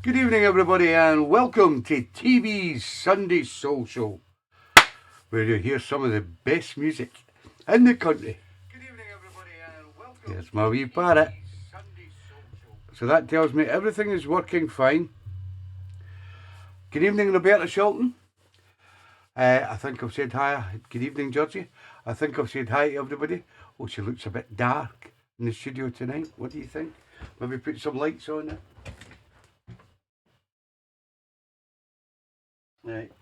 Good evening, everybody, and welcome to TeeBee's Sunday Soul Show, where you hear some of the best music in the country. Good evening, everybody, and welcome. There's my wee parrot. So that tells me everything is working fine. Good evening, Roberta Shelton. I think I've said hi. Good evening, Georgie. I think I've said hi to everybody. Oh, she looks a bit dark in the studio tonight. What do you think? Maybe put some lights on it. Right,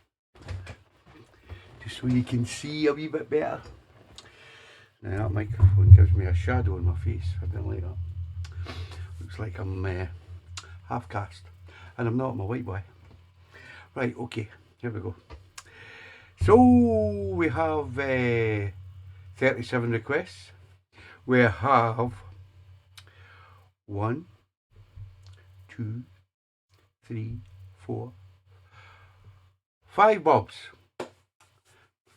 just so you can see a wee bit better. Now that microphone gives me a shadow on my face. I don't like that. Looks like I'm half cast, and I'm not. I'm a white boy. Right, okay, here we go. So we have 37 requests. We have 1, 2, 3, 4, 5 bobs.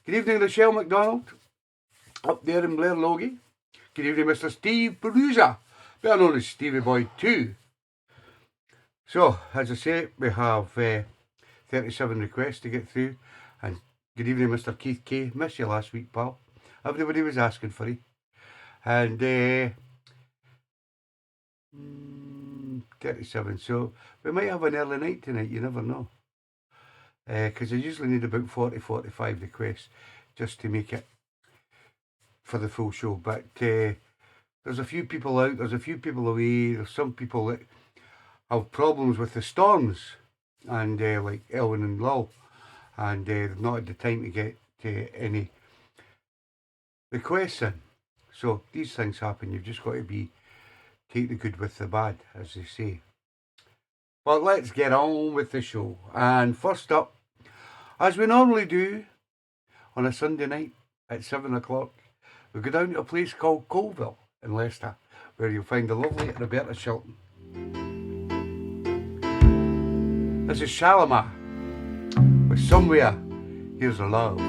Good evening, Rochelle McDonald, up there in Blair Logie. Good evening, Mr. Steve Perusa, better known as Stevie Boy 2. So, as I say, we have 37 requests to get through. And good evening, Mr. Keith K. Missed you last week, pal. Everybody was asking for you. And 37. So, we might have an early night tonight, you never know. Because I usually need about 40-45 requests just to make it for the full show. But there's a few people out, there's a few people away, there's some people that have problems with the storms, and like Elwyn and Lowell, and they've not had the time to get any requests in. So these things happen. You've just got to take the good with the bad, as they say. But let's get on with the show. And first up, as we normally do on a Sunday night at 7 o'clock, we go down to a place called Colville in Leicester, where you'll find the lovely Roberta Shelton. This is Shalimar with Somewhere Here's a Love.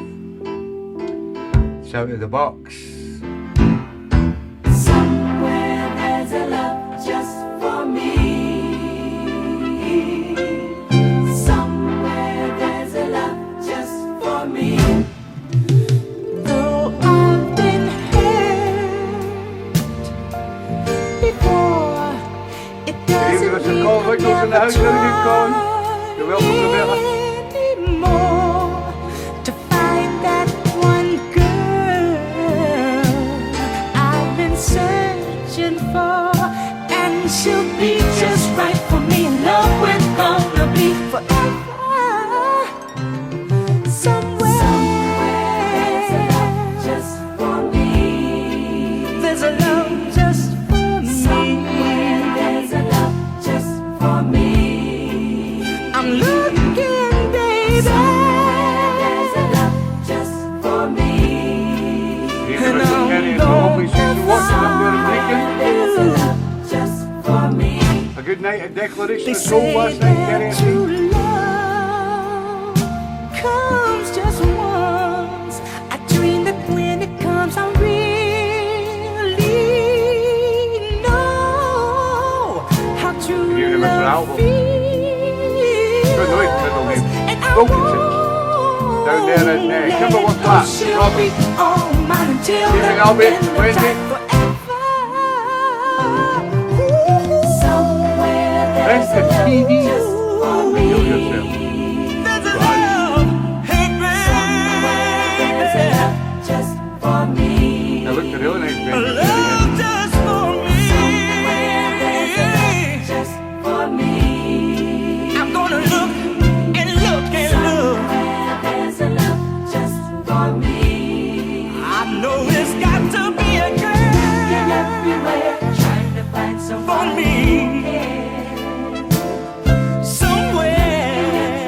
It's out of the box. Somewhere there's a love just for me. In the house, you're welcome, Roberta. To find that one girl I've been searching for, and she'll be just right for me. Love we're gonna be forever. Somewhere there's a love just for me. There's a love just for me. Somewhere there's a love just for me. I'm looking, baby. There's a love just for me. And I'm going to find there's a love just for me. A good night at Declaration of Soul last night, Kenny. True love comes just once. I dream that when it comes, I really know how true love feels. And I won't down there in Kimberworth Flats, Robert. all mine until Evening, Albert. Wednesday. Rest the TV. Feel yourself. There's a love, hey baby. There's a love just for me. Now look, the really nice man. Love just for me. There's a love just for me. I'm gonna look and look and look. There's a love just for me. I know it's got to be a girl everywhere trying to find someone for me. Somewhere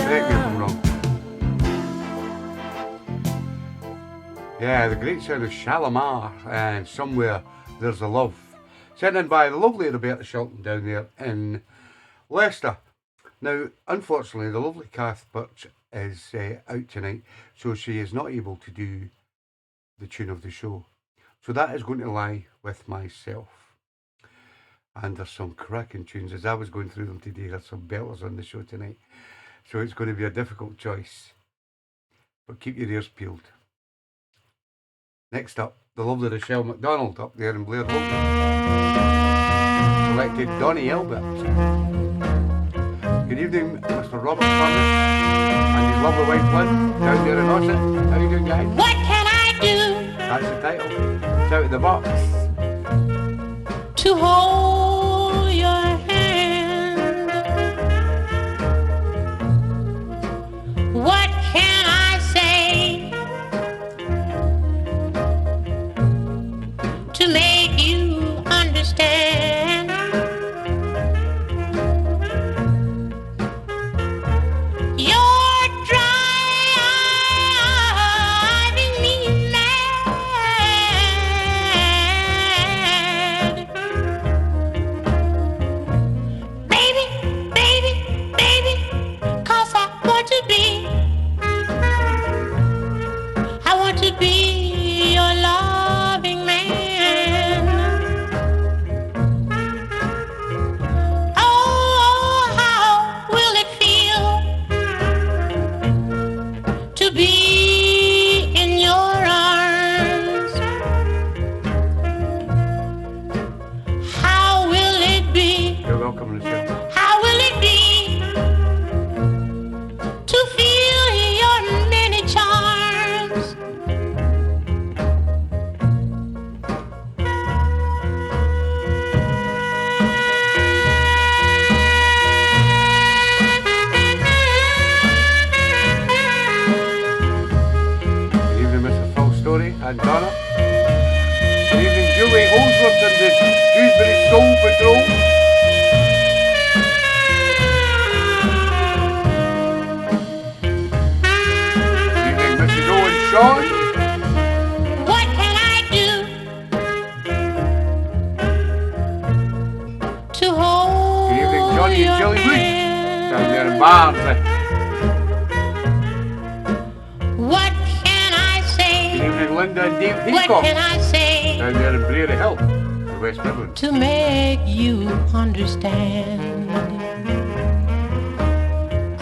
Correct me if I'm wrong. Yeah, the great sound of Shalimar and Somewhere There's a Love. Sent in by the lovely Roberta Shelton down there in Leicester. Now, unfortunately, the lovely Kath Birch is out tonight, so she is not able to do the tune of the show. So that is going to lie with myself. And there's some cracking tunes. As I was going through them today, there's some belters on the show tonight. So it's going to be a difficult choice. But keep your ears peeled. Next up, the lovely Rochelle McDonald up there in Blair Logan. Selected Donnie Elbert. Good evening, Mr. Robert Furness and his lovely wife Lynn down there in Ossett. How are you doing, guys? What can I do? That's the title. It's out of the box. To hold your hand. What can I say to make you understand? You're driving me mad. Baby, baby, baby, 'cause I want to be your loving man. Oh, how will it feel to be in your arms? How will it be? You're welcome, Rochelle. How will it be to feel your many charms? Good evening, Mr. Phil Story and Donna. Good evening, Julie Holdsworth and the Dewsbury Soul Patrol. Good evening, Mrs. Owen Sean. What can I do to hold Good evening, Johnny and your Jilly Wood hand? down there in Barnsley. What can I say? Good evening, Linda and Dave What Haycock can I say down there in Briery Hill, the West Midlands. to make you understand?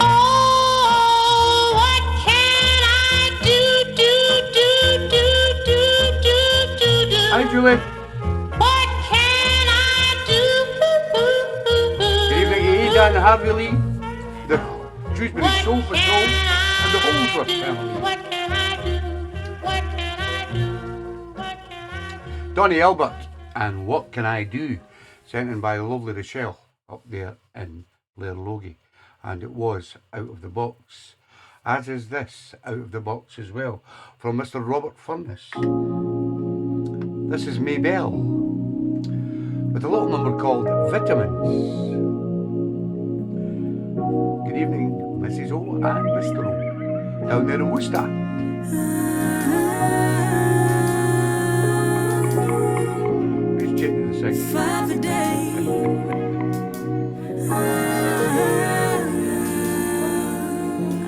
Oh, what can I do? Hi, Julie. What can I do? Good evening, Ada and Harvey Lee, the Dewsbury Soul Patrol, and the Holdsworth family. What can I do? What can I do? What can I do? Donnie Elbert and What Can I Do? Sent in by the lovely Rochelle up there in Blair Logie. And it was out of the box. As is this out of the box as well. From Mr. Robert Furness. This is Maybelle. With a little number called Vitamins. Good evening, Mrs. O and Mr. O. Down there in Worcester. Who's checking the second? Father Day.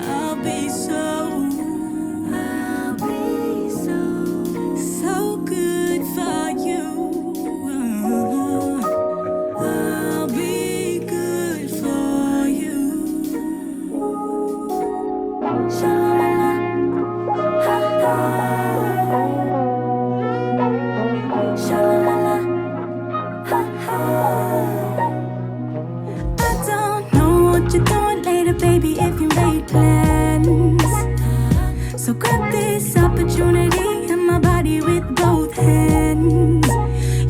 I'll be so good for you. I'll be good for you. I don't know what you're doing later, baby, if you made plans. So grab this opportunity and my body with both hands.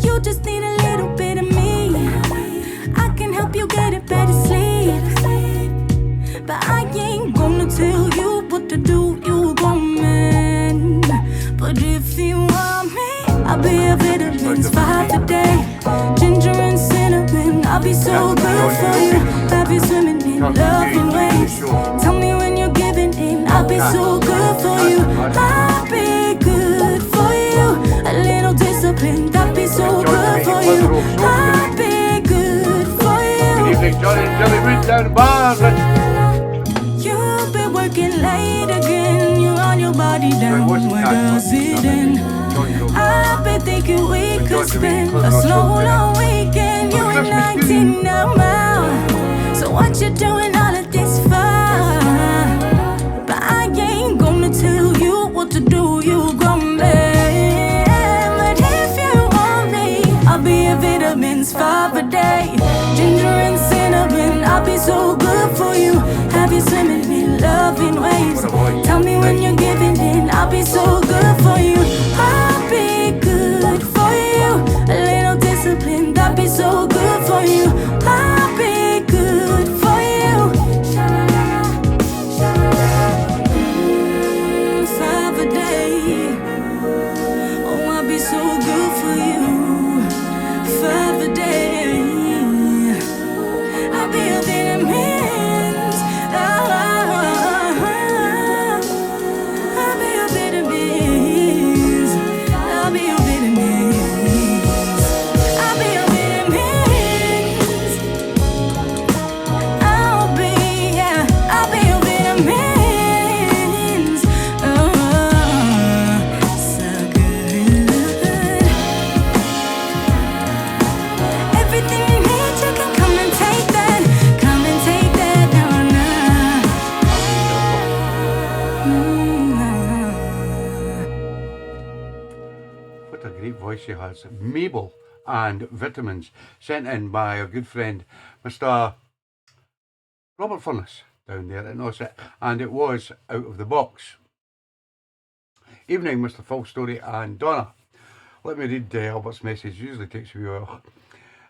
You just need a little bit of me. I can help you get a better sleep. But I ain't gonna tell you what to do, you a grown man. But if you want me, I'll be a vitamins 5 today. Ginger and cinnamon, I'll be so good for you. Have you swimming in loving waves. Tell me Soul Soap I'll today. be good for Good you. evening, Johnny and Jelly Root down the bar. You've been working late again. You on your body down. What's the Where cat does button? it end? Johnny Root. I've been thinking we When could John's away, spend close a our slow shop today. long weekend. For You the ain't Christmas 19 now, now. So what you doing all of this for? But I ain't gonna tell you what to do. You grown man. But if you want me, I'll be a vitamins 5 a day. Ginger and cinnamon, I'll be so good for you. Have you swimming in loving waves? Tell me when you're giving in, I'll be so good for you. I'll be good for you. A little discipline, that'll be so good for you. I'll be good for you. 5 a day. Oh, I'll be so good for you. 5 a day. I'll be a vitamins. I'll be a vitamins. I'll be a vitamins. I'll be a vitamins. I'll be a vitamins. Oh, so good. Everything you need, you can come and take that. Come and take that What a great voice she has. Mabel and Vitamins, sent in by our good friend Mr. Robert Furness down there at Norset, and it was Out of the Box. Evening, Mr. Full Story and Donna. Let me read Albert's message. Usually takes a while.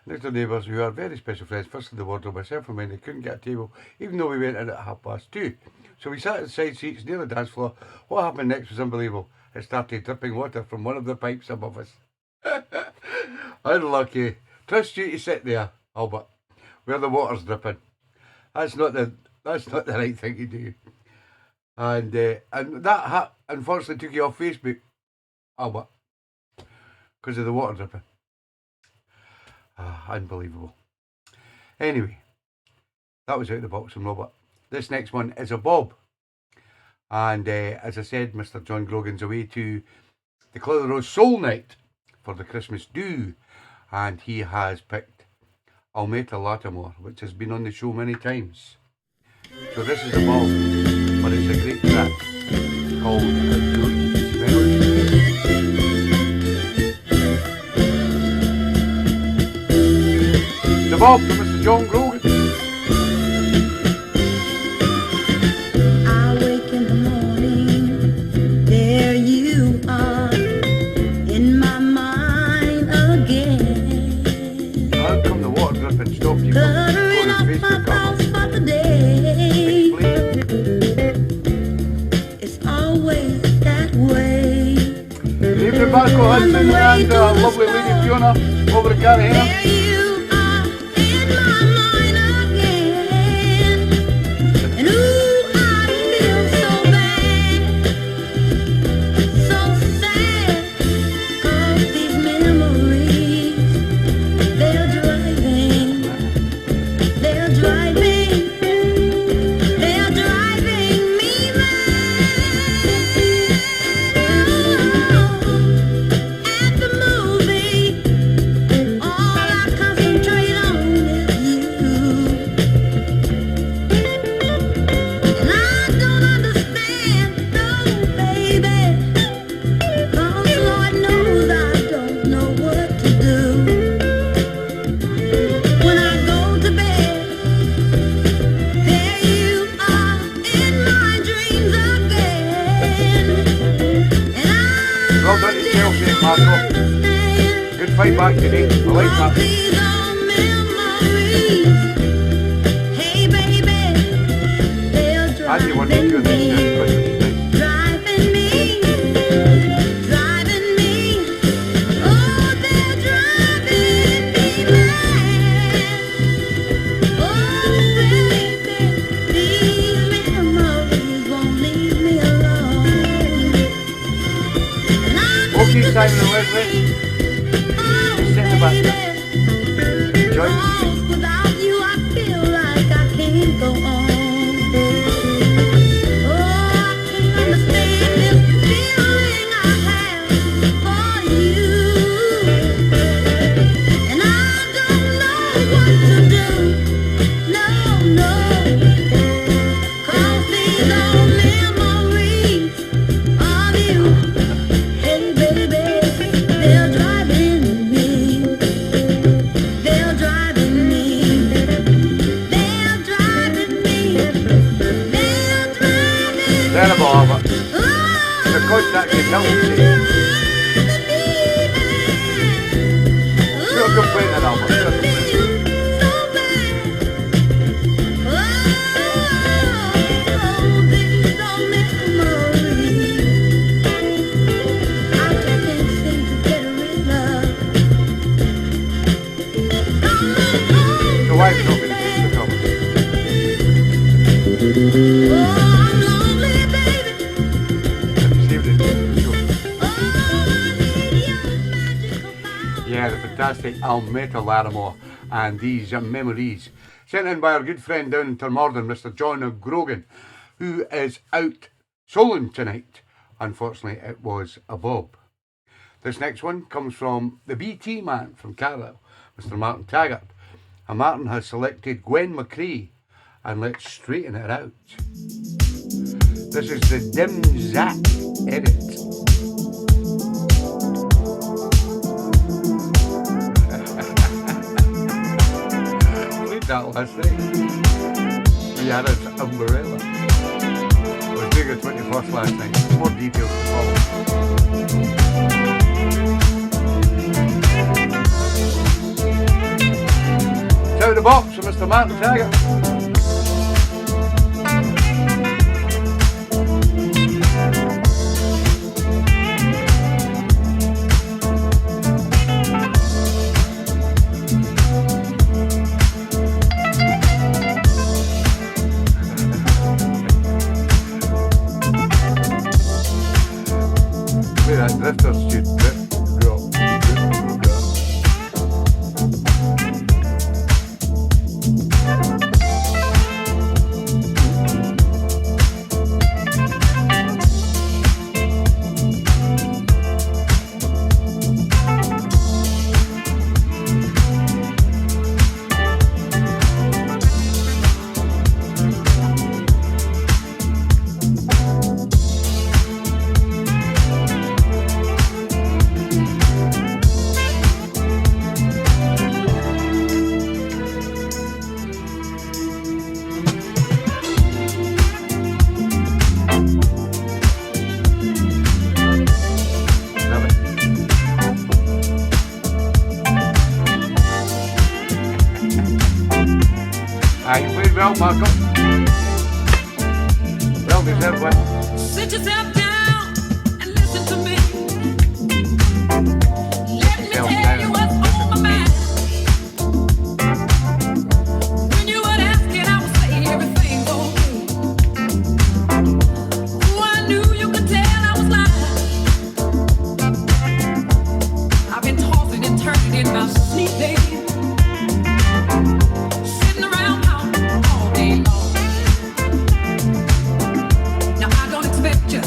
Next door neighbours who are very special friends, first in the wardrobe, myself and mine, they couldn't get a table, even though we went in at 2:30. So we sat at the side seats near the dance floor. What happened next was unbelievable. It started dripping water from one of the pipes above us. Unlucky. Trust you to sit there, Albert, where the water's dripping. That's not the right thing to do. And that unfortunately took you off Facebook, Albert, because of the water dripping. Unbelievable. Anyway, that was Out of the Box from Robert. This next one is a Bob. And as I said, Mr. John Grogan's away to the Cloud Rose Soul Night for the Christmas do. And he has picked Almeta Latimore, which has been on the show many times. So this is a Bob, but it's a great track called A Good Smell. The Bob from Mr. John Grogan. I wake in the morning, there you are, in my mind again. How come the water dripping stopped you from Covering going up on my Facebook thoughts cover? for the day. Explain. It's always that way. Good evening, Marco Hudson and lovely lady Fiona over at Carragher. There you are, in my mind again. And ooh, I feel so bad, so sad. 'Cause these memories, they're driving me mad. At the movie, all I concentrate on is you. And I don't understand, no, baby. 'Cause Lord knows I don't know what to do. When I go to bed, there you are in my dreams again. And Well done to Chelsea, I Marco. don't understand Good fight back today. I like all that. these old memories. Hey baby, they're And you want to driving do this me. Driving me, oh, they're driving me mad. Oh, baby, these memories won't leave me alone. And I Okay, think Simon and Leslie. Just sit in the back there. Terrible, but the contact is healthy. Still complaining, Albert, still complaining. So why have you not been to the cover? Yeah, the fantastic Almeta Larimore and these memories. Sent in by our good friend down in Turmorden, Mr. John Grogan, who is out soloing tonight. Unfortunately, it was a bob. This next one comes from the BT man from Carlisle, Mr. Martin Taggart. And Martin has selected Gwen McCrae, and let's straighten it out. This is the Dim Zap edit. Played that last night. We had an umbrella. I was doing a 21st last night. More details to follow. Out of the box from Mr. Martin Taggart. Where that drifter should drip, drop, drip, drop. You played well, Marco. Well deserved one. Sit yourself down and listen to me. Let me tell you what's on my mind. When you were asking, I would say everything's okay. Oh, I knew you could tell I was lying. I've been tossing and turning in my sleep, baby. All day long. Now I don't expect you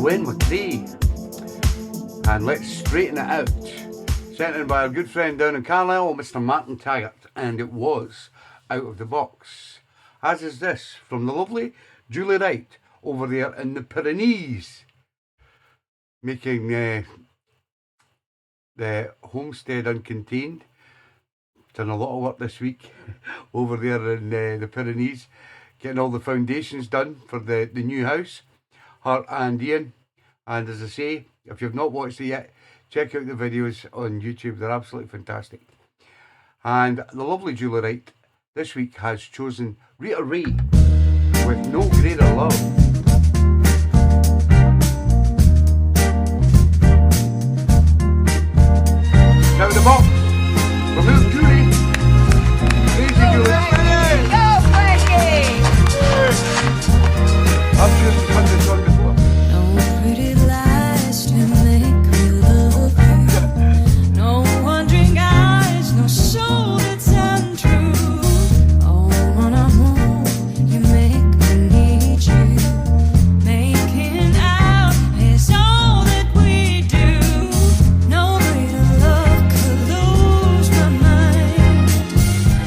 When with Tree. And Let's Straighten It Out. Sent in by our good friend down in Carlisle, Mr. Martin Taggart. And it was Out of the Box. As is this from the lovely Julie Wright over there in the Pyrenees. Making the homestead uncontained. Done a lot of work this week over there in the Pyrenees. Getting all the foundations done for the new house. Her and Ian. And as I say, if you've not watched it yet, check out the videos on YouTube. They're absolutely fantastic. And the lovely Julie Wright this week has chosen Rita Ray with No Greater Love. Out of the box from Little Julie. Crazy Julie. Go, Frankie! I'm sure you've heard this song before. No pretty lies to make me love you. No wandering eyes, no soul that's untrue. Oh, when I'm home, you make me need you. Making out is all that we do. No greater love could lose my mind.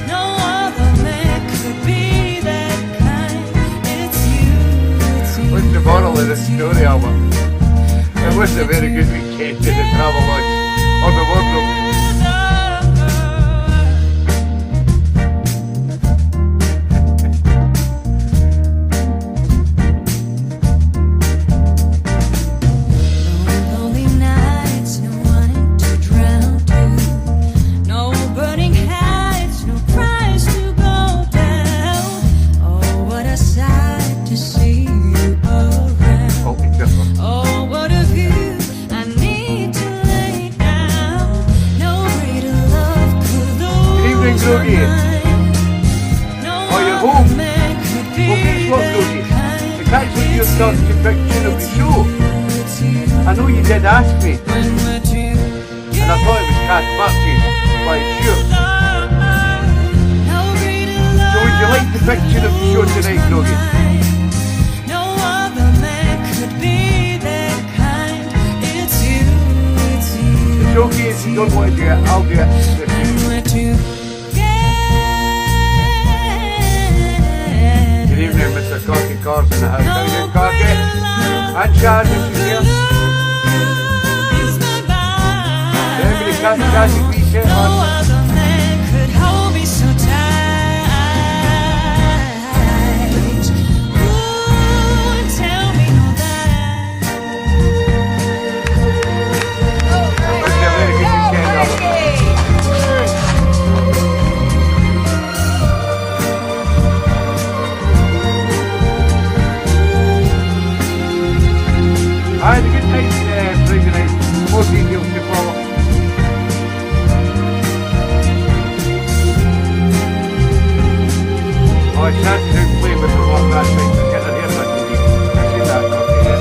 No other man could be that kind. It's you, it's you. What's the moral of this story, Albert? It wasn't a very good weekend in the travel lodge or the wardrobe. No lonely nights, no one to drown to. No burning heights, no price to go down. Oh, what a sight to see you around. Oh, careful. Oh, what a view I need to lay down. No greater love could Good evening, lose my Grogie. mind. No Oh, you're other home. man could be Well, guess what, that Grogie? kind. It's actually your third conviction of the show. It's you. I know you did ask me, When we're together. and I thought it was Cash Marches, but it's sure. So would you like the picture of the show tonight, Grogie? No other man could be that kind. It's you, it's you. It's okay if you don't want to do it, I'll do it. When we're together. Good evening, Mr. Corky Cars in the house. How you doing, Corky? And Chaz, if she's here. Everybody catch Chaz if we set No on. other man could hold me so tight. Ooh, tell me no lies. It's a very good weekend, Albert. I had a good night Friday night. More details to follow. Oh, it's sad to play with the walk last night to get her hair done today. I see that, okay, yeah.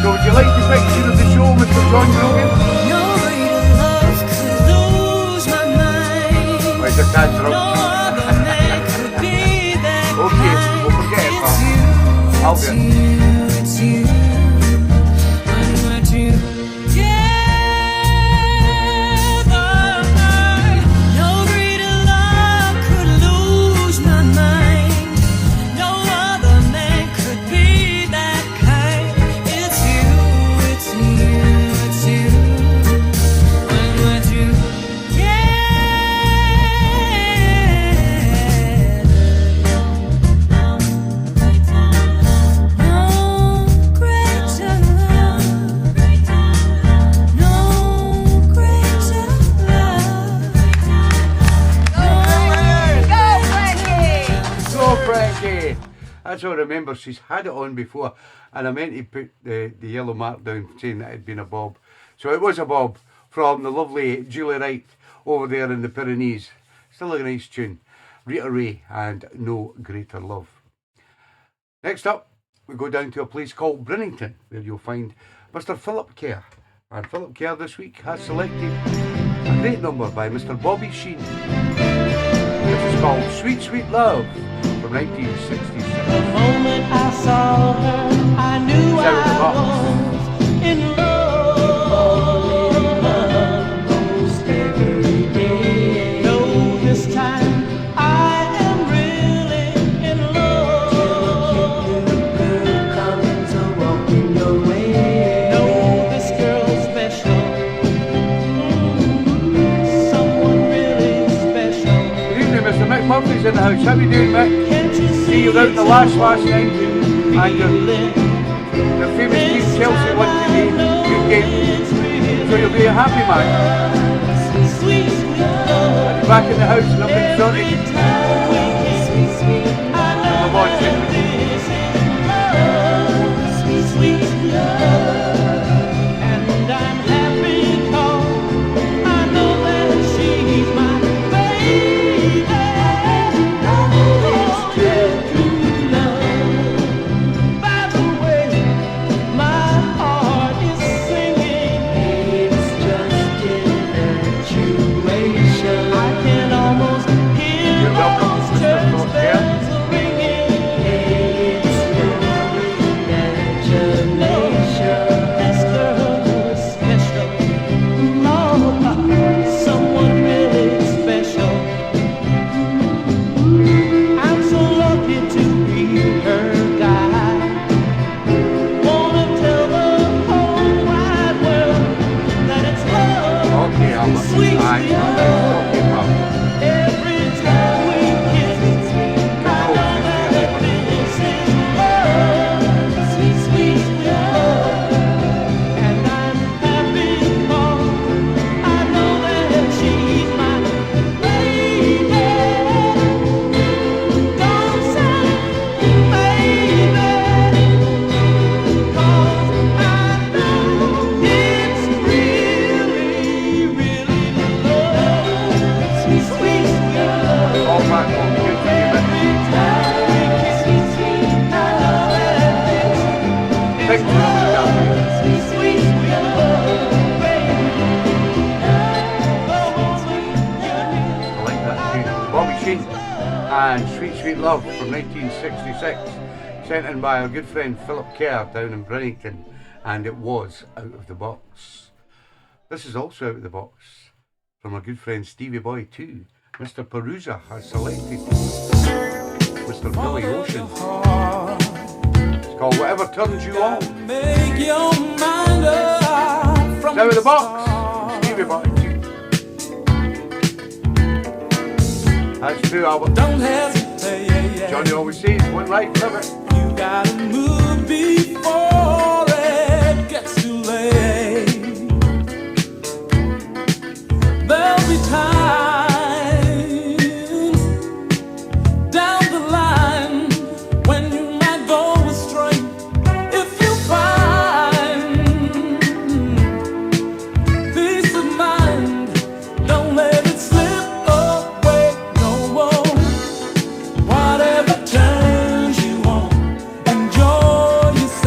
So would you like the picture of the show, Mr. John Grogan? No greater love could lose my mind. Oh, it's a tad No drunk. other man could be that Okay, kind. we'll forget it, It's pal. you, I'll it's do it. you, it's you. When we're together. No greater love could lose my mind. No other man could be that kind. It's you, it's you, it's you. When we're together. That's all I remember. She's had it on before, and I meant to put the yellow mark down saying that it had been a bob. So it was a bob from the lovely Julie Wright over there in the Pyrenees. Still a nice tune. Rita Ray and No Greater Love. Next up, we go down to a place called Brinnington, where you'll find Mr. Philip Kerr. And Philip Kerr this week has selected a great number by Mr. Bobby Sheen. This is called Sweet Sweet Love from 1966. The moment Mick's in the house. How you doing, Mick? See you out the last night. And the famous Team Chelsea won today. Good game. So you'll be a happy man. And back in the house, nothing sorry. Come on, Jim. And Sweet Sweet Love from 1966, sent in by our good friend Philip Kerr down in Bennington, and it was out of the box. This is also out of the box from our good friend Stevie Boy too. Mr. Perusa has selected Mr. Billy Ocean. It's called Whatever Turns You On. It's out of the box from Stevie Boy too. That's true, Albert. Don't hesitate. Johnny always says, one life, live it. You gotta move before it gets too late. There'll be time down the line when you might go astray. If you find peace of mind, don't let it slip. Whatever turns you on, enjoy yourself.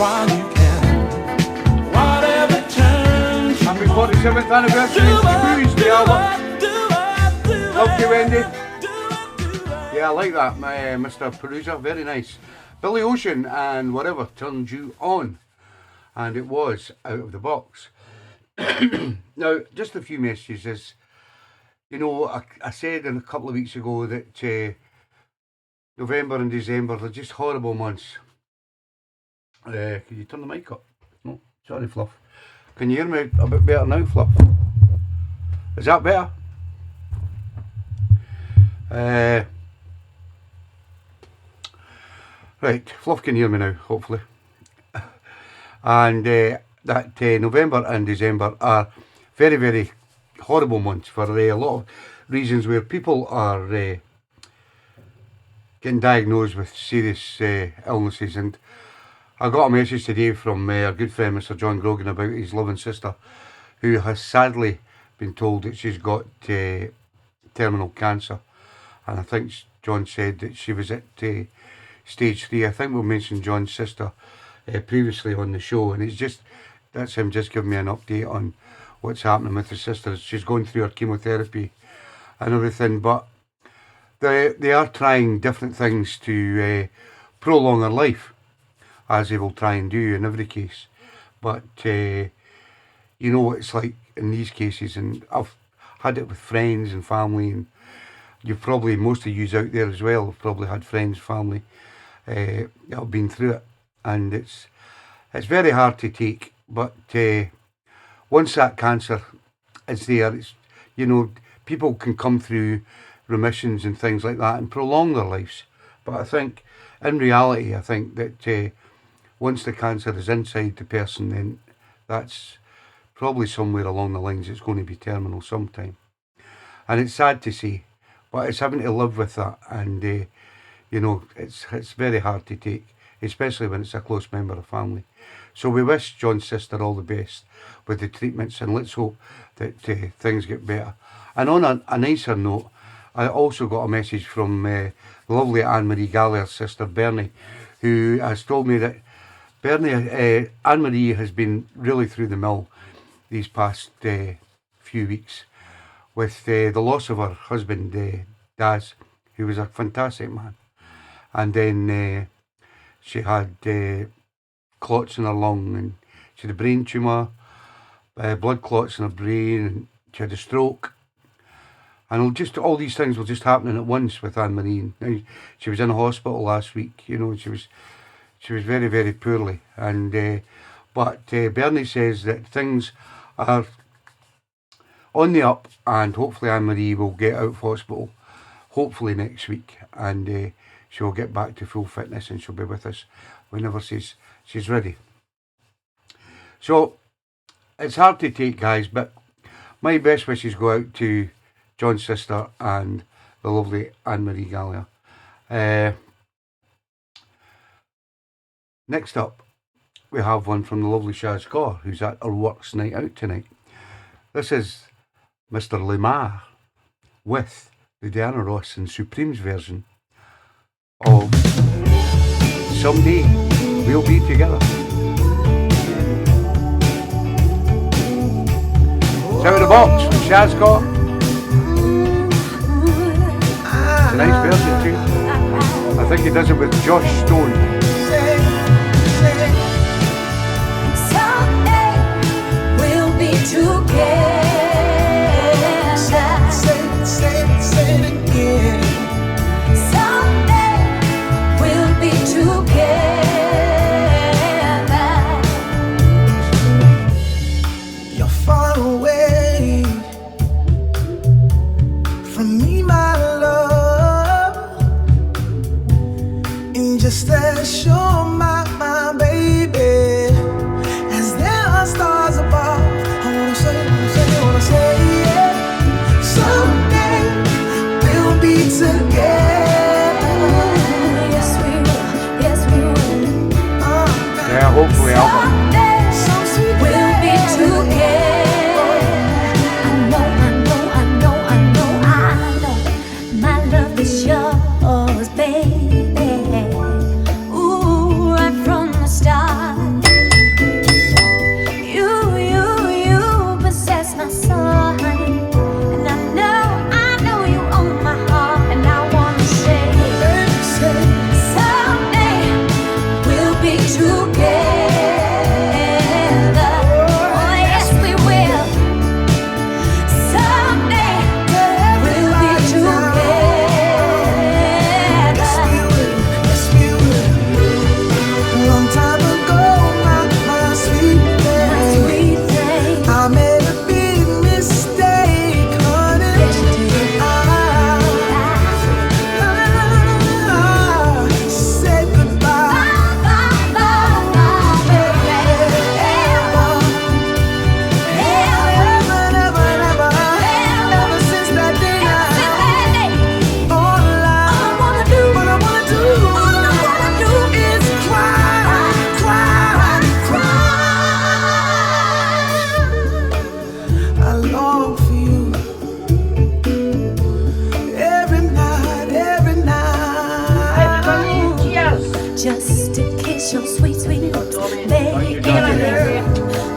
while you can. Whatever turns you Happy 47th anniversary to TeeBee's, the album. Love you, Wendy. Yeah, I like that, Mr. Producer, very nice. Billy Ocean and Whatever Turns You On. And it was Out of the Box. Now, just a few messages. You know, I said a couple of weeks ago that November and December are just horrible months. Can you turn the mic up? No, sorry, Fluff. Can you hear me a bit better now, Fluff? Is that better? Right, Fluff can hear me now, hopefully. And that November and December are very, very horrible months for a lot of reasons, where people are getting diagnosed with serious illnesses. And I got a message today from our good friend Mr. John Grogan about his loving sister, who has sadly been told that she's got terminal cancer. And I think John said that she was at stage 3. I think we mentioned John's sister previously on the show, and that's him just giving me an update on what's happening with his sister. She's going through her chemotherapy and everything, but they are trying different things to prolong her life, as they will try and do in every case. But you know what it's like in these cases, and I've had it with friends and family, and you've probably, most of you out there as well, have probably had friends, family that have been through it, and it's very hard to take. But once that cancer is there, it's, you know, people can come through remissions and things like that and prolong their lives. But I think, in reality, I think that once the cancer is inside the person, then that's probably somewhere along the lines it's going to be terminal sometime. And it's sad to see, but it's having to live with that, and you know, it's very hard to take, especially when it's a close member of family. So we wish John's sister all the best with the treatments, and let's hope that things get better. And on a nicer note, I also got a message from the lovely Anne-Marie Gallagher's sister Bernie, who has told me that Anne-Marie has been really through the mill these past few weeks with the loss of her husband Daz, who was a fantastic man. And then she had clots in her lung, and she had a brain tumour, blood clots in her brain, and she had a stroke. And just all these things were just happening at once with Anne-Marie. Now, she was in hospital last week, you know, she was very, very poorly. And but Bernie says that things are on the up, and hopefully Anne-Marie will get out of hospital, hopefully next week, and she'll get back to full fitness, and she'll be with us whenever she's ready. So it's hard to take, guys, but my best wishes go out to John's sister and the lovely Anne-Marie Gallagher. Next up, we have one from the lovely Shaz Kaur, who's at our works night out tonight. This is Mr. Lamar with the Diana Ross and Supremes version of Someday We'll Be Together. It's Out of the Box from Shaz Kaur. It's a nice version too. I think he does it with Josh Stone. Someday we'll be together. Say it again. Someday we'll be together. You're far away from me, my love, and just as sure, my baby, as there are stars above. I wanna say, yeah. Someday we'll be together. Yes, we will. Yeah, hopefully Albert. Someday we'll be together. I know. My love is yours, baby. Ooh, right from the start.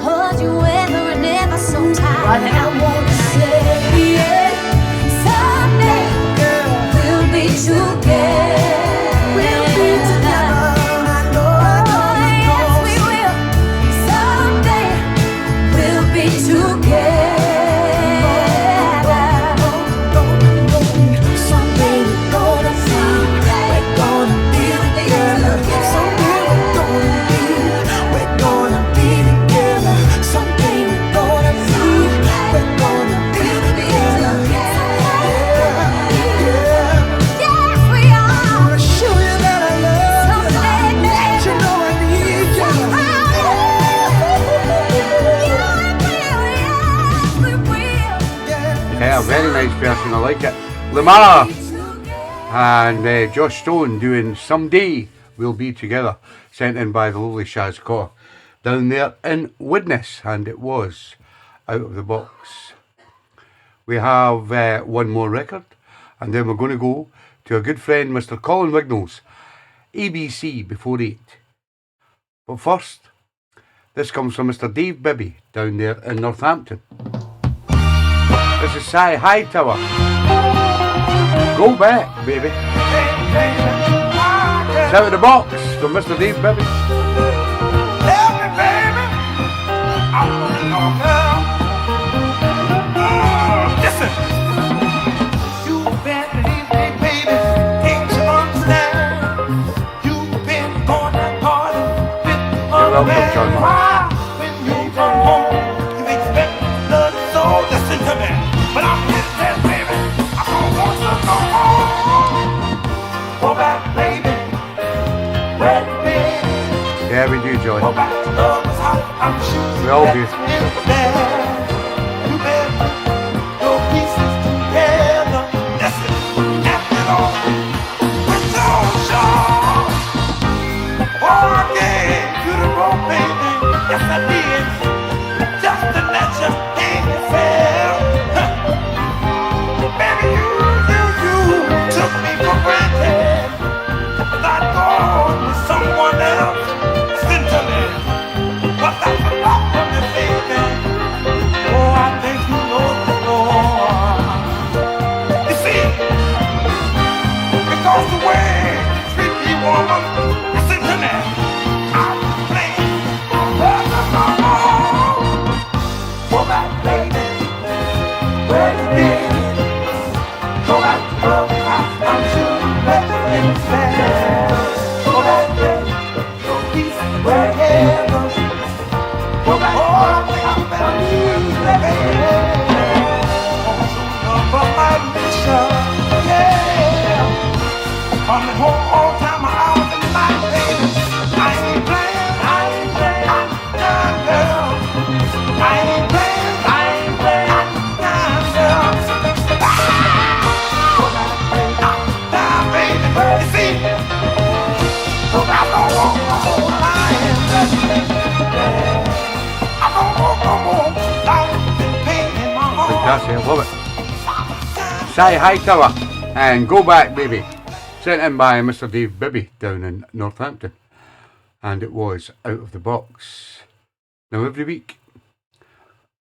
Hold you ever and ever so tight. And I wanna say, yeah, someday, girl, we'll be together. We'll be together. I know, yes, we will. Someday, we'll be together. Someday we're gonna see, we're gonna be together. Someday we're gonna be together. Someday we're gonna see, we're gonna be together. Yes, we are. I wanna show you that I love you. Let you know I need you. Yeah, a very nice person, I like it. Lamar and Josh Stone doing Someday We'll Be Together, sent in by the lovely Shaz Cotter down there in Widnes, and it was Out of the Box. We have one more record, and then we're going to go to a good friend, Mr. Colin Wignall's ABC before 8. But first, this comes from Mr. Dave Bibby down there in Northampton. This is Sci High Tower. Go back, baby. It's Out of the Box from Mr. Dave Bibby. Tell me, baby, I wanna know, girl. Listen, you've been leaving, baby, can't you understand? You've been going to party with You're welcome, John Mark. why? When you come home, you expect love, so listen to me. But I'm here, baby, I don't want you to go home. Go back, baby, where you been? Yeah, we do, Go John. back to love is hot, I'm sure We all do. that's in there. You better your pieces together. Listen, after all, with your show. Oh, I gave you the rope, baby. Yes, I did. Just to let you hang yourself. Baby, you took me for granted. Thought going with someone else. Listen to me. But that's a lot from the baby. Oh, I think you know the more. You see, because the way you treat me, woman, listen to me. I'm playing. Go back, baby. Where you been? Go back to love, I'm sure that you understand. Go back, baby. Your peace wherever. Go back, oh, I'm better need, baby. From my mission, yeah. Coming home all time, hours in the night, baby. I ain't playing, nah, girl. I ain't playing, nah, girl. Nah, baby, you see, I don't want no more lying. I don't want no more lying, pain in my heart. That's it, love it. Sci High Tower and Go Back, Baby, sent in by Mr. Dave Bibby down in Northampton, and it was Out of the Box. Now every week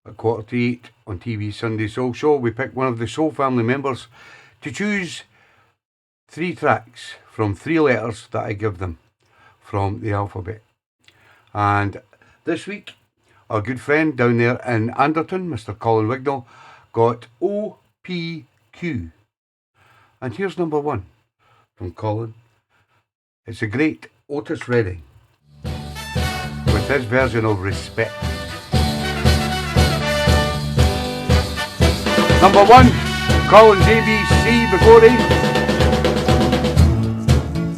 at 7:45 on TeeBee's Sunday Soul Show, we pick one of the Soul family members to choose 3 tracks from 3 letters that I give them from the alphabet. And this week, our good friend down there in Anderton, Mr. Colin Wignall, got OPQ. And here's number 1 from Colin. It's a great Otis Redding with his version of Respect. Number 1, Colin's ABC before 8.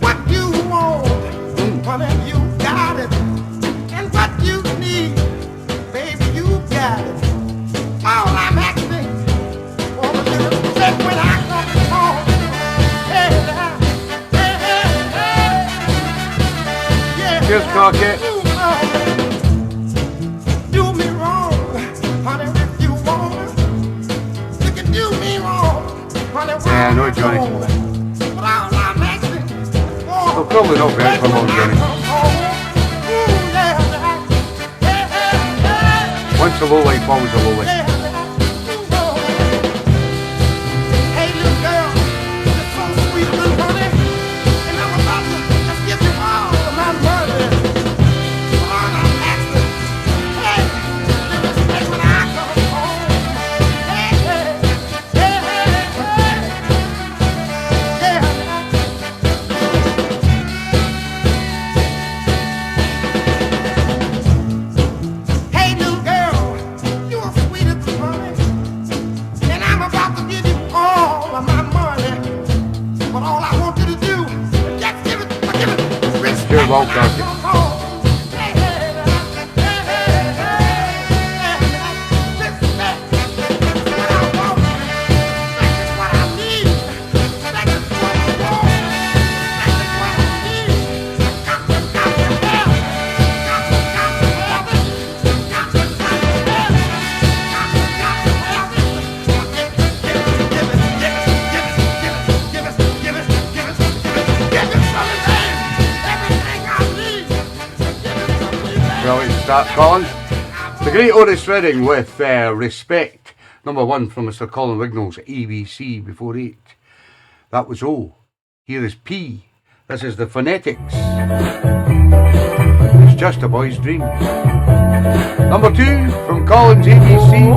What you want, honey, you got it. And what you need, baby, you got it. All I'm asking for a little check when I come home. Hey, yeah. Cheers, Crockett. Do me wrong, honey, if you want. You can do me wrong, honey. Yeah, I know, Johnny. But all I'm asking for Well, probably not very for long, Johnny. Once a low life, always a low life. Hey, little girl, you're so sweet, little honey, and I'm about to just give you all of my money. Lord, I'm asking, hey, hey, when I come home, hey, hey, hey, hey, yeah. Hey, little girl, you're sweet as honey, and I'm about to give you all of my money. But all I want you to do is just give it respect Sure, when Walt I Darcy. come home. Hey, hey, hey, hey, hey, respect. That's what I want. That's what I need. That's what I want. That's what I need. Got to have it. Got to have it. Got to have it. Well, let's start, Colin. The great Otis Redding with Respect, number 1 from Mr. Colin Wignall's ABC before 8. That was O. Here is P. This is the Phonetics. It's Just a Boy's Dream. Number 2 from Colin's ABC.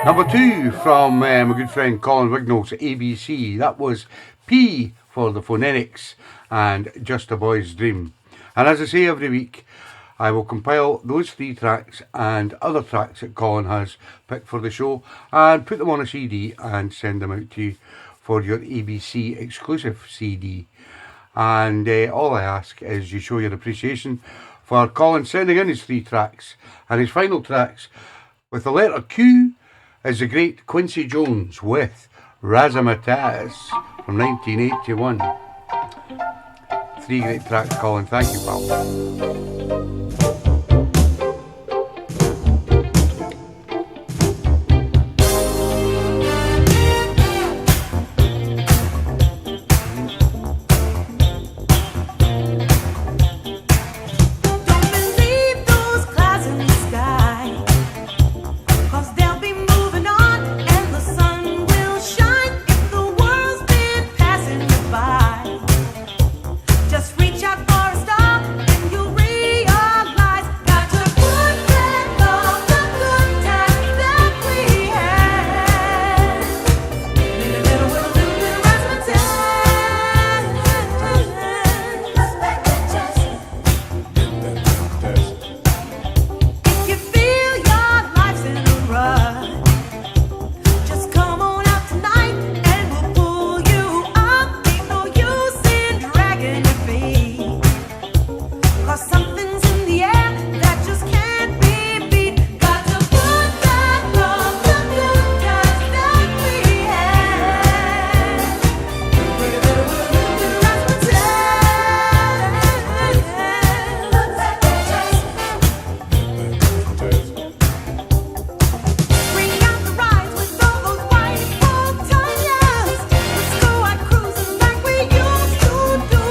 Number 2 from my good friend Colin Wignall's ABC. That was P for the Phonetics and Just a Boy's Dream. And as I say every week, I will compile those 3 tracks and other tracks that Colin has picked for the show and put them on a CD and send them out to you for your ABC exclusive CD. And all I ask is you show your appreciation for Colin sending in his 3 tracks. And his final tracks with the letter Q is the great Quincy Jones with Razzmatazz from 1981. 3 great tracks, Colin. Thank you, pal. Just reach out for a star and you'll realize 'cause something's in the air that just can't be beat. Got to put back all the good times that we had. Make it better with a little bit of bring out the rise with all those white wall tires. Let's go out cruising like we used to do.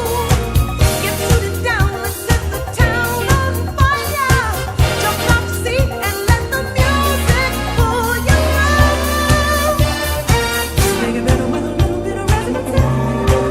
Get suited down, let's set the town on fire. Jump out the seat and let the music pull you through. Make it better with a little bit of got to put back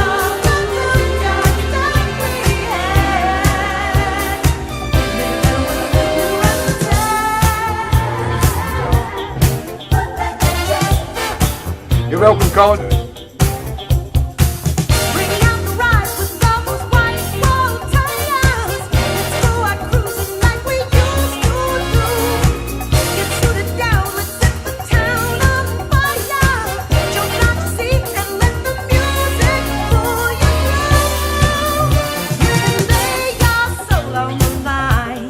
all the good times that we had. Make it better with a little bit of You're welcome, Colin. bring out the rise with all those white wall tires. Let's go out cruising like we used to do. Get suited down, let's set the town on fire. Jump out the seat and let the music pull you through. You can lay your soul on the line,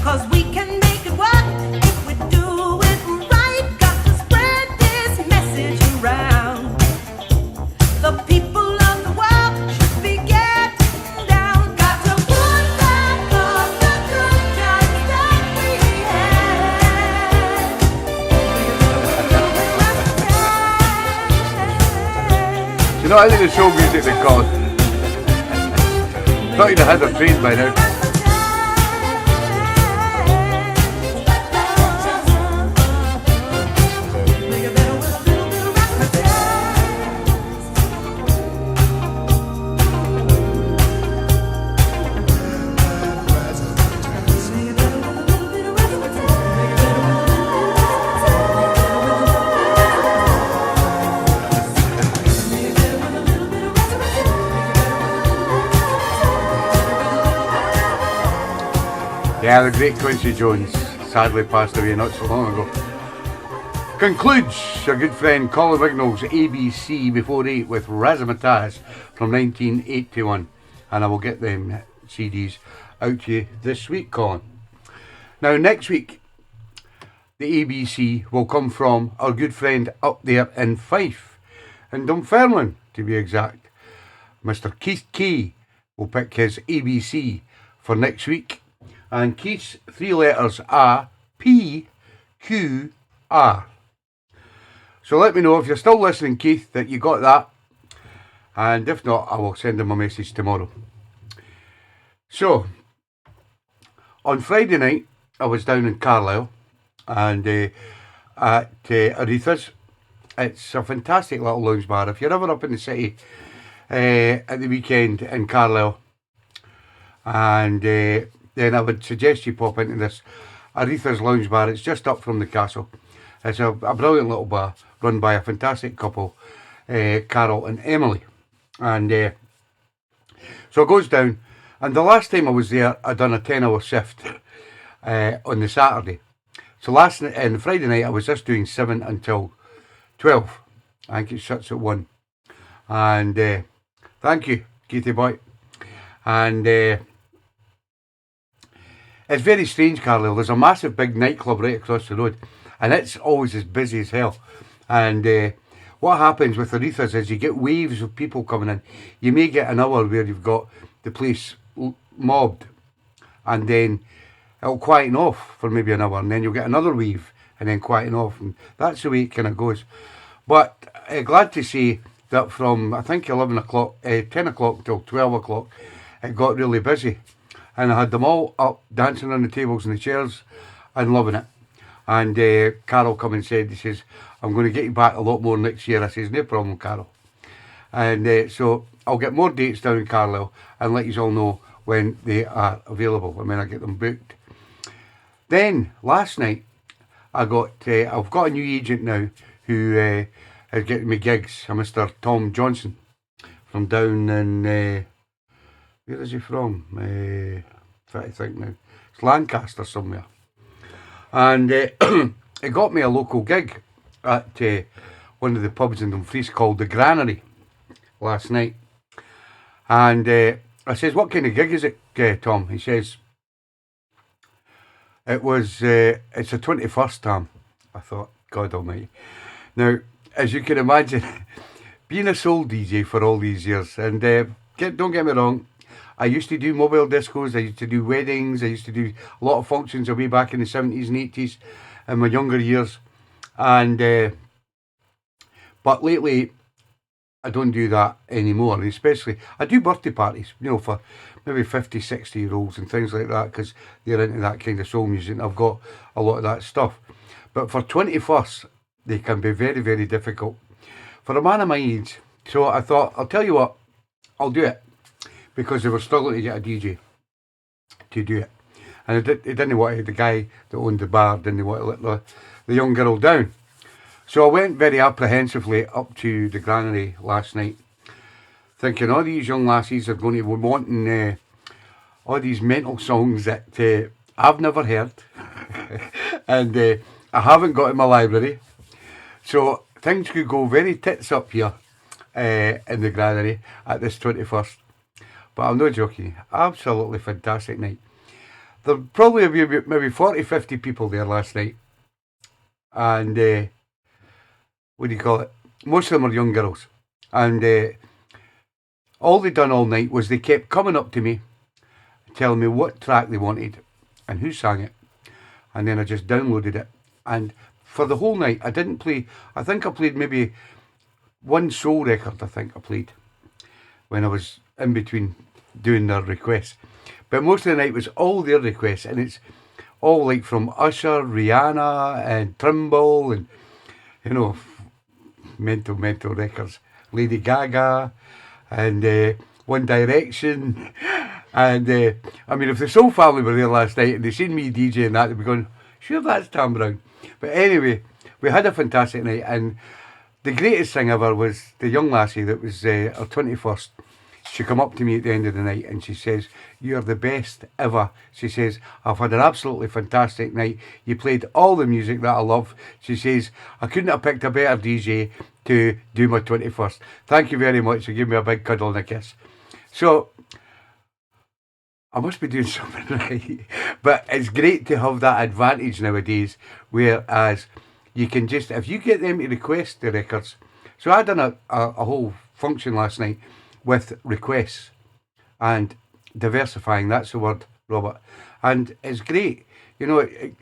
'cause we can make it work if we do it right. Got to spread this message around. The people of the world should be getting down. Got to put back all the good times that we had. Do you know, I think it's show music they call it. Thought you'd have had a train by now. Yeah, the great Quincy Jones sadly passed away not so long ago. Concludes your good friend Colin Wignall's ABC Before 8 with Razzmatazz from 1981. And I will get them CDs out to you this week, Colin. Now, next week, the ABC will come from our good friend up there in Fife, in Dunfermline to be exact. Mr. Keith Kay will pick his ABC for next week. And Keith's three letters are PQR. So let me know if you're still listening, Keith, that you got that. And if not, I will send him a message tomorrow. So, on Friday night, I was down in Carlisle and at Aretha's. It's a fantastic little lounge bar. If you're ever up in the city at the weekend in Carlisle, and then I would suggest you pop into this Aretha's Lounge Bar. It's just up from the castle. It's a brilliant little bar run by a fantastic couple, Carol and Emily. And so it goes down. And the last time I was there, I done a 10-hour shift on the Saturday. So last night, and Friday night, I was just doing 7 until 12. I think it shuts at 1. And thank you, Keithy boy. And it's very strange, Carlisle. There's a massive big nightclub right across the road, and it's always as busy as hell. And what happens with Aretha's is you get waves of people coming in. You may get an hour where you've got the place mobbed, and then it'll quieten off for maybe an hour, and then you'll get another wave, and then quieten off, and that's the way it kind of goes. But glad to see that from, I think, 10 o'clock till 12 o'clock, it got really busy. And I had them all up, dancing on the tables and the chairs, and loving it. And Carol come and said, he says, I'm going to get you back a lot more next year. I says, no problem, Carol. And so I'll get more dates down in Carlisle and let you all know when they are available and when I get them booked. Then last night I've got a new agent now who is getting me gigs. A Mr. Tom Johnson from down in where is he from? Trying to think now. It's Lancaster somewhere, and it got me a local gig at one of the pubs in Dumfries called the Granary last night. And I says, "What kind of gig is it, Tom?" He says, it's the 21st, Tom. I thought, God almighty. Now, as you can imagine, being a soul DJ for all these years, and don't get me wrong, I used to do mobile discos, I used to do weddings, I used to do a lot of functions way back in the 70s and 80s in my younger years. And but lately, I don't do that anymore. And especially, I do birthday parties, for maybe 50, 60-year-olds and things like that, because they're into that kind of soul music. And I've got a lot of that stuff. But for 21st, they can be very, very difficult for a man of my age. So I thought, I'll tell you what, I'll do it, because they were struggling to get a DJ to do it. And they didn't want the guy that owned the bar, didn't want to let the young girl down. So I went very apprehensively up to the Granary last night, thinking all these young lassies are going to be wanting all these mental songs that I've never heard and I haven't got in my library. So things could go very tits up here in the Granary at this 21st. But I'm not joking, absolutely fantastic night. There'll probably be maybe 40, 50 people there last night. And what do you call it? Most of them are young girls. And all they done all night was they kept coming up to me, telling me what track they wanted and who sang it. And then I just downloaded it. And for the whole night, I didn't play, I think I played maybe one soul record, I think I played, when I was in between doing their requests. But most of the night was all their requests. And it's all like from Usher, Rihanna, and Trimble, and, mental records, Lady Gaga, and One Direction, and I mean, if the Soul Family were there last night and they seen me DJing that, they'd be going, sure, that's Tom Brown. But anyway, we had a fantastic night, and the greatest thing ever was the young lassie that was her 21st. She come up to me at the end of the night and she says, "You're the best ever." She says, "I've had an absolutely fantastic night. You played all the music that I love." She says, "I couldn't have picked a better DJ to do my 21st. Thank you very much." She gave me a big cuddle and a kiss. So, I must be doing something right. But it's great to have that advantage nowadays, whereas you can just, if you get them to request the records. So I done a whole function last night with requests and diversifying, that's the word, Robert. And it's great. It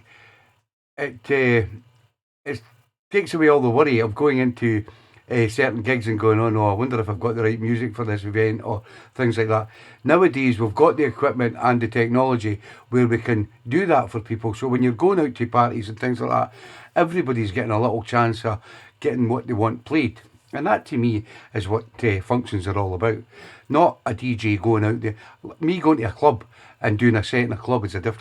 takes away all the worry of going into certain gigs and going, "Oh no, I wonder if I've got the right music for this event," or things like that. Nowadays we've got the equipment and the technology where we can do that for people. So when you're going out to parties and things like that, everybody's getting a little chance of getting what they want played. And that to me is what functions are all about. Not a DJ going out there. Me going to a club and doing a set in a club is a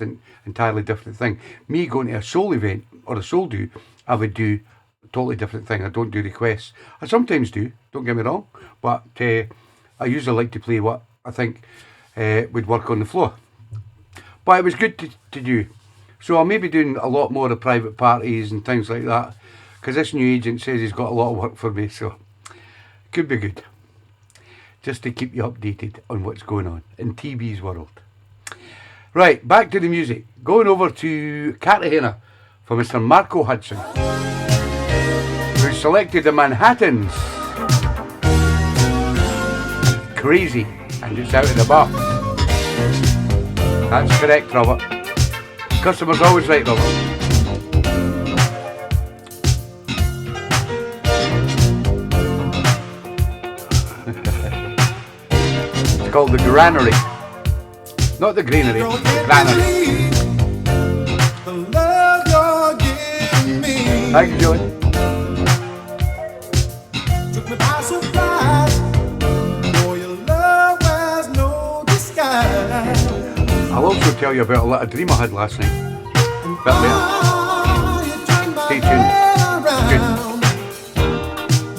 entirely different thing. Me going to a soul event or a soul do, I would do a totally different thing. I don't do requests. I sometimes do, don't get me wrong, but I usually like to play what I think would work on the floor. But it was good to do. So I'll maybe doing a lot more of private parties and things like that, because this new agent says he's got a lot of work for me, so it could be good. Just to keep you updated on what's going on in TeeBee's world. Right, back to the music. Going over to Cartagena for Mr. Marco Hudson, who selected the Manhattans. Crazy, and it's out of the box. That's correct, Robert. Customer's always right, Robert. It's called the Granary. Not the Greenery, the Granary. The love you're giving me. Thank you, Joey. Took me by surprise. Boy, your also tell you about a little dream I had last night. Bit later. Stay tuned. Good.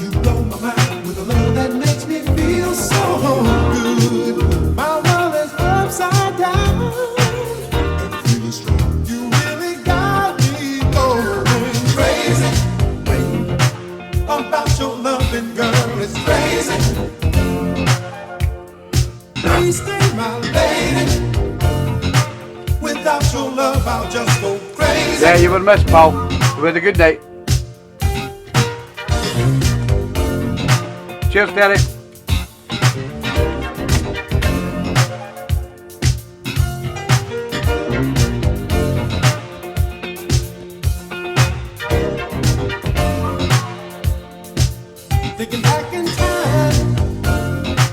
You blow my mind with a love that makes me feel so good. My world is upside down. Feeling strong. You really got me going crazy. About your loving girl, it's crazy. Please stay my lady. Without your love, I'll just go crazy. Yeah, you were missed, pal. You had a good night. Cheers, Terry. Thinking back in time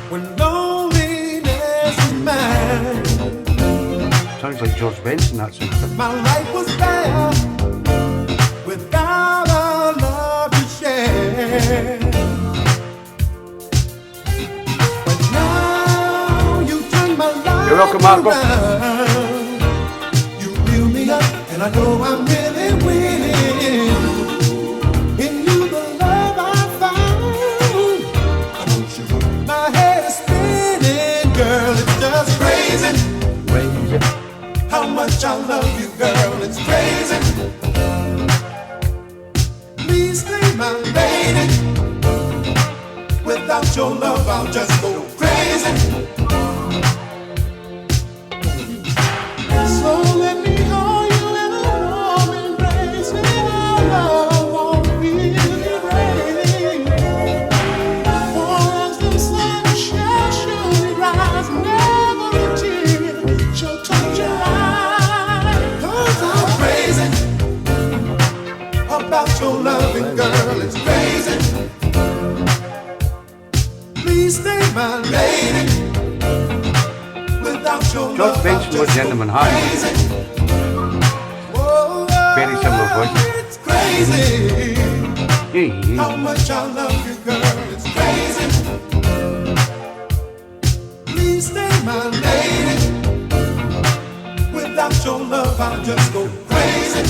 when loneliness is mine. Sounds like George Benson, that song. My life was there without a love to share. But now you turn my life You're welcome, Marco. around. You build me up and I know I'm really winning. In you the love I found. My head is spinning, girl, it's just crazy. How much I love you, girl, it's crazy. Please stay my lady. Without your love, I'll just go crazy. So let me hold you in a warm embrace. And our love won't be erased. For as the sun shall surely rise, never a tear shall touch your eyes. 'Cause I'm crazy about your loving, girl, it's crazy. Please stay my lady. Without your George love, Benson I'll was just in go Manhattan. crazy. Oh, Very similar voice. it's crazy. Yeah. How much I love you, girl, it's crazy. Please stay my lady. Without your love, I'll just go crazy.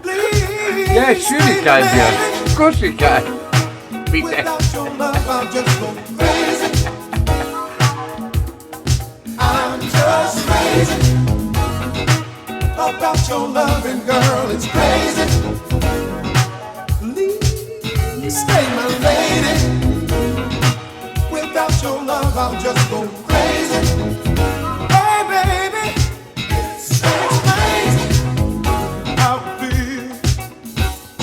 Yeah, sure you can, dear. Of course you can. Beat it. Without your love, I'll just go crazy. I'm just crazy about your loving, girl, it's crazy. Please stay my lady. Without your love, I'll just go crazy. Hey, baby, it's crazy. How it feels.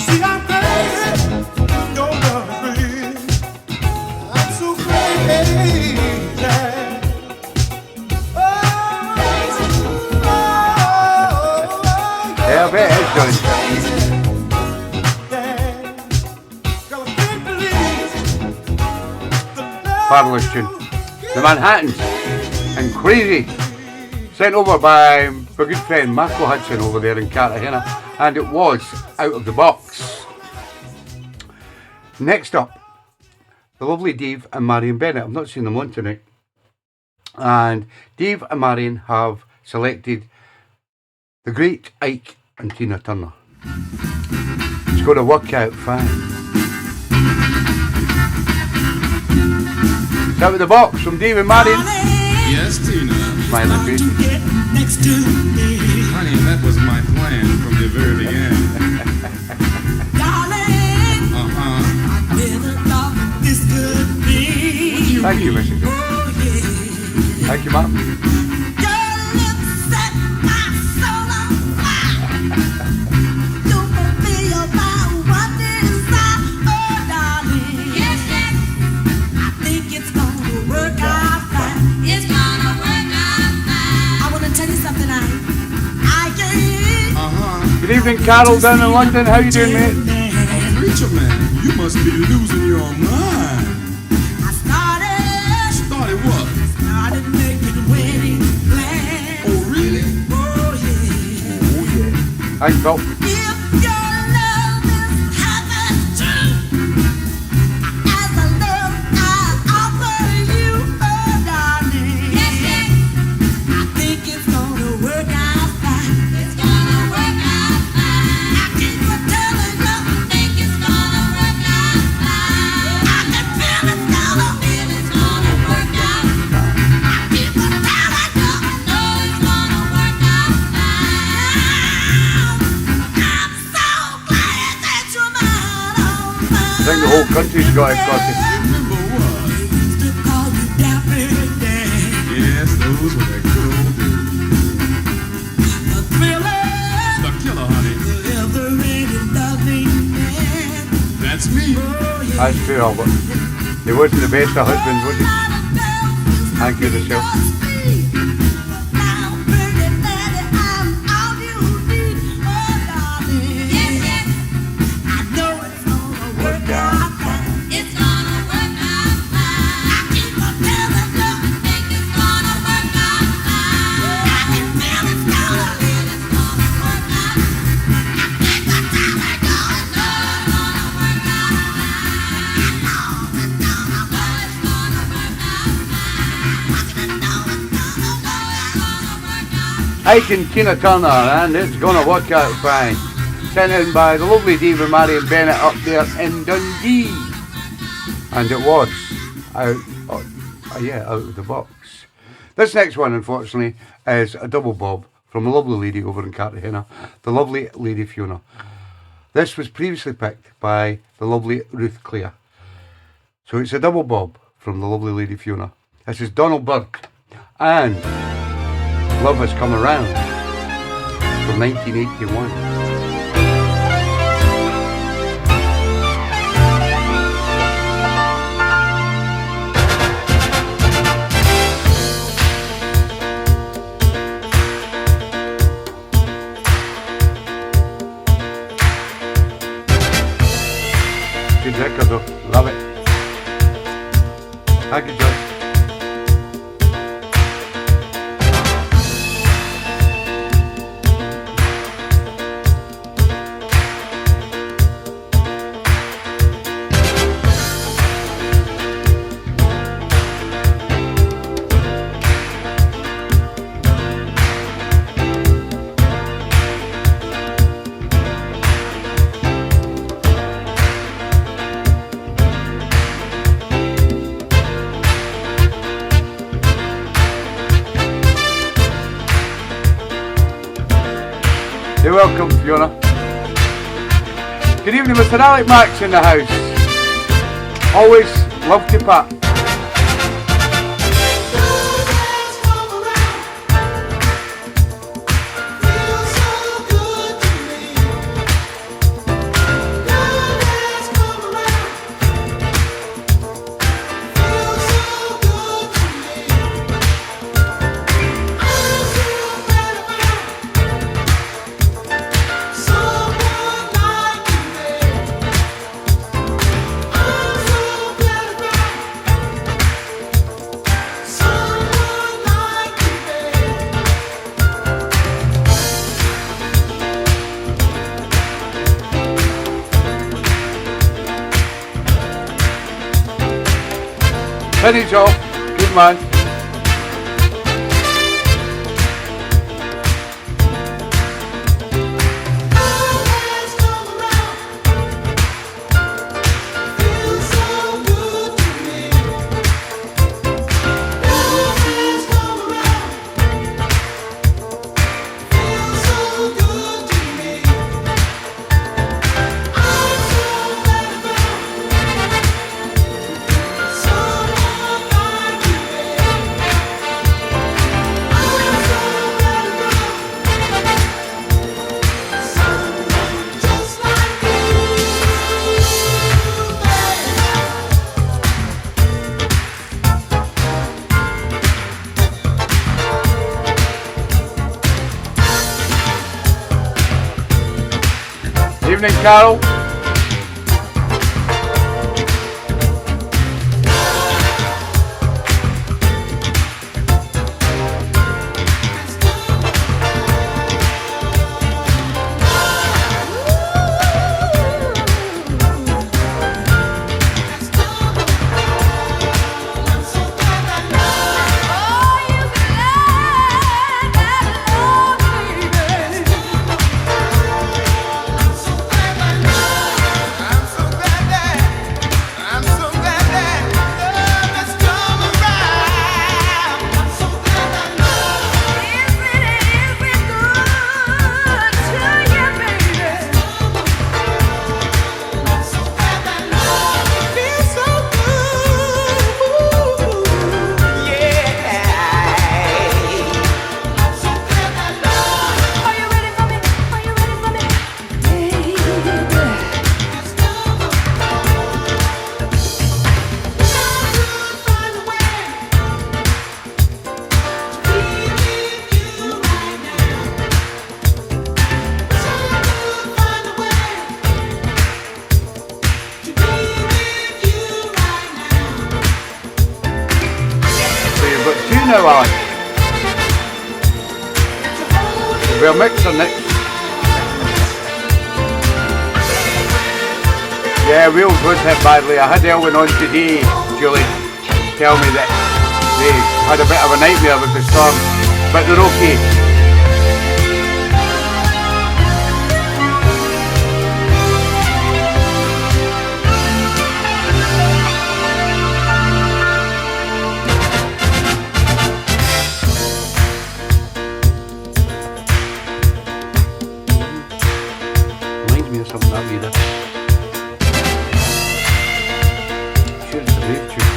See, I'm crazy. Your love is real. I'm so crazy. Yeah, I bet it is, John. Fabulous tune. The Manhattans and Crazy. Sent over by my good friend Marco Hudson over there in Cartagena, and it was Out of the Box. Next up, the lovely Dave and Marion Bennett. I've not seen them on tonight. And Dave and Marion have selected the great Ike and Tina Turner. It's got to work out fine. It's Out of the Box from Dave and Marion. Yes, Tina. Smiling face. Honey, that was my plan from the very beginning. Thank you, Mrs. Jones. Thank you, Mark. Good evening, Carol down in London. How you doing, mate? Preacher man, you must be losing your mind. Started what? Started making wedding plans. Oh, really? Oh, yeah. Oh, yeah. Hi, Phil. If your love is heaven true, as a love I offer you, oh, darling. Yes, yes. I think it's gonna work out fine. It's gonna work out fine. I keep on telling you, I think it's gonna work out fine. I can feel it's gonna work out. I keep on telling you, I know it's gonna work out fine. I'm so glad that you're mine, oh, mine. I think the whole country's got it, got it. Remember what? Used to call you Daffy Dan. Yes, those were the good old days. The thriller, The killer, honey. the ever-ready loving man. That's me. Oh, yeah. That's true, Albert. He wasn't the best of husbands, was he? Thank you, yourself. Ike and Tina Turner, and it's gonna work out fine. Sent in by the lovely David Marion Bennett up there in Dundee. And it was out of the box. This next one, unfortunately, is a double bob from a lovely lady over in Cartagena, the lovely Lady Fiona. This was previously picked by the lovely Ruth Clare. So it's a double bob from the lovely Lady Fiona. This is Donald Byrd and Love Has Come Around from 1981. Good record though, love it. Thank you, John. You're welcome, Fiona. Good evening, Mr. Alec Max in the house. Always love to pat. Penny Joe, good man. Evening, Carol. Now, Alex. We're mixing it. Yeah, Wales was hit badly. I had Elwyn on today, Julie, tell me that they had a bit of a nightmare with the storm, but they're okay. Something that either. Sure, it's a rave tune.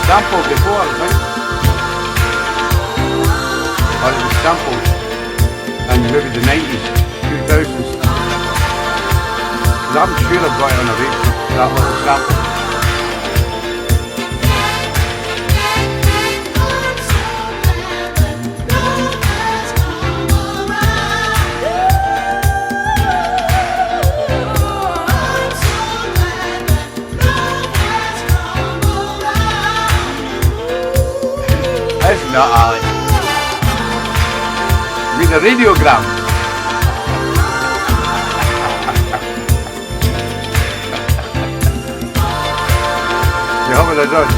Sampled before, I think. Or it was sampled in maybe the 90s, 2000s. I'm sure I've got it on a radio, that little sample. It's not, Alex. You mean the radiogram? You having a done?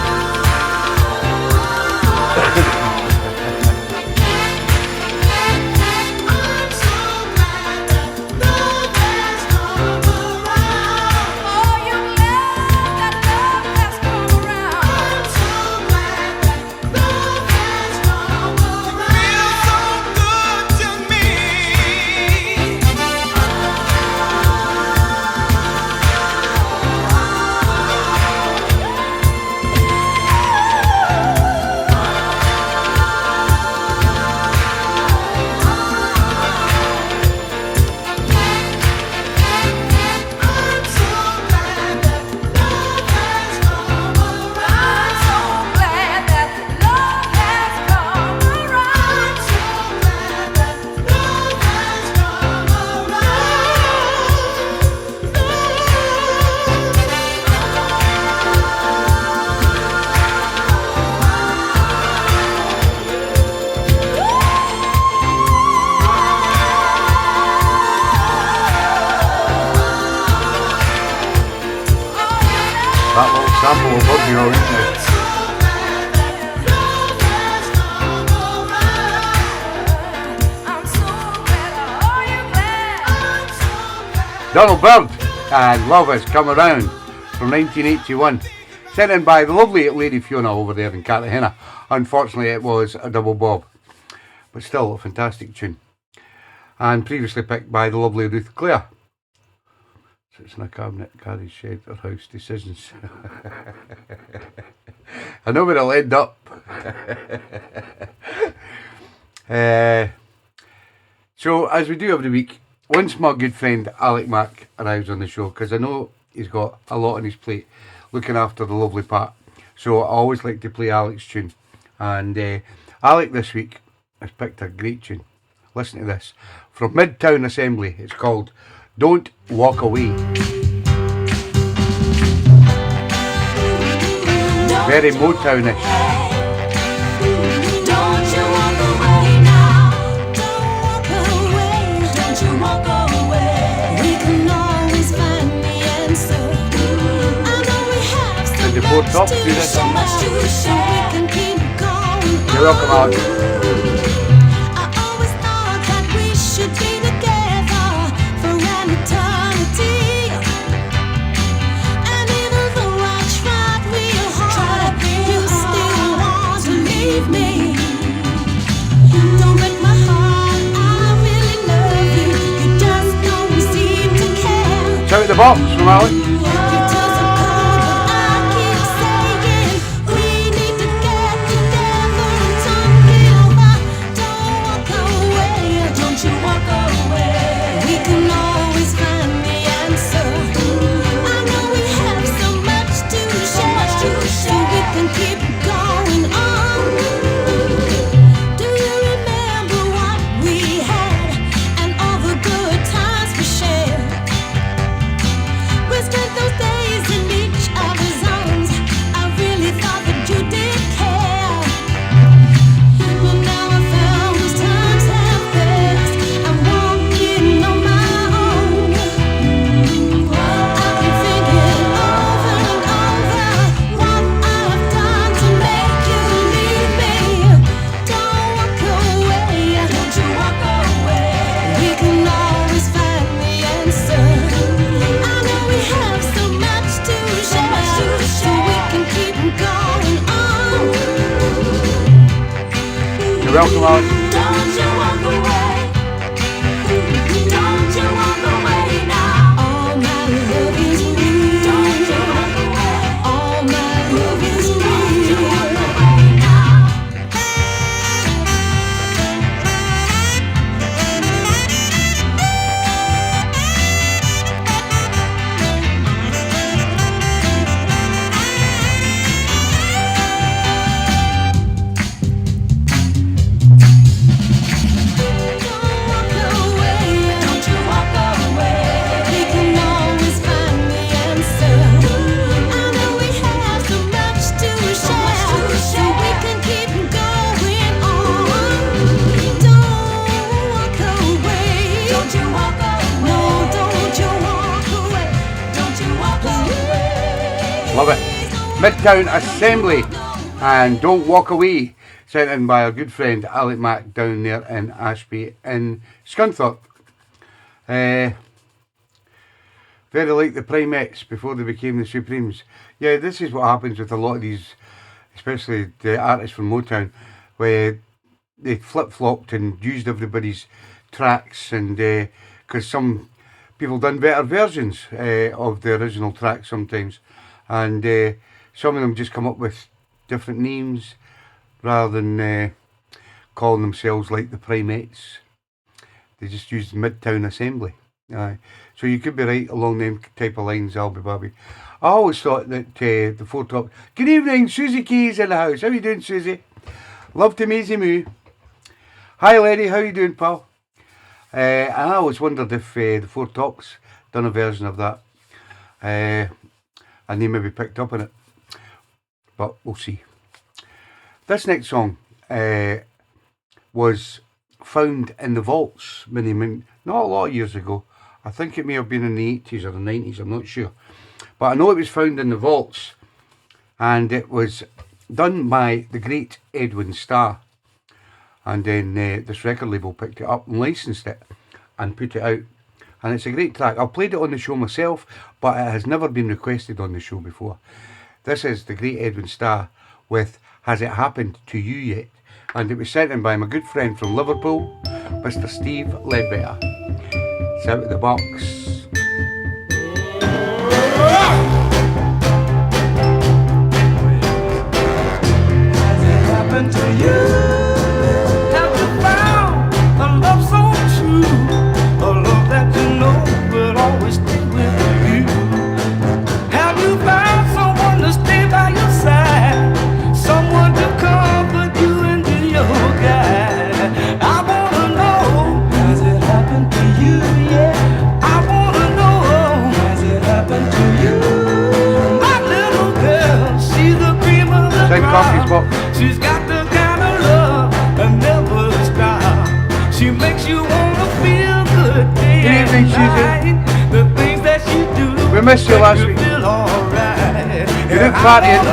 That little sample will bug you all, isn't it? Donald Byrd and Love Has Come Around from 1981, sent in by the lovely Lady Fiona over there in Cartagena. Unfortunately it was a double bob, but still a fantastic tune. and previously picked by the lovely Ruth Clare. Sits in a cabinet, carries shed or house decisions. I know where I'll end up. So, as we do every week, once my good friend Alec Mack arrives on the show, because I know he's got a lot on his plate looking after the lovely Pat, so I always like to play Alec's tune. And Alec this week has picked a great tune. Listen to this. From Midtown Assembly. It's called Don't Walk Away. Very Motownish. Don't you walk away now. Don't walk away. Don't you walk away. We can always find the answer. I know we have so Did the four much tops to do this? share. So much to share. We can keep going. You're welcome, Alec. I always thought that we should be together for an eternity. And even though I tried real hard, you still want to leave me. Don't break my heart, I really love you. You just don't seem to care. Shout at the box from Alec. Your tears are cold, but I keep saying we need to get together and talk it over. Don't walk away, don't you walk away. We can always find the answer. I know we have so much to share, so we can keep going on. Do you remember what we had and all the good times we shared? We spent those days in each other's arms. I really thought that you did care. But now I found those times have passed. I'm walking on my own. I've been thinking over and over what I've done to make you leave me. Don't walk away, don't you walk away. We can always find the answer. I know we have so much to share, so we can keep going on. You're welcome, Alec. Don't you walk away. Don't you walk away now. All my love is real. Don't you walk away. All my love is real. Don't you walk away now. Don't walk away. Don't you walk away. We can always find the answer. I know we have so much to share, so we can keep going on. Don't walk away. Don't you walk away. No, don't you walk away. Don't you walk away. Love it. Midtown Assembly and Don't Walk Away, sent in by our good friend Alec Mack down there in Ashby in Scunthorpe. Very like the Primates before they became the Supremes. Yeah, this is what happens with a lot of these, especially the artists from Motown, where they flip-flopped and used everybody's tracks, and because some people done better versions of the original track sometimes, and some of them just come up with different names rather than calling themselves like the Primates. They just used Midtown Assembly. So you could be right along them type of lines, Albie Babby. I always thought that the Four Top... Good evening, Susie Key's in the house. How you doing, Susie? Love to Maisie Moo. Hi, Larry. How you doing, pal? And I always wondered if the Four Tops done a version of that. And they maybe picked up on it. But we'll see. This next song was found in the vaults not a lot of years ago. I think it may have been in the 80s or the 90s, I'm not sure. But I know it was found in the vaults, and it was done by the great Edwin Starr. And then this record label picked it up and licensed it and put it out. And it's a great track. I've played it on the show myself, but it has never been requested on the show before. This is the great Edwin Starr with Has It Happened to You Yet? And it was sent in by my good friend from Liverpool, Mr. Steve Ledbetter. It's Out of the Box. Has it happened to you? Have you found a love so true? A love that you know will always stay with you. Have you found someone to stay by your side? Someone to comfort you and be your guide? I wanna know, has it happened to you? Yeah, I wanna know, has it happened to you? My little girl, she's the cream of the Same coffee's crop. box. She's got the kind of love that never stops. She makes you wanna feel good day Good and evening, Susan. night. The things that she do, We missed you make last week. feel alright. You didn't partying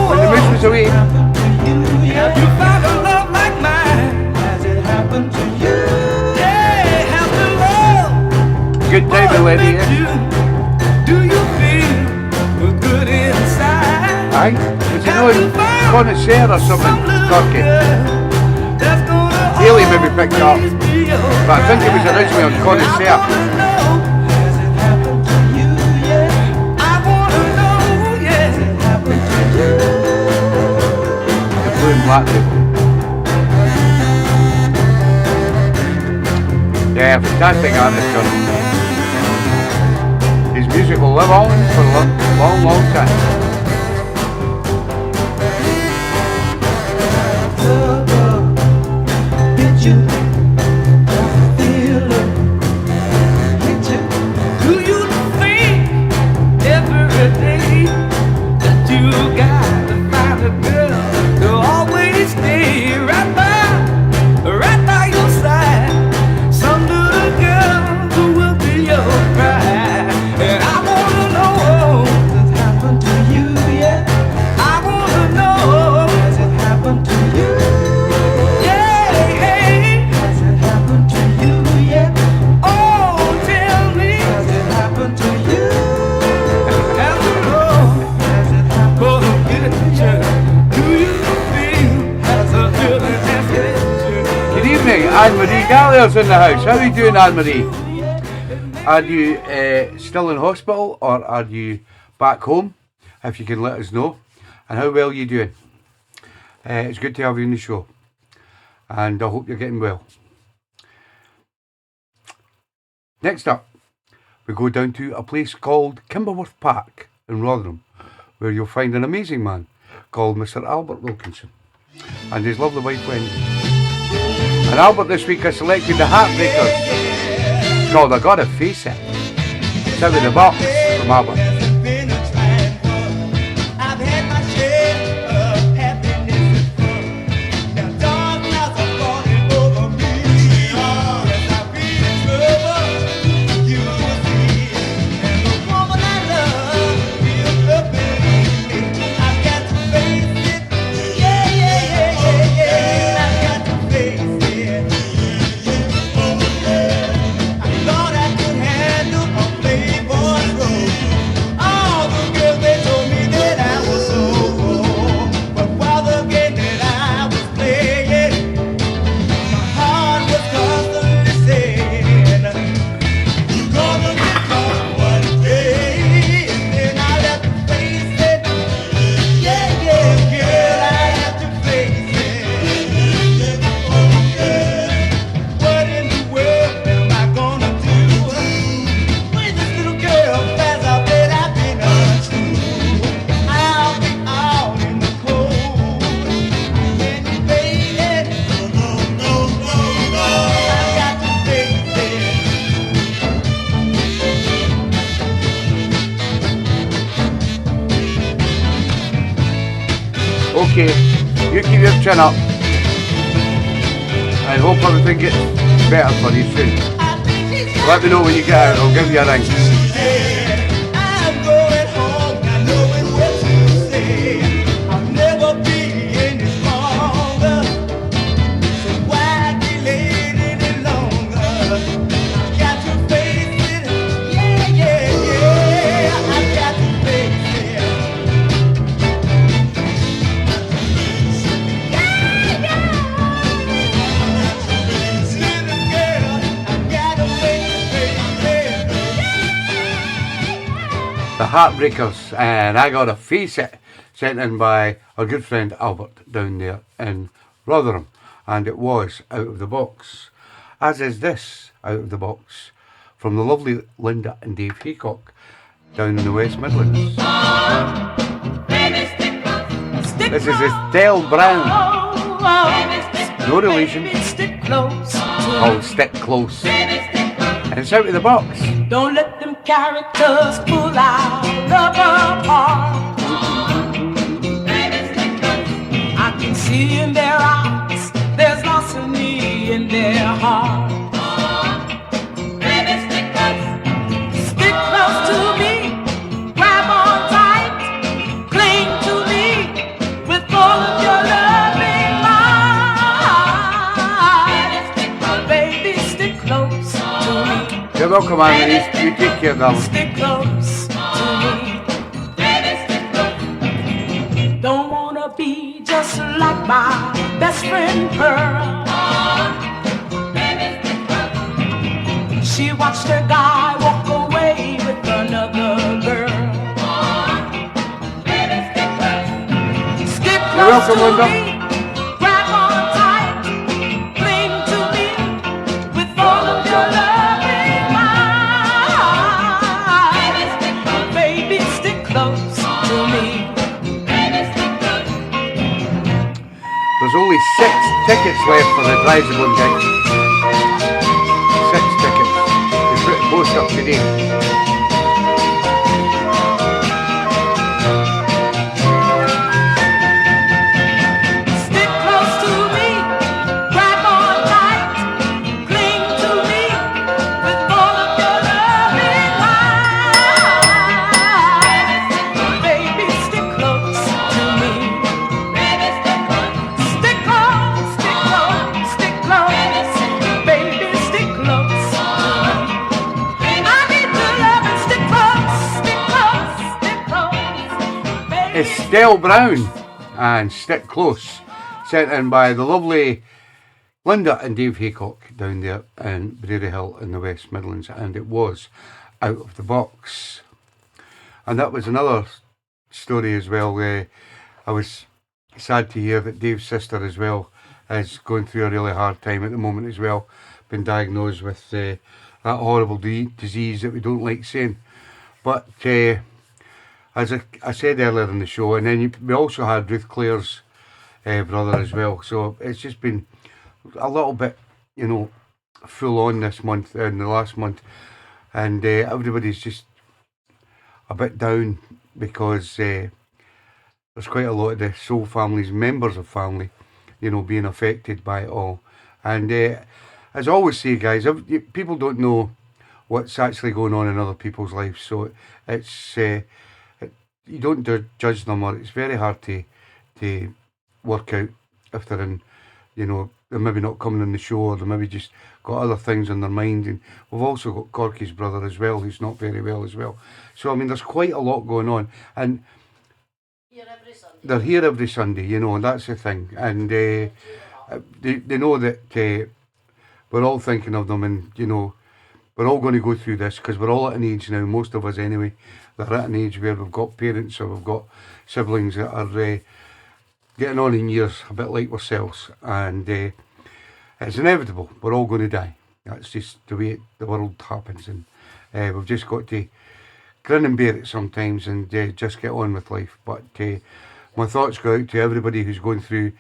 when the moose was away. Have you found a love like mine? Has it happened to you? Yeah, have the love. Good day, my lady. What makes you? Do you feel good inside? Aye? Was it no connoisseur or something? Turkey. Haley maybe picked up, but I think it was originally on connoisseur. The blue and black label. Yeah, fantastic artist, John. His music will live on for a long, long time. Do you think every day that you gotta find a girl to always stay right by your side? Some little girl who will be your bride. And I wanna know, has it happened to you yet? I wanna know, has it happened to you? Yeah, has it happened to you yet? Oh, tell me, has it happened to you? Has it happened for the picture? Do you feel as a feeling has hit you? Good evening, Anne-Marie Gallagher's in the house. How are you doing, Anne-Marie? Are you still in hospital or are you back home? If you can let us know. And how well are you doing? It's good to have you on the show. And I hope you're getting well. Next up, we go down to a place called Kimberworth Park in Rotherham, where you'll find an amazing man called Mr. Albert Wilkinson and his lovely wife Wendy. And Albert this week has selected the Heartbreakers. It's called I Gotta Face It. It's Out of the Box from Albert. I've had my share of happiness and fun. Now dark clouds are falling over me. Yes, I've been in trouble. You will see. And the woman I love feels the pain. I've got to face it. Yeah. I've got to face it. I thought I could handle a playboy role. All the girls they told me that I was so cool. But while the game that I was playing, my heart was constantly saying, you're gonna get caught one day. And I have to face it. Yeah, girl, I have to face it. What in the world am I gonna do when this little girl finds out that I've been untrue? I'll be out in the cold. Can you face it? No. I've got to face it. Okay, you keep your chin up and hope everything gets better for you soon. I think she's Let me know when you get out, I'll give you a ring. I'm going home, not knowing what to say. I'll never be any stronger. So why delay it any longer? I've got to face it. Yeah. I've got to face it. Yeah. the Heartbreakers, and I Gotta Face It, sent in by our good friend Albert down there in Rotherham, and it was Out of the Box, as is this Out of the Box from the lovely Linda and Dave Haycock down in the West Midlands. This is Estelle Brown, no relation, called Stick Close, and it's Out of the Box. Don't let them characters pull out of her heart. I can see in their eyes there's larceny in their heart. Stick close to me, grab on tight, cling to me with all of your loving might. Baby, stick close to me. You're welcome, Anthony. You take care, darling. Stick close to me. Don't wanna be just like my best friend Pearl. She watched her guy walk away with another girl. Stick You're close welcome, to Linda. me. Grab on tight, cling to me with all of your loving might. Baby, stick close to me. There's only 6 tickets left for the Dreiselborn gig. 6 tickets. They put it most up today. Stick close to me, grab on tight, cling to me with all of your loving might. Baby, stick close to me. Stick close, stick close, stick close. Baby, stick close to me. I need your love and stick close, stick close, stick close. Baby, Estelle Brown and Stick Close, sent in by the lovely Linda and Dave Haycock down there in Brary Hill in the West Midlands, and it was Out of the Box. And that was another story as well. I was sad to hear that Dave's sister as well is going through a really hard time at the moment as well, been diagnosed with that horrible disease that we don't like saying. But as I said earlier in the show, and then we also had Ruth Clare's brother as well, so it's just been a little bit, full on this month and the last month, and everybody's just a bit down because there's quite a lot of the soul families, members of family, being affected by it all. And as I always say, guys, people don't know what's actually going on in other people's lives, so it's you don't judge them, or it's very hard to work out if they're in, they're maybe not coming on the show, or they maybe just got other things on their mind. And we've also got Corky's brother as well, who's not very well as well. So I mean, there's quite a lot going on, and they're here every Sunday, and that's the thing. And they know that we're all thinking of them, and we're all going to go through this because we're all at an age now, most of us anyway, they're at an age where we've got parents or we've got siblings that are getting on in years, a bit like ourselves, and it's inevitable. We're all going to die. That's just the way the world happens, and we've just got to grin and bear it sometimes, and just get on with life. But my thoughts go out to everybody who's going through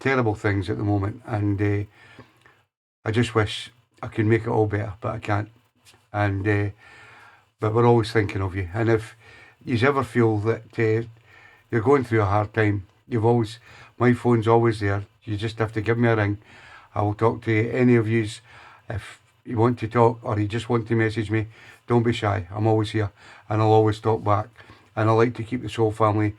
terrible things at the moment, and I just wish I could make it all better, but I can't. And but we're always thinking of you, and if you ever feel that you're going through a hard time, my phone's always there. You just have to give me a ring. I will talk to any of yous. If you want to talk or you just want to message me, don't be shy. I'm always here, and I'll always talk back. And I like to keep the soul family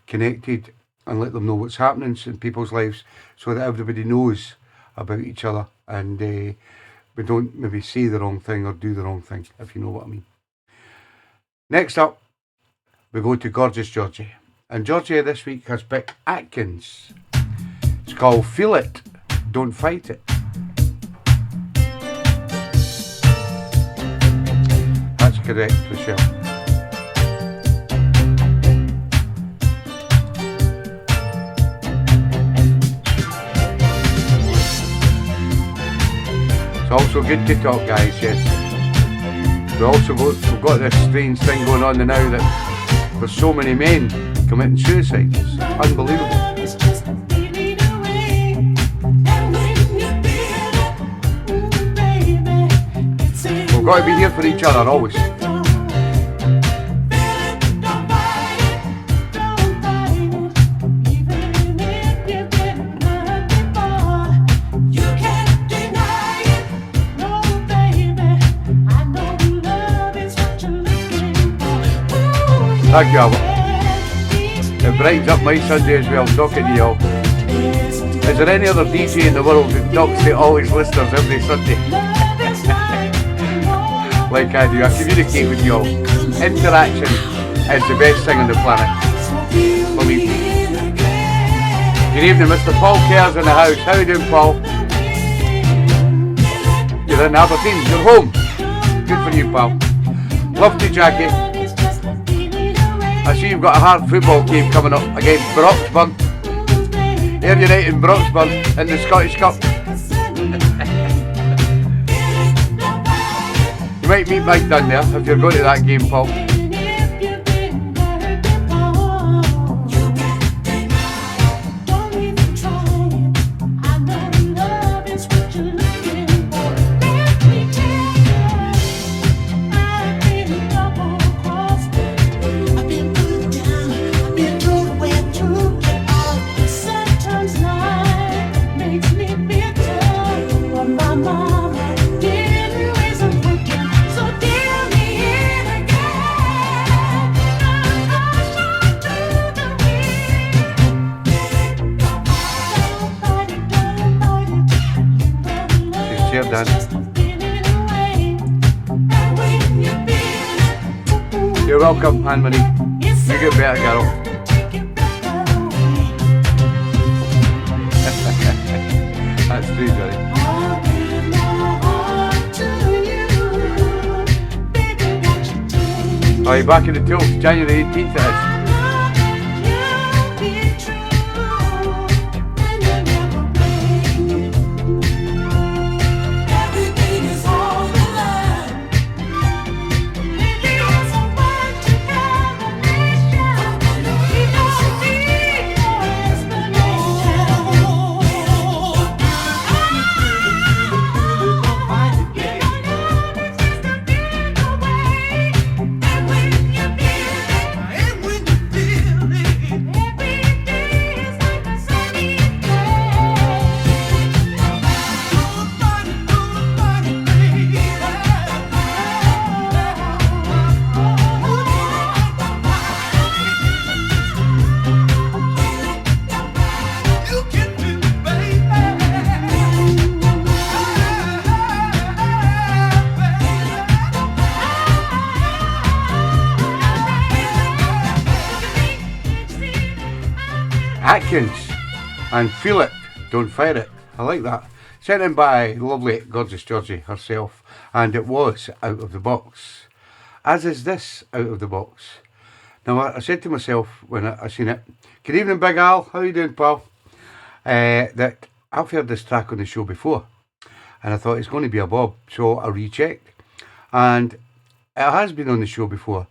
connected and let them know what's happening in people's lives, so that everybody knows about each other, and we don't maybe say the wrong thing or do the wrong thing, if you know what I mean. Next up, we go to Gorgeous Georgie. And Georgie this week has picked Atkins. It's called Feel It, Don't Fight It. That's correct, Michelle. also good to talk, guys, yes. We've got this strange thing going on now that there's so many men committing suicide. It's unbelievable. We've got to be here for each other always. Thank you, Albert. It brightens up my Sunday as well, talking to y'all. Is there any other DJ in the world who talks to all his listeners every Sunday? Like I do, I communicate with y'all. Interaction is the best thing on the planet. Believe me. Good evening, Mr. Paul Kerr's in the house. How are you doing, Paul? You're in Aberdeen, you're home. Good for you, pal. Love to Jackie. I see you've got a hard football game coming up against Broxburn. Ayr United and Broxburn in the Scottish Cup. You might meet Mike Dunn there if you're going to that game, Paul. You're welcome, Anne-Marie. You get better, girl. That's true, Johnny. Are you back in the tools? January 18th it is. Atkins and Feel It, Don't Fire It. I like that. Sent in by lovely, gorgeous Georgie herself, and it was out of the box. As is this out of the box. Now, I said to myself when I seen it, good evening, Big Al, how you doing, pal? That I've heard this track on the show before, and I thought it's going to be a bob, so I rechecked, and it has been on the show before.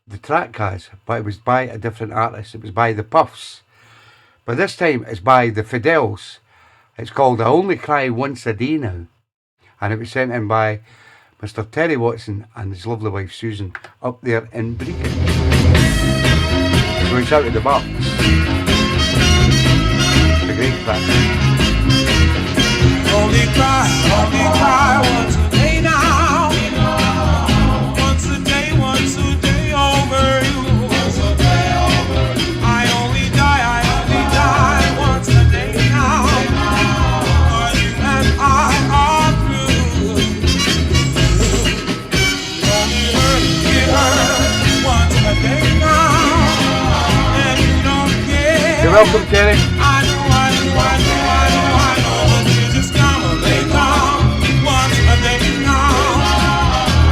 The track has, but it was by a different artist. It was by the Puffs. But this time it's by the Fidels. It's called I Only Cry Once a Day Now. And it was sent in by Mr. Terry Watson and his lovely wife Susan up there in Brecon. So it's out of the box. It's a great track. Only cry once a day now. Once a day over you. I only die once a day now. For you and I are through. Only hurt once a day now. And you don't care. You're welcome, Terry. I know, but you just gotta lay down once a day now.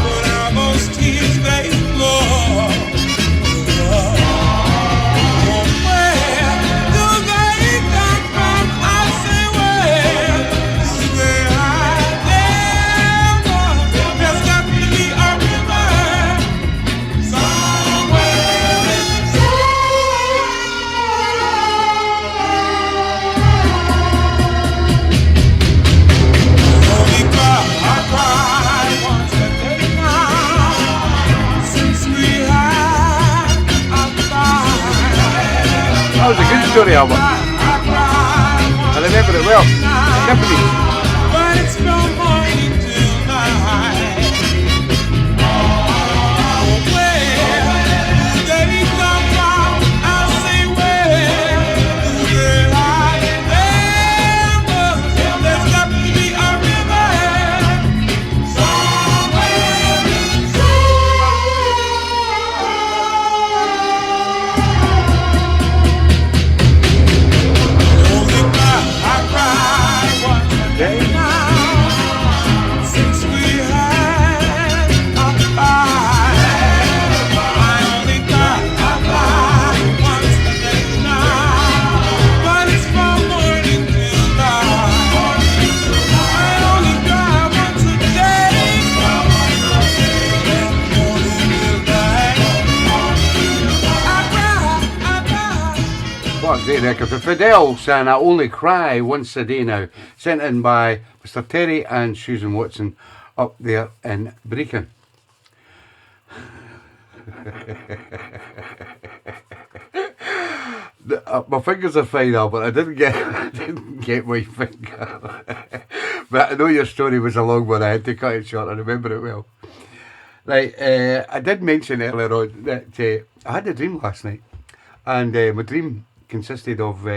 But how those tears they flow. Where do they come from? I say where do they hide story album. I remember it well. TeeBee's. But it's from morning till night. Where did he come from? I'll say where did I ever? There's got to be a river somewhere. Only I cried once a day now. Since we had a fight, I only cried once a day now. But it's from morning till night. I only cry once a day. Morning till night. I cry. What a great record. For Fidel saying I only cry once a day now. Sent in by Mr. Terry and Susan Watson up there in Brecon. My fingers are fine now, but I didn't get my finger. But I know your story was a long one. I had to cut it short. I remember it well. Right, I did mention earlier on that I had a dream last night, and my dream consisted of,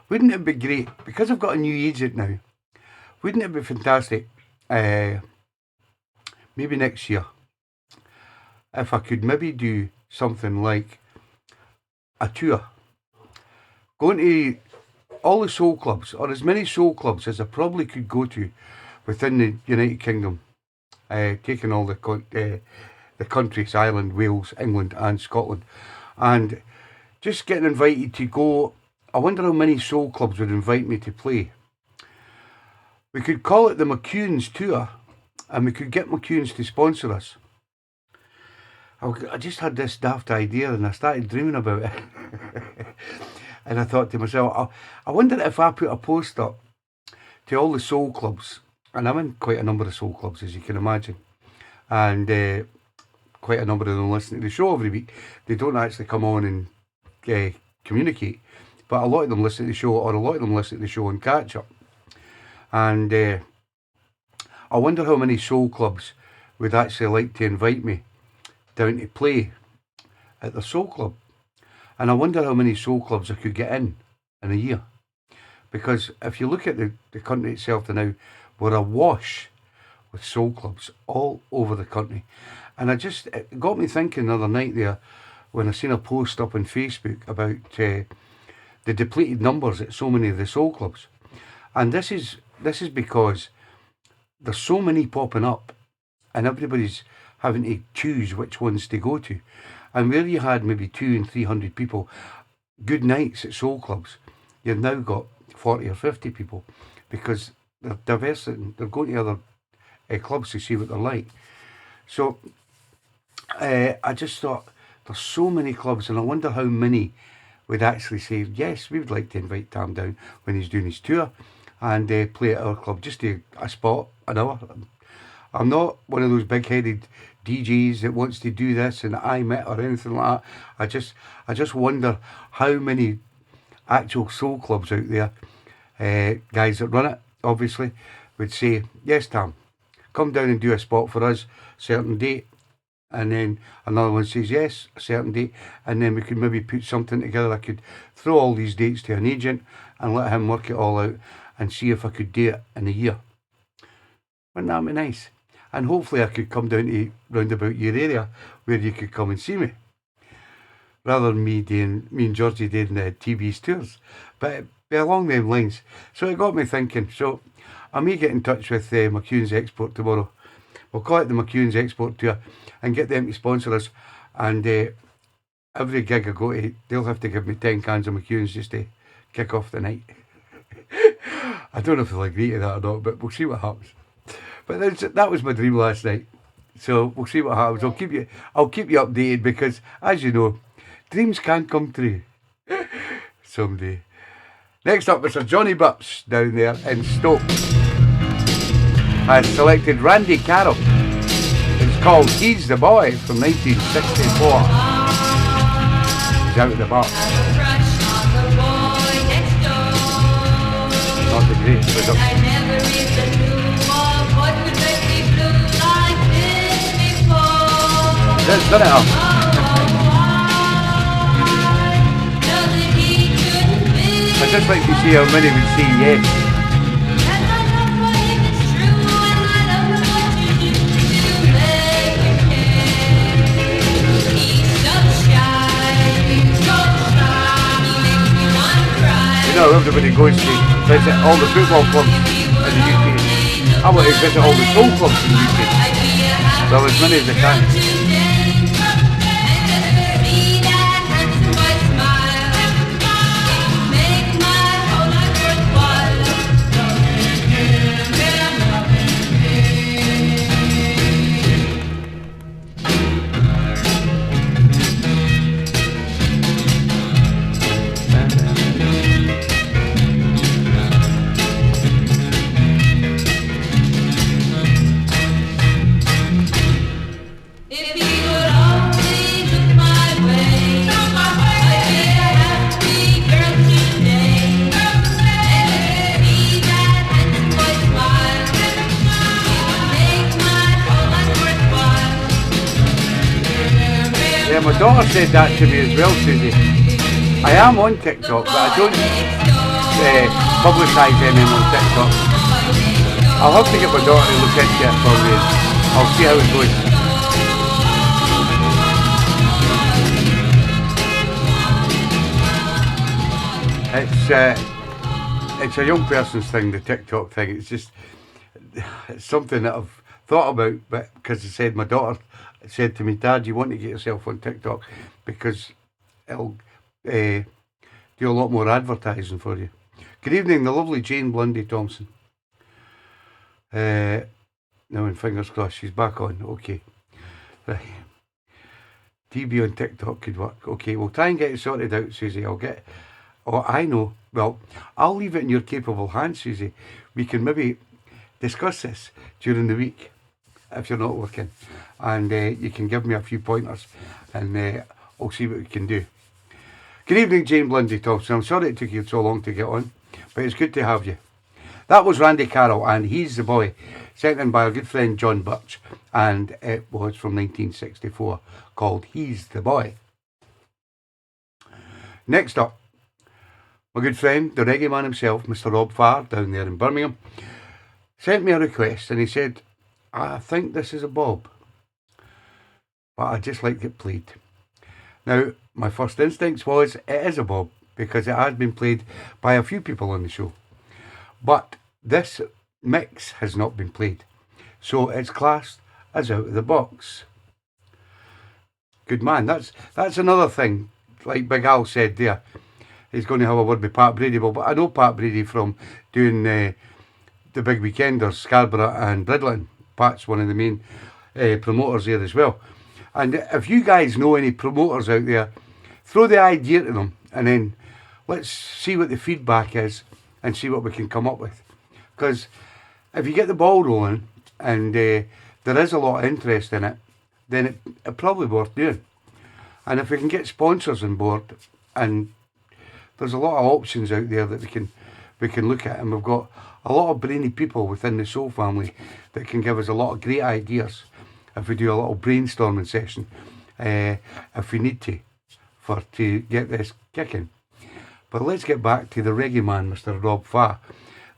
wouldn't it be great, because I've got a new agent now, wouldn't it be fantastic, maybe next year, if I could maybe do something like a tour, going to all the soul clubs, or as many soul clubs as I probably could go to within the United Kingdom, taking all the countries, Ireland, Wales, England and Scotland, and just getting invited to go. I wonder how many soul clubs would invite me to play. We could call it the McCunes Tour, and we could get McCunes to sponsor us. I just had this daft idea, and I started dreaming about it. And I thought to myself, I wonder if I put a post up to all the soul clubs, and I'm in quite a number of soul clubs, as you can imagine, and quite a number of them listen to the show every week. They don't actually come on and communicate, but a lot of them listen to the show, or a lot of them listen to the show and catch up. And I wonder how many soul clubs would actually like to invite me down to play at the soul club. And I wonder how many soul clubs I could get in a year, because if you look at the country itself now, we're awash with soul clubs all over the country. And it got me thinking the other night there, when I seen a post up on Facebook about the depleted numbers at so many of the soul clubs. And this is because there's so many popping up, and everybody's having to choose which ones to go to. And where you had maybe 200 and 300 people, good nights at soul clubs, you've now got 40 or 50 people, because they're diversing, they're going to other clubs to see what they're like. So I just thought, there's so many clubs, and I wonder how many would actually say, yes, we would like to invite Tam down when he's doing his tour, and play at our club, just to a spot, an hour. I'm not one of those big-headed DJs that wants to do this and I met or anything like that. I just wonder how many actual soul clubs out there, guys that run it, obviously, would say, yes, Tam, come down and do a spot for us, certain date. And then another one says, yes, a certain date. And then we could maybe put something together. I could throw all these dates to an agent and let him work it all out and see if I could do it in a year. Wouldn't that be nice? And hopefully I could come down to round about your area where you could come and see me, rather than me and Georgie doing the TeeBee's tours. But it'd be along them lines. So it got me thinking. So I may get in touch with McCunes Export tomorrow. We'll call it the McCunes Export Tour and get them to sponsor us. And every gig I go to, they'll have to give me 10 cans of McCunes just to kick off the night. I don't know if they'll agree to that or not, but we'll see what happens. But that was my dream last night. So we'll see what happens. I'll keep you updated, because, as you know, dreams can come true someday. Next up, Mr. Johnny Butts down there in Stoke has selected Randy Carroll. It's called He's the Boy from 1964. He's out of the box. great production. I never even knew of what could make me blue like this before. That's done it up. I'd just like to see how many would say yes. You know, everybody goes to visit all the football clubs in the UK. I want to visit all the soul clubs in the UK. Well, as many as I can. Yeah, my daughter said that to me as well, Susie. I am on TikTok, but I don't publicise anything on TikTok. I'll have to get my daughter to look into it for me. I'll see how it goes. It's a young person's thing, the TikTok thing. It's something that I've thought about, but because I said, my daughter said to me, Dad, you want to get yourself on TikTok because it'll do a lot more advertising for you. Good evening, the lovely Jane Blundy Thompson. Now, and fingers crossed, she's back on. Okay. Right. TeeBee on TikTok could work. Okay, we'll try and get it sorted out, Susie. I know. Well, I'll leave it in your capable hands, Susie. We can maybe discuss this during the week if you're not working. And you can give me a few pointers and I'll see what we can do. Good evening, Jane Blundy Thompson. I'm sorry it took you so long to get on, but it's good to have you. That was Randy Carroll and He's the Boy, sent in by our good friend John Birch, and it was from 1964, called He's the Boy. Next up, my good friend, the reggae man himself, Mr. Rob Farr, down there in Birmingham, sent me a request and he said, I think this is a bob, but I just like it played. Now, my first instinct was it is a bob because it has been played by a few people on the show. But this mix has not been played, so it's classed as out of the box. Good man, that's another thing, like Big Al said there. He's going to have a word with Pat Brady, but I know Pat Brady from doing the Big Weekenders, Scarborough and Bridlington. Pat's one of the main promoters there as well. And if you guys know any promoters out there, throw the idea to them and then let's see what the feedback is and see what we can come up with. Because if you get the ball rolling and there is a lot of interest in it, then it's probably worth doing. And if we can get sponsors on board, and there's a lot of options out there that we can look at, and we've got a lot of brainy people within the Soul family that can give us a lot of great ideas if we do a little brainstorming session, if we need to get this kicking. But let's get back to the reggae man, Mr. Rob Farr.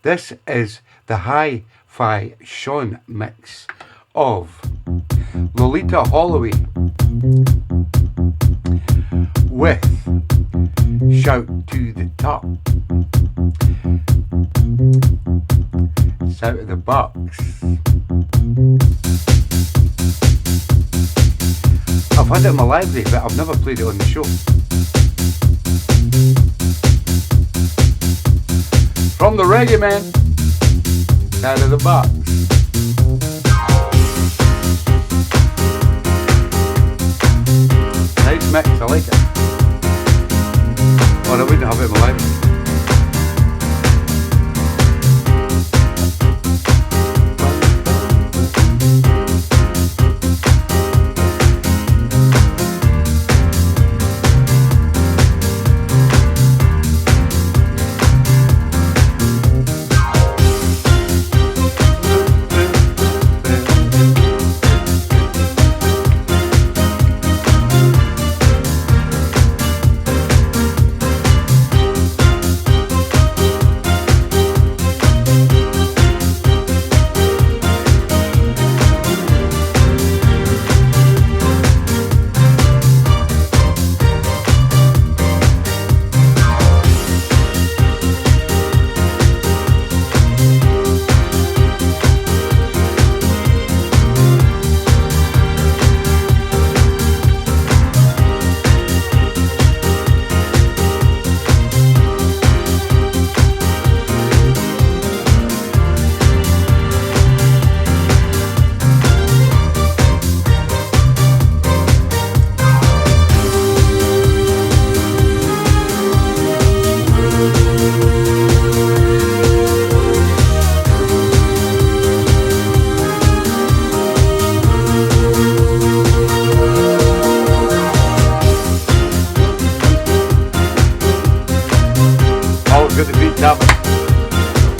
This is the Hi-Fi Sean mix of Lolita Holloway with Shout to the Top. It's out of the box. I've had it in my library, but I've never played it on the show. From the Reggae Man, out of the box. Nice mix, I like it. Or I wouldn't have it in my library.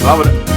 Loving it.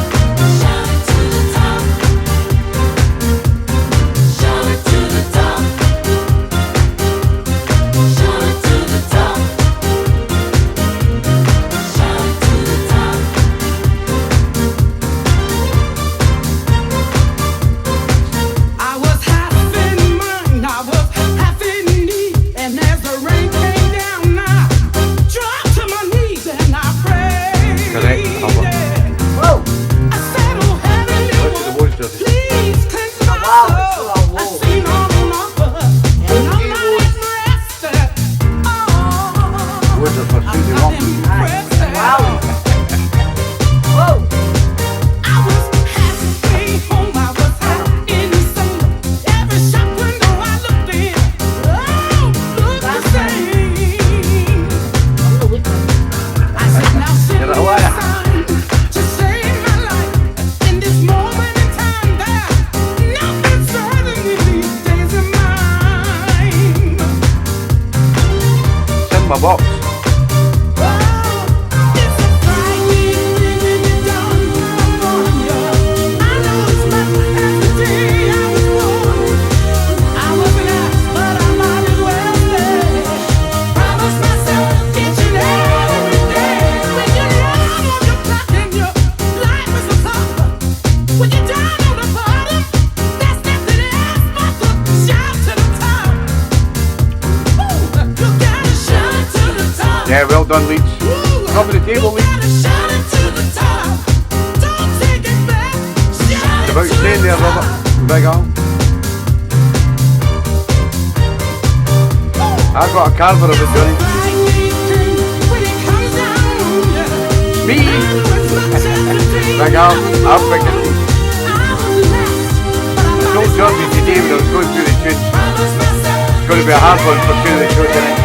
My box. Yeah, well done, Leeds. Top of the table, Leeds. It's about staying there, Robert. Big Al. I've got a carver of it, Johnny. Me! Big Al, I'll pick it. I told Georgie today when I was going through the tunes, it's going to be a hard one for two of the show tonight.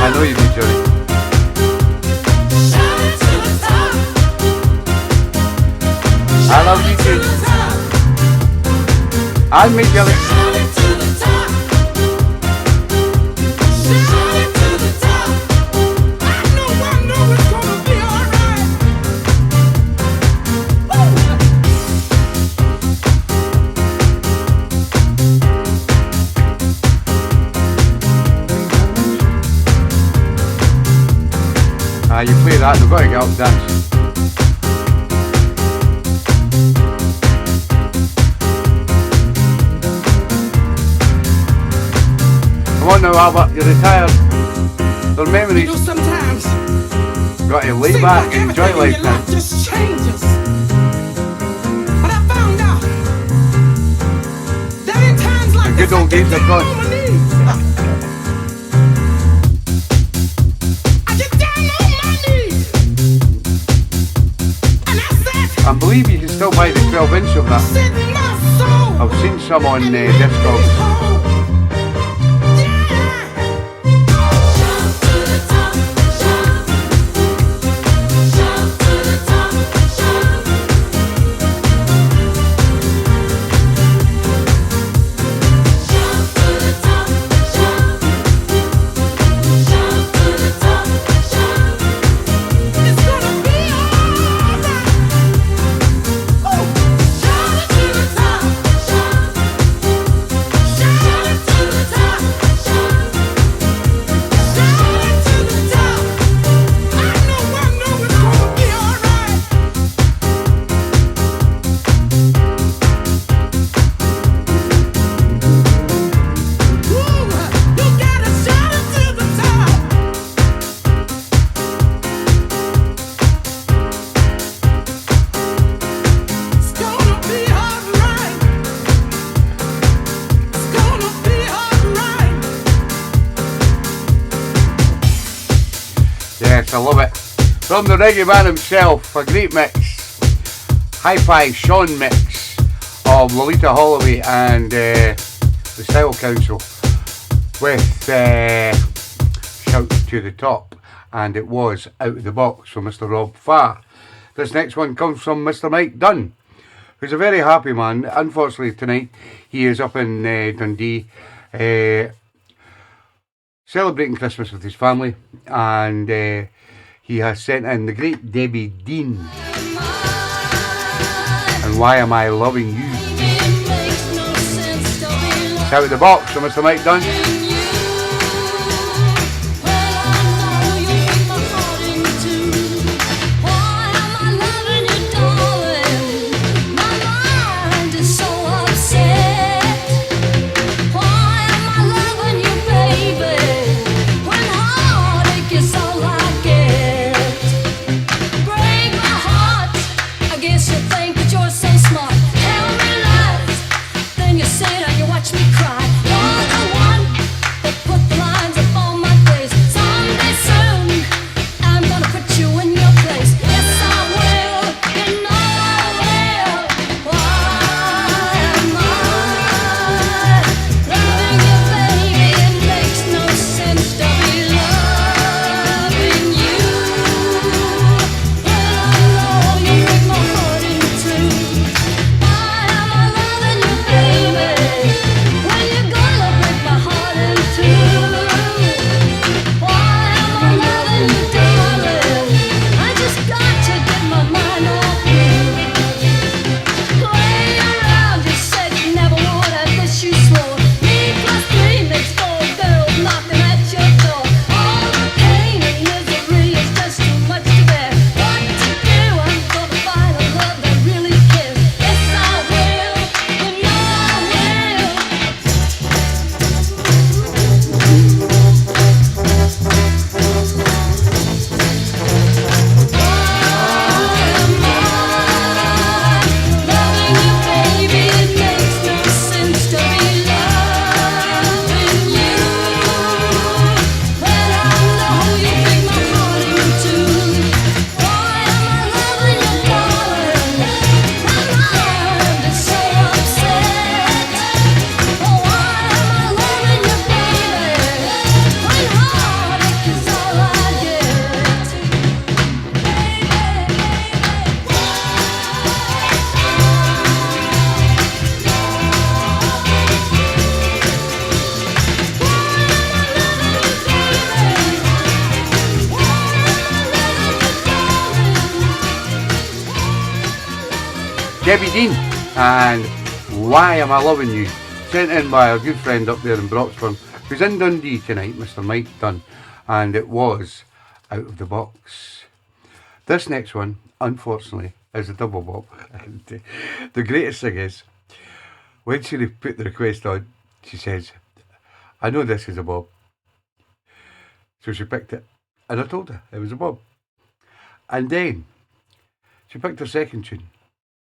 I know you do, Johnny. I love you too. I'll make you you play that, they've got to get up and dance. Come on now, Albert, you're retired. They're memories. You know, sometimes got to lay back and enjoy life now. Just changes. But I found out that in times like The good old days are gone. I believe you can still buy the 12-inch of that. I've seen some on Discogs. Yes, I love it. From the reggae man himself, a great mix. Hi-Fi Sean mix of Lolita Holloway and the Style Council with Shout to the Top, and it was Out of the Box from Mr. Rob Farr. This next one comes from Mr. Mike Dunn, who's a very happy man. Unfortunately tonight he is up in Dundee celebrating Christmas with his family, and he has sent in the great Debbie Dean and Why Am I Loving You. It's Out of the Box from Mr. Mike Dunn. Debbie Dean and Why Am I Loving You, sent in by a good friend up there in Broxburn who's in Dundee tonight, Mr. Mike Dunn, and it was Out of the Box. This next one, unfortunately, is a double bob. And the greatest thing is, when she put the request on, she says, I know this is a bob. So she picked it, and I told her it was a bob. And then she picked her second tune,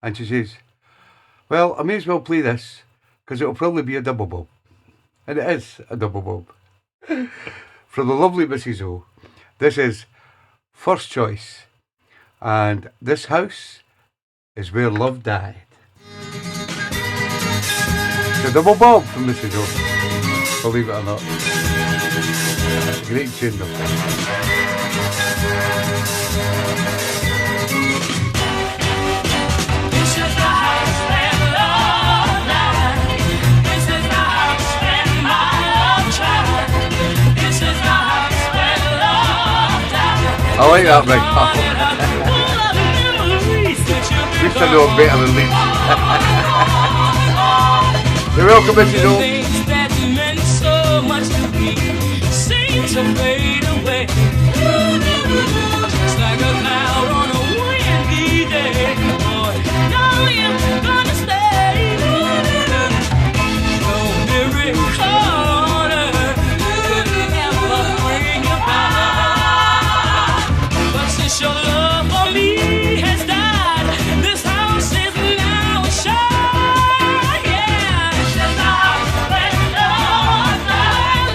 and she says, well, I may as well play this, because it'll probably be a double bob. And it is a double bob. From the lovely Mrs. O, this is First Choice, and This House is Where Love Died. It's a double bob from Mrs. O, believe it or not. Great tune though. I like that big pop. At least I know I'm better than Leeds. You're welcome, Mrs. O. Things that meant so much to me seem to fade away. Just like a cloud on a windy day. Boy, now you're gonna stay. No miracle on earth could ever bring you back. But since your love for me has died, this house is now a shore. Yeah, this is the house where love died.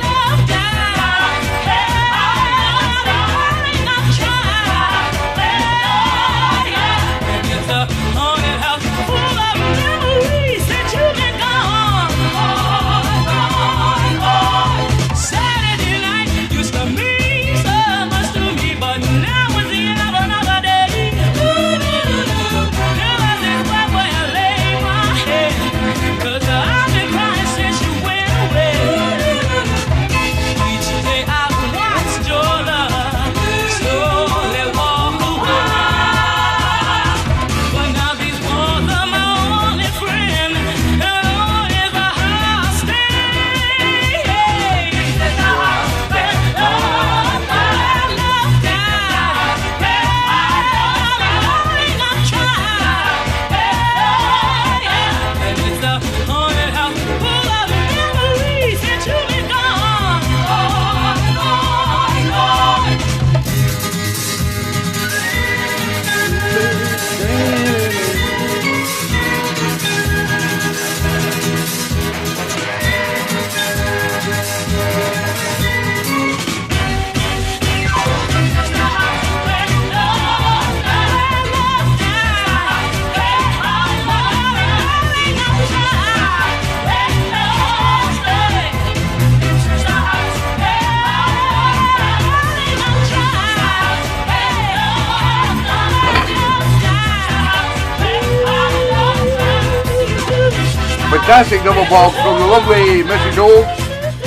fantastic double box from the lovely Mrs. Old,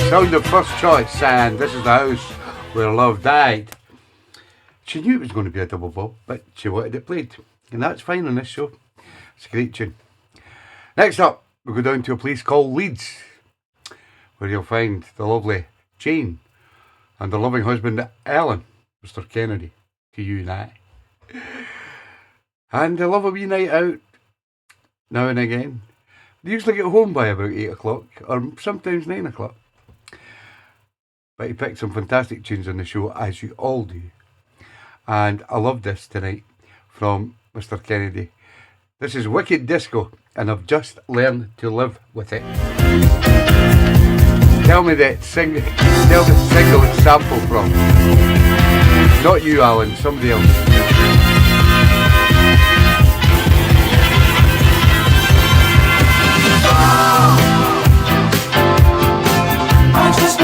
sound of first choice, and This Is the House Where Love Died. She knew it was going to be a double bob, but she wanted it played, and that's fine on this show. It's a great tune. Next up, we'll go down to a place called Leeds, where you'll find the lovely Jane and the loving husband Alan, Mr. Kennedy, to you and I. And they love a wee night out now and again. They usually get home by about 8 o'clock, or sometimes 9 o'clock. But he picked some fantastic tunes on the show, as you all do. And I love this tonight from Mr. Kennedy. This is Wicked Disco, and I've just learned to live with it. Tell me the single it's sampled from. Not you, Alan, somebody else. I just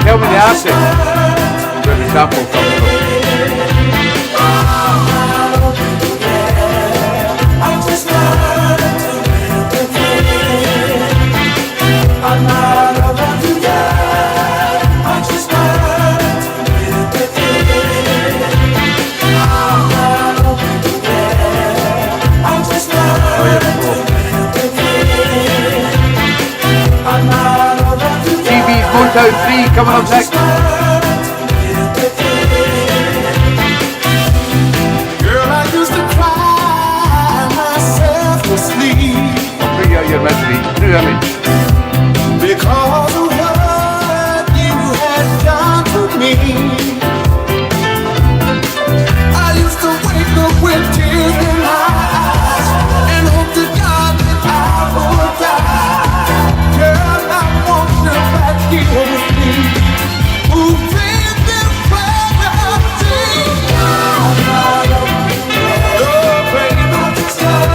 Tell me the acid where the sample comes from. TeeBee's Motown 3 coming up next. Girl, I used to cry myself to sleep. I'll bring out your misery through image. Because of what you had done to me. I used to wake up with tears in my eyes and hope to God that I would die. Girl, I want you back here with me. Who did this tragedy? Oh, baby, don't you stop.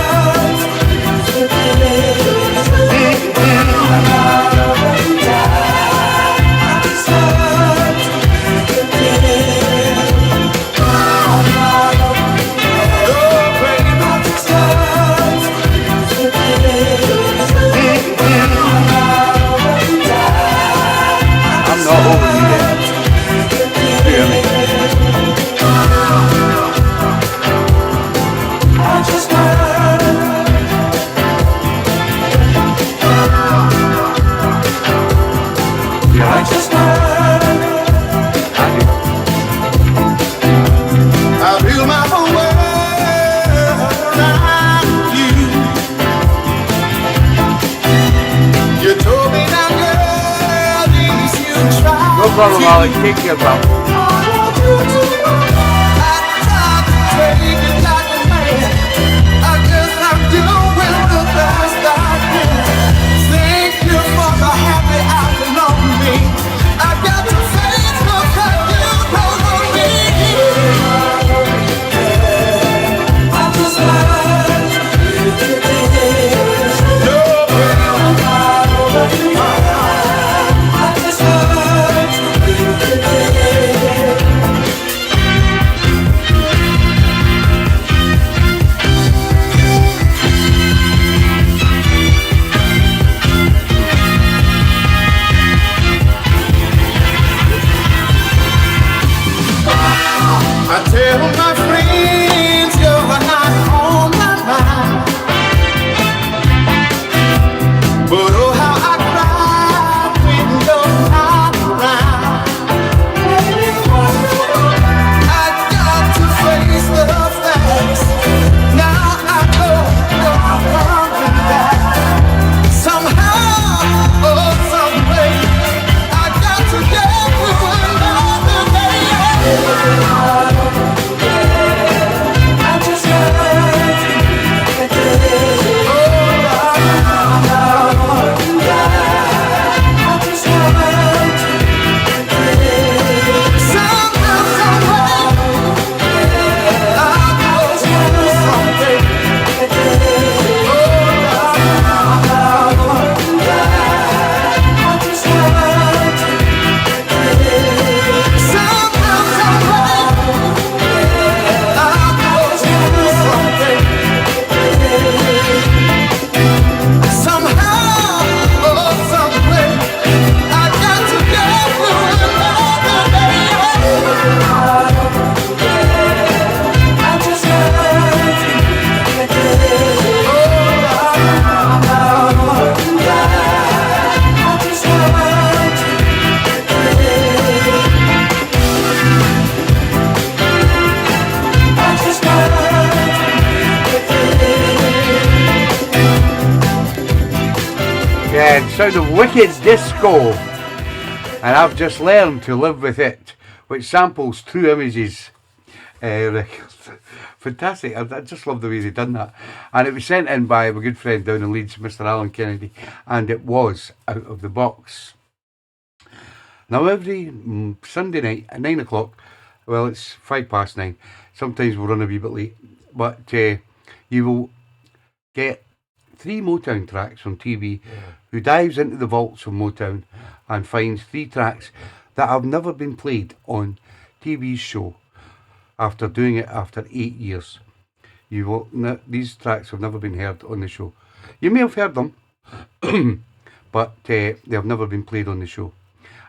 I'm not over you yet. You hear me? You all right? I build my whole world around you. You told me now, girl, these you try. No problem, Alex. Take care, pal. I tried to take it like a man. I guess I'm doing the best I can. Thank you for the happy hour on me. I got to face the fact you know me. I just learned no I just learned Yeah, it sounded wicked disco. And I've just learned to live with it, which samples True Images. Fantastic. I just love the way they done that. And it was sent in by my good friend down in Leeds, Mr. Alan Kennedy, and it was out of the box. Now every Sunday night at 9 o'clock, well, it's 9:05. Sometimes we'll run a wee bit late, but you will get 3 Motown tracks from TV, who dives into the vaults of Motown and finds 3 tracks that have never been played on TV's show after doing it after 8 years. These tracks have never been heard on the show. You may have heard them, but they have never been played on the show.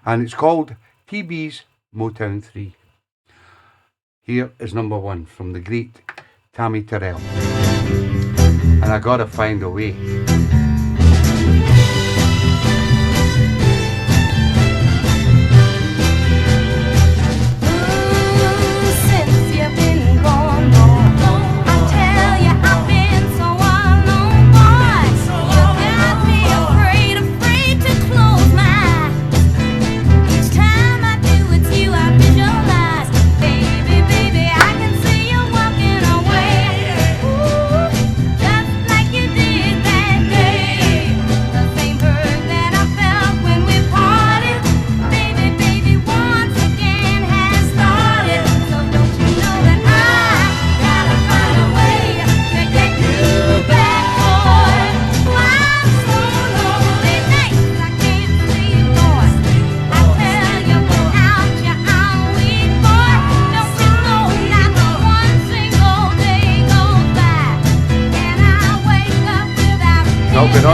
And it's called TeeBee's Motown 3. Here is number 1 from the great Tammy Terrell. And I Gotta Find a Way.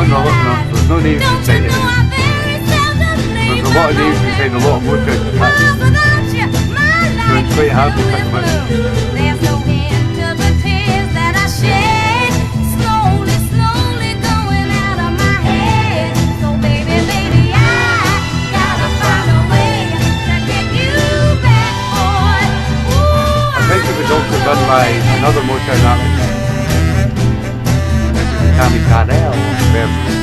There's no names inside it. There's a lot of names inside a lot of Motown tracks. So it's quite hard to pick them out. There's no end to the tears that I shed, slowly, slowly going out of my head. So baby, baby, I gotta find a way to get you back, boy. Ooh, I think it was also done by another Motown artist. This is the Tammy Terrell version.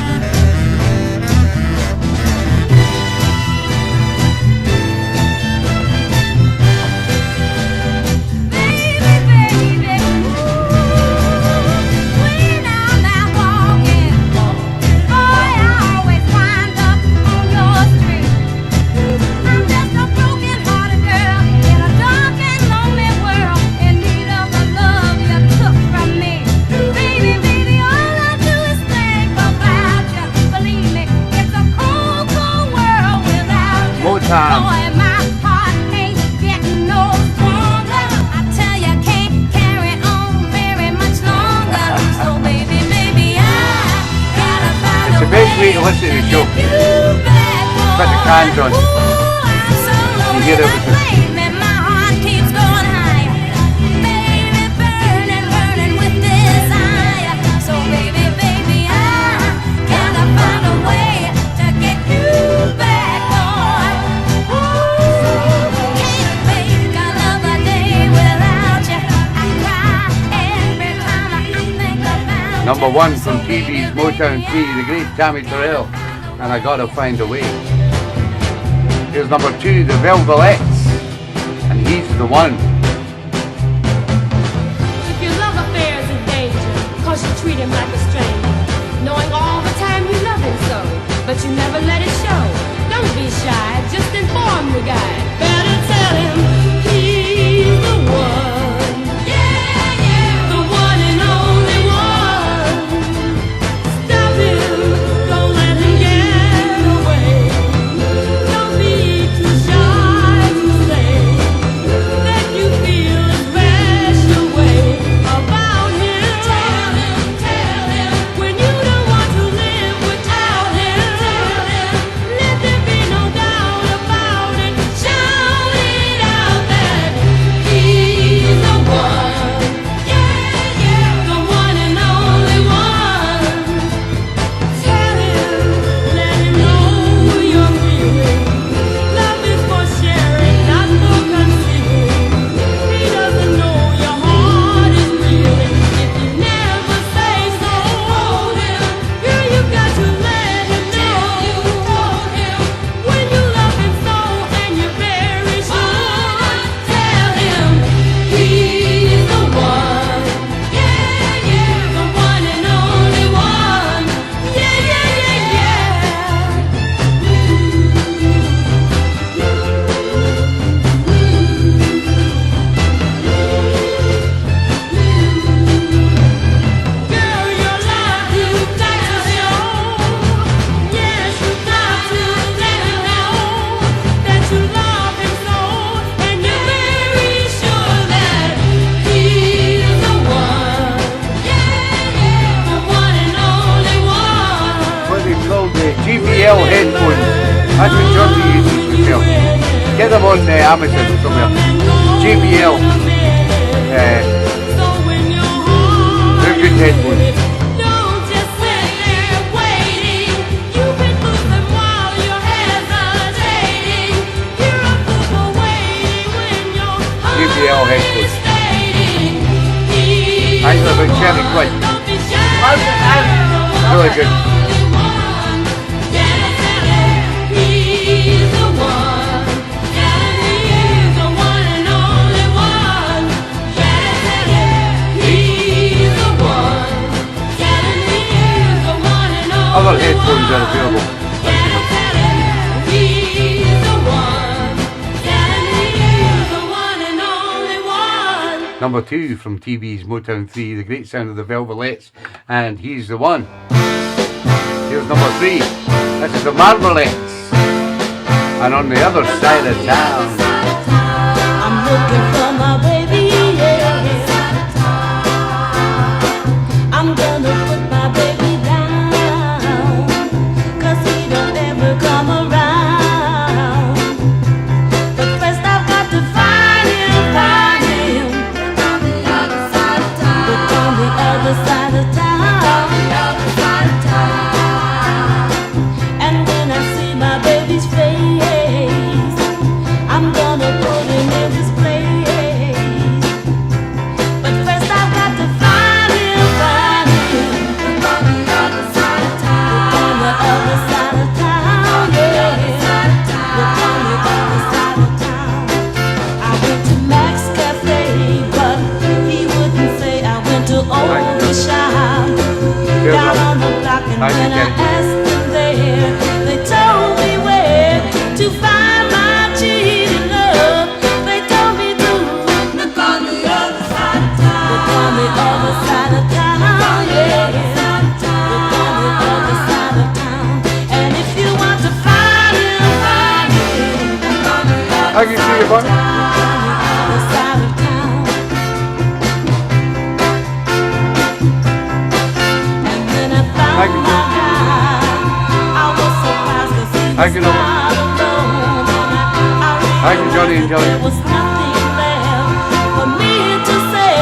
Boy, my heart ain't getting no stronger. I tell you, can't carry on very much longer. So baby, baby, I gotta find it's the best way to listen to the show. Put the cans on. You hear everything. My heart keeps going higher. Baby, burning, burning with desire. So baby, baby, I gotta find a way to get you back, boy. Number 1 from TeeBee's Motown 3, the great Tammy Terrell, and I Gotta Find a Way. Here's number 2, the Velvelettes, and He's the One. If your love affair is in danger, cause you treat him like a stranger, knowing all the time you love him so, but you never let it show. Don't be shy, just inform the guy. Better tell him he's the one. You JBL headphones. That's what Johnny uses to sell. Get them on Amazon somewhere. JBL. They're good headphones. JBL headphones. I think they're about 70 quid. Really good. Other headphones are available. Number 2 from TeeBee's Motown 3, the great sound of the Velvelettes, and he's the one. Here's number 3. This is the Marvelettes, and on the other side of town. I'm looking for my baby, yeah. I'm gonna put my baby down, 'cause he don't ever come around. But first I've got to find him. Look on the other side of town. And when I see my baby's face, I'm gonna put him in his place. But first I've got to find him. Look on the other side of town. Look on the other side of town, yeah. Look on the other side of town. I went to Max Cafe, but he wouldn't say. I went to Old Shop, down on the block, and when I asked them there, they told me where to find my cheating love. They told me to look on the other side of town. Look on the other side of town, yeah. Look on the other side of town. And if you want to find him, look on the other I can see you, buddy. side of town. And when I found I can my guy, I was surprised 'cause he I was can- not alone. I can Johnny and Kelly. There was nothing left for me to say.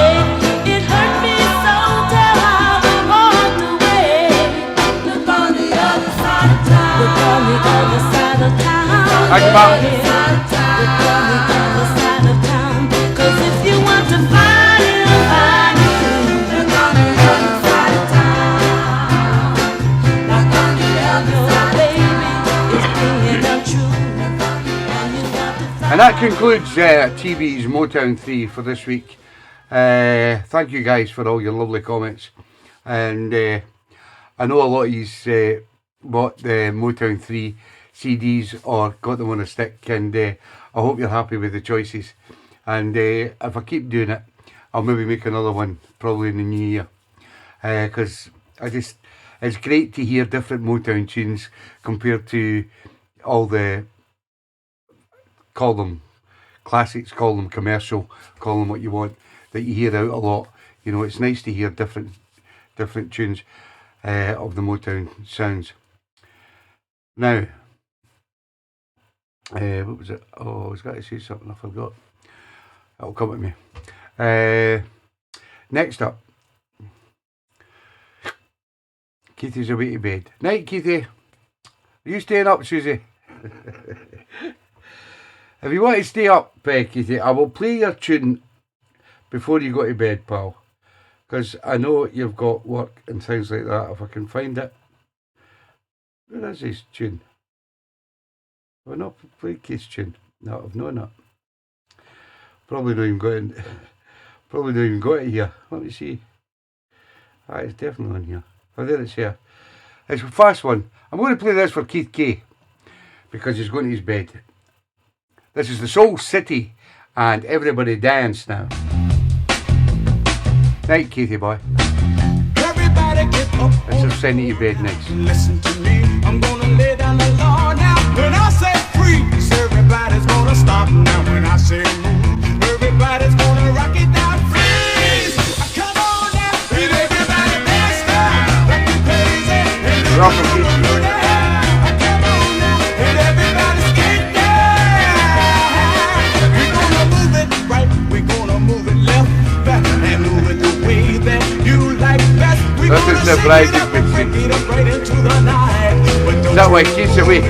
It hurt me so till I walked away. Look on the other side of town. Look on the other side of town. I can buy- Look on the other side of town. 'Cause if you want to find him, look on the other side of town. Look on the other side, baby, is being untrue. And you got to find. And that concludes TeeBee's Motown 3 for this week. Thank you guys for all your lovely comments. And I know a lot of you bought the Motown 3 CDs or got them on a stick, and I hope you're happy with the choices. And if I keep doing it, I'll maybe make another one probably in the new year. Because it's great to hear different Motown tunes compared to all the, call them classics, call them commercial, call them what you want, that you hear out a lot. You know, it's nice to hear different tunes of the Motown sounds. Now, what was it? Oh, I was going to say something, I forgot. It'll come at me. Next up, Keithy's away to bed. Night, Keithy. Are you staying up, Susie? If you want to stay up, Keithy, I will play your tune before you go to bed, pal. Because I know you've got work and things like that. If I can find it. Where is his tune? Have I not played Keith's tune? No, I've not. Probably not even got it. Probably not even got it here. Let me see. It's definitely on here. Oh, there it's here. It's a fast one. I'm going to play this for Keith K, because he's going to his bed. This is the Soul City, and everybody dance now. Night, Keithy boy. Everybody get up. Let's just send you to bed next. Listen to me. I'm gonna lay down the law now. When I say freeze, everybody's gonna stop now. When I say move, everybody's gonna rock it down. Freeze! Come on now, and everybody dance now. Like you crazy. And Rock 'em, Keith. I can't surprised me. Is that why she's away?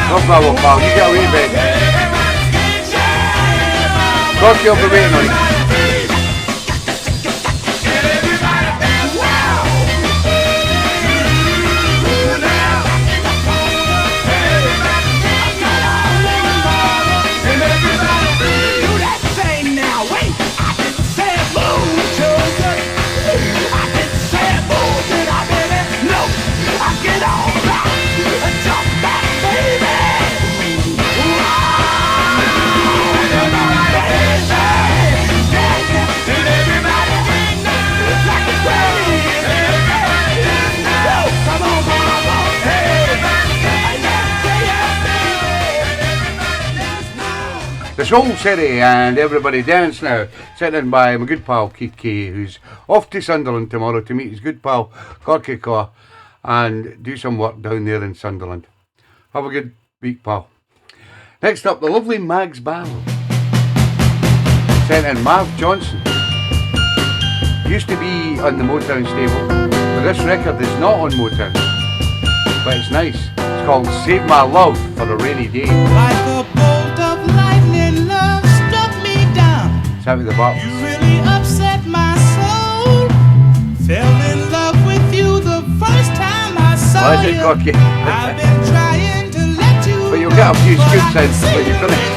No problem, pal. You get away, babe. Got you over waiting on you. This whole city and everybody dance now, sitting by my good pal Keith Kay, who's off to Sunderland tomorrow to meet his good pal Corky Caw and do some work down there in Sunderland. Have a good week, pal. Next up, the lovely Mags Ballad, sent in Marv Johnson. Used to be on the Motown stable, but this record is not on Motown, but it's nice. It's called Save My Love for a Rainy Day. Like a bolt of lightning, love struck me down. It's out with the box. You really upset my soul. Fell in love with you the first time I saw Why is it you. cocky? I've been trying to let you But you'll get a few scoops in when you finish.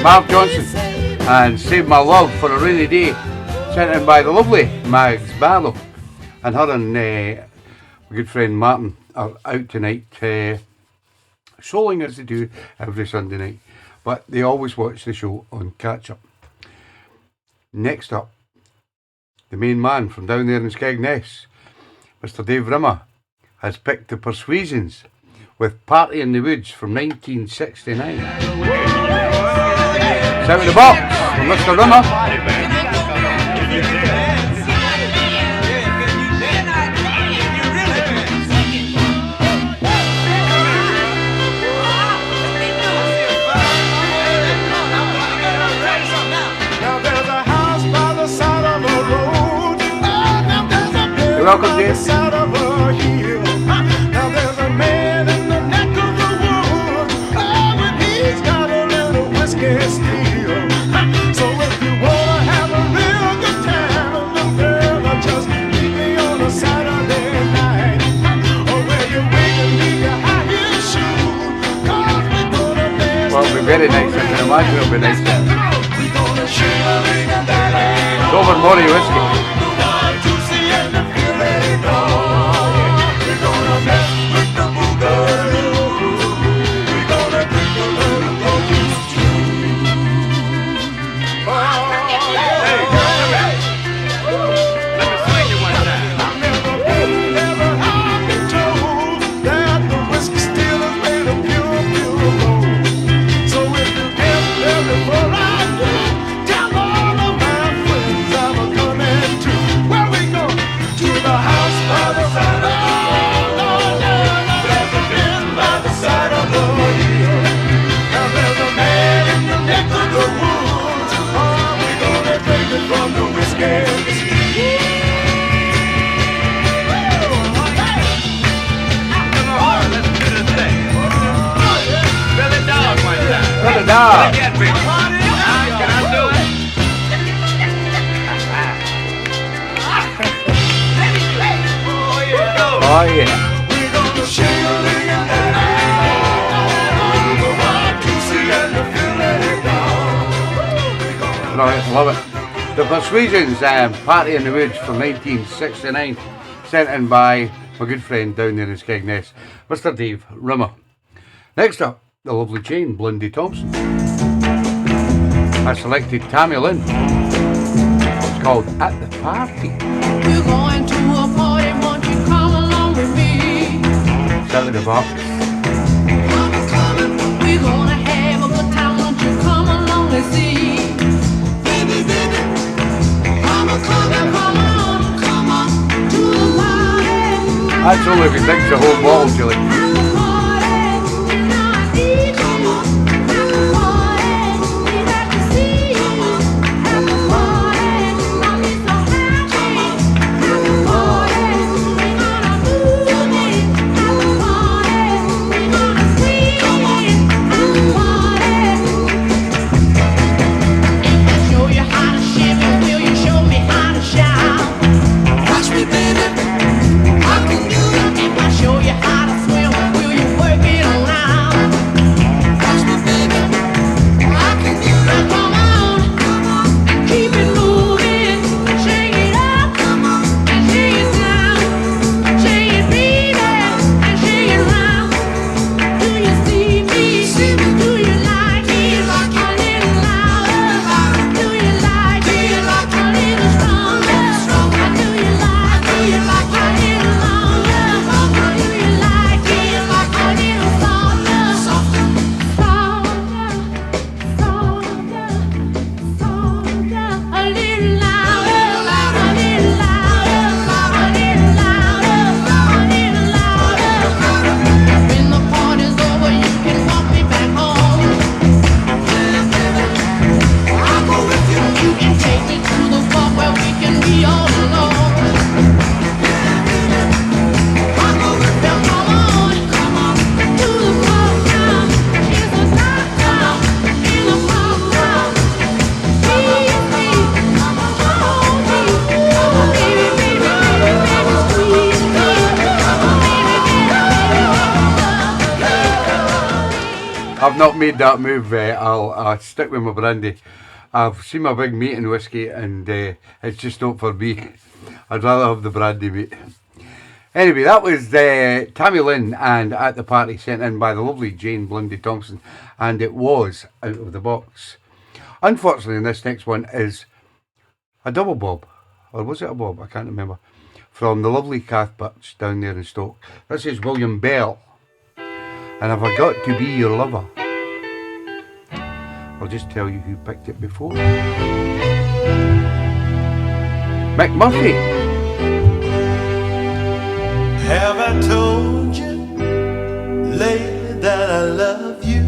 Marv Johnson and Save My Love for a Rainy Day, sent in by the lovely Mags Barlow. And her and my good friend Martin are out tonight, showing as they do every Sunday night, but they always watch the show on Catch Up. Next up, the main man from down there in Skegness, Mr. Dave Rimmer, has picked the Persuasions with Party in the Woods from 1969. It's out of the box from Mr. Rimmer. You're welcome, James. Now there's a man in the neck of the woods. Oh, and he's got a little whiskey still. So if you wanna have a real good time, little girl, just meet me on a Saturday night. Or where you wait and leave your high heel shoes. 'Cause we're gonna dance. Well, it'll be very nice. I can imagine it'll be nice. We're gonna shake Over Murray whiskey. Oh yeah. Right, love it. The Persuasions, Party in the Woods from 1969, sent in by my good friend down there in Skegness, Mr. Dave Rimmer. Next up, the lovely Jane Blondie Thompson. I selected Tammy Lynn. It's called At the Party. We're going to a party, won't you come along with me? It's out of the box. We're gonna have a good time, won't you come along and see? Baby, baby, come on, come on to the party. That's only if he thinks the whole bottle, Julie. I've not made that move. I'll stick with my brandy. I've seen my big mate in whiskey, and it's just not for me. I'd rather have the brandy, mate. Anyway, that was Tammy Lynn and At the Party, sent in by the lovely Jane Blondie Thompson, and it was out of the box. Unfortunately, this next one is a double bob, or was it a bob? I can't remember. from the lovely Cathberts down there in Stoke. This is William Bell, and Have I Got to Be Your Lover? I'll just tell you who picked it before. Mick Murphy. Have I told you lately that I love you?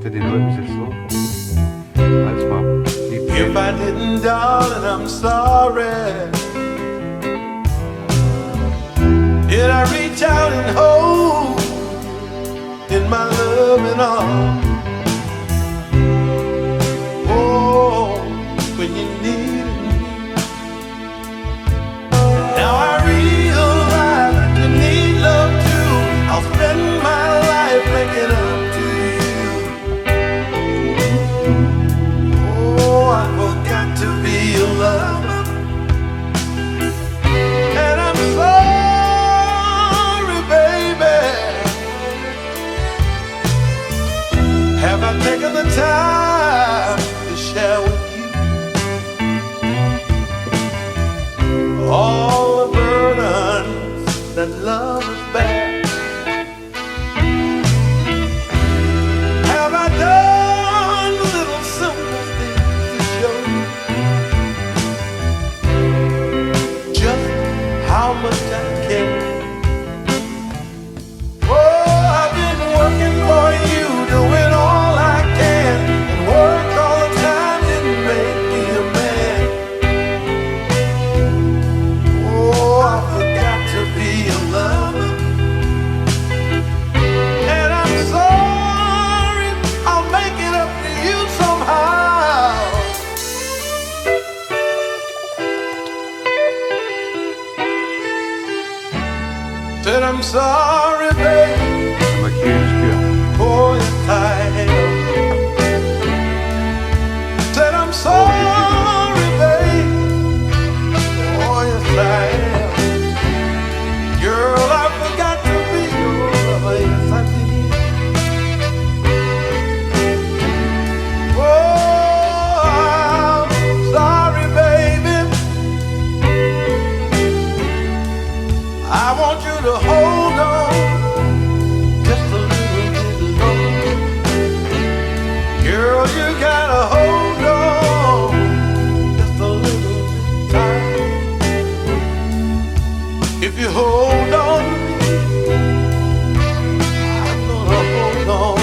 Didn't know it was this slow. That's my deep. If I didn't, darling, I'm sorry. Did I reach out and hold in my loving arms? Oh, when you needed me. Now I realize that you need love too. I'll spend my life making up to you. Oh, I forgot to be your lover, and I'm sorry, baby. Have I taken the time to share with you all the burdens that love is bear? Have I done little simple things to show you just how much I care? Oh, I've been working for you, doing all I can, and work all the time didn't make me a man. Oh, I forgot to be a lover, and I'm sorry. I'll make it up to you somehow. Said I'm sorry, baby. I'm accused here. Oh, yes, I am. Said I'm sorry, babe. Oh, yes, I am. Girl, I forgot to be your lover. Yes, I did. Oh, I'm sorry, baby. I want you to hold on just a little bit longer. Girl, you gotta hold on just a little bit tighter. If you hold on to me, I'm gonna hold on.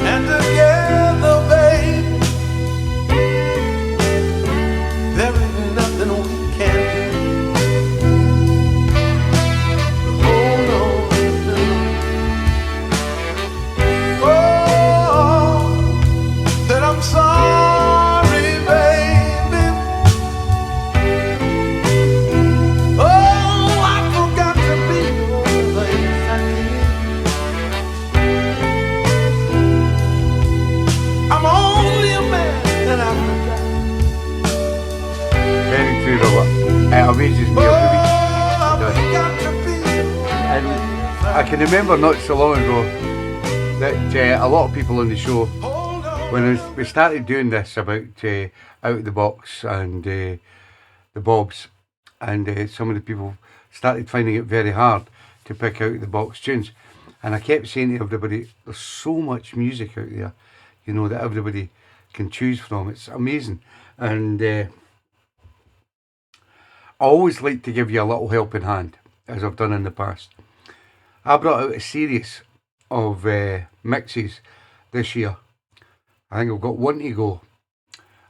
And together, babe, there ain't nothing we can do. Hold on. Oh, that I'm sorry, baby. Oh, I forgot to be your place. I did. I'm only a man and I forgot. Very true, Robert. It amazes me every week. Oh, I forgot to be your And I can remember not so long ago that a lot of people on the show, hold on. when we started doing this about Out of the Box and the Bobs, and some of the people started finding it very hard to pick out of the box tunes. And I kept saying to everybody, there's so much music out there, you know, that everybody can choose from. It's amazing. And I always like to give you a little helping hand, as I've done in the past. I brought out a series of mixes this year. I think I've got one to go.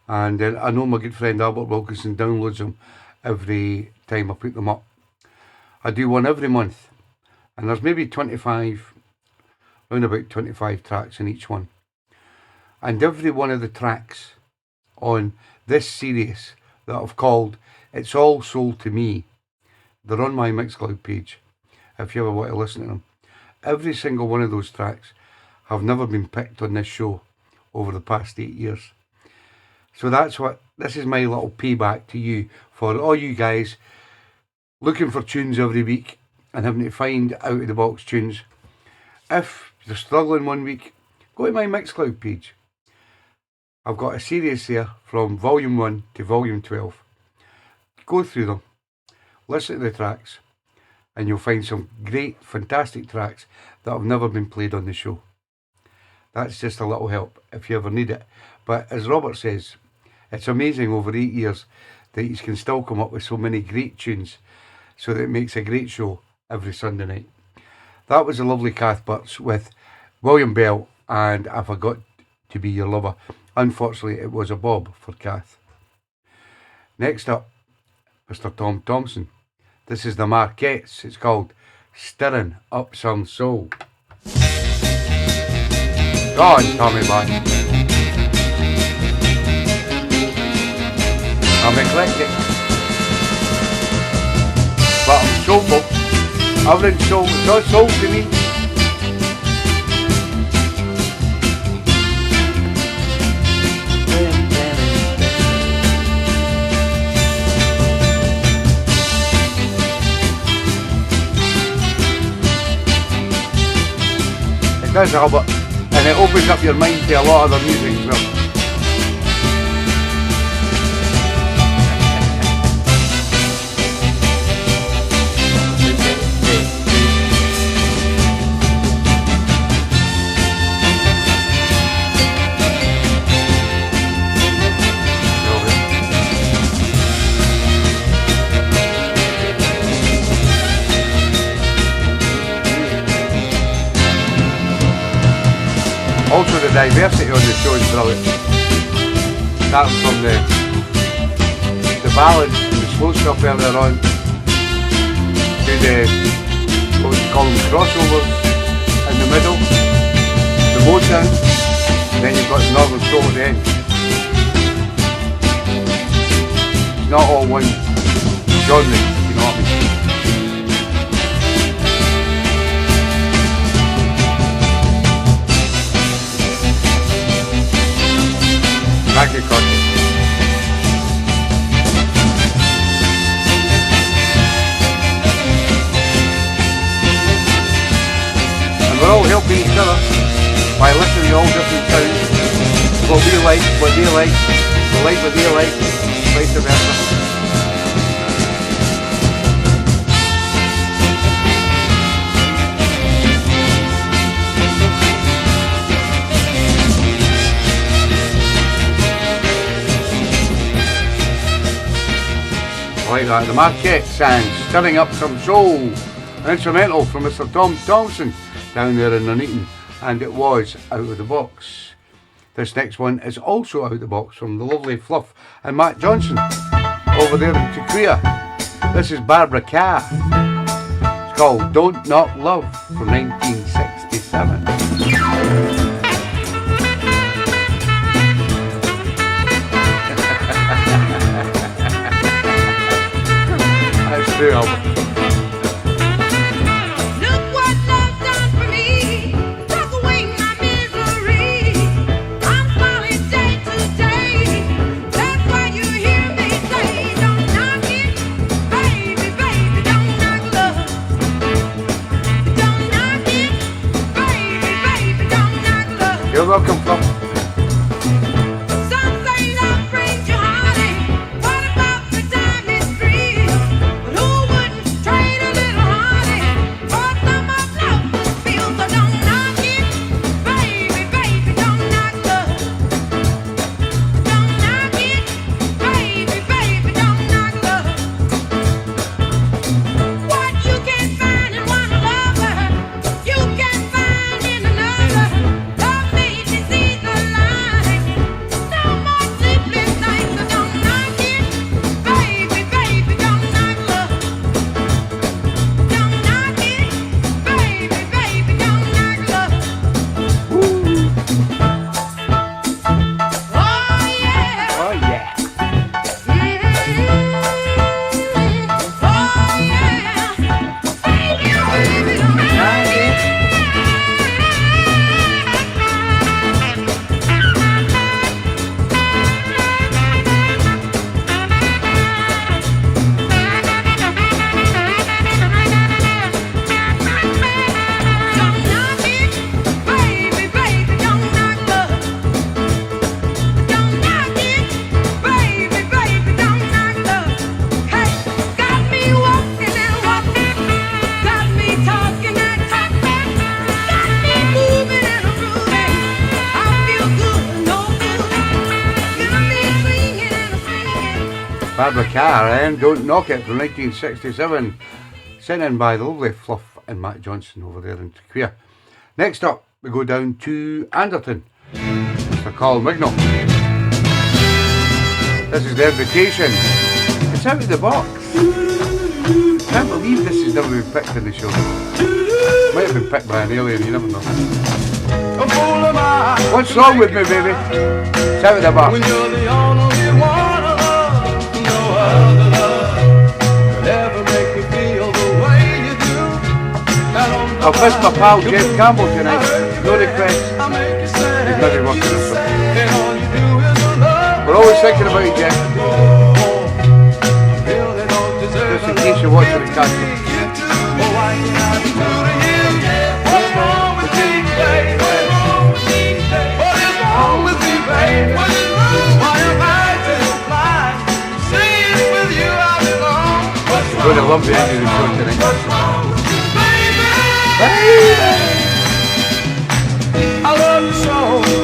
And I know my good friend Albert Wilkinson downloads them every time I put them up. I do one every month. And there's maybe 25, around about 25 tracks in each one. And every one of the tracks on this series that I've called It's All Sold to Me, they're on my Mixcloud page, if you ever want to listen to them. Every single one of those tracks have never been picked on this show over the past 8 years. So this is my little payback to you for all you guys looking for tunes every week and having to find out of the box tunes. If you're struggling one week, go to my Mixcloud page. I've got a series there from volume 1 to volume 12. go through them, listen to the tracks, and you'll find some great, fantastic tracks that have never been played on the show. That's just a little help if you ever need it. But as Robert says, it's amazing over 8 years that you can still come up with so many great tunes, so that it makes a great show every Sunday night. That was the lovely Kath Butts with William Bell and I Forgot to Be Your Lover. Unfortunately, it was a bob for Kath. Next up, Mr. Tom Thompson. This is the Marquettes. It's called Stirring Up Some Soul. Go on, Tommy boy. I'm eclectic, but I'm soulful. Everything's soul. It's not soul to me. It does, Albert, and it opens up your mind to a lot of other music as well. Also, the diversity on the show is brilliant. Starting from the ballads and the slow stuff earlier on to the, what would you call them, crossovers in the middle, the Motown, and then you've got the Northern Soul at the end. It's not all one genre, you know what I mean. Thank you, Connie. And we're all helping each other by listening to all different sounds. What we like, what they like, we like what they like, vice versa. Like that, the Marquettes and Stirring Up Some Soul, an instrumental from Mr. Tom Thompson down there in Nuneaton, and it was Out of the Box. This next one is also Out of the Box from the lovely Fluff and Matt Johnson over there in Tukria. This is Barbara Carr. It's called Don't Not Love from 1967. True, Albert. Look what love's done for me. Took away my misery. I'm smiling day to day. That's why you hear me say, don't knock it, baby, baby, don't knock love. Don't knock it, baby, baby, don't knock love. You're welcome, Fluff. Some say love brings you heartache. What about the time it's free? But who wouldn't trade a little heartache for some of love's feel? So don't knock it, baby, baby, don't knock love. Don't knock it, baby, baby, don't knock love. What you can find in one lover, you can find in another. Love made me see the Barbara Carr and Don't Knock It from 1967, sent in by the lovely Fluff and Matt Johnson over there in Queer. Next up, we go down to Anderton, Mr. Colin Wignall. This is The Invitation. It's out of the box. Can't believe this has never been picked in the show. Might have been picked by an alien, you never know. What's wrong with me, baby? It's out of the box. When you're the only one I love, no other love could ever make me feel the way you do. I'll miss my pal Jeff Campbell tonight. No request. He's busy working or something. We're always thinking about you, Jeff. Just in case you're watching the castle. We're going to love the end of the show tonight. I love you so,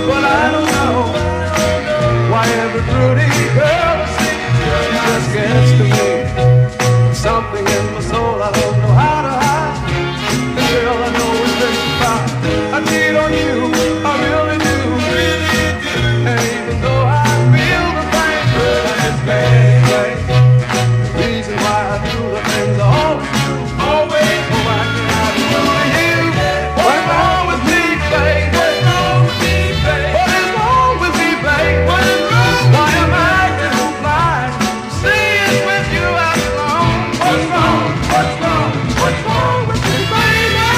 but I don't know why every pretty girl I see just gets to me. Something in my soul I don't know how to hide. The girl I know is justified. I cheat on you, I really do. And even though I feel the pain, it's bad. The reason why I do the things I always do, always. Oh, why can't I do to you? What's wrong with me, babe? What's wrong with me, babe? What is wrong with me, babe? What is wrong? Why am I too blind? See it with you I belong. What's wrong? What's wrong? What's wrong with me, baby?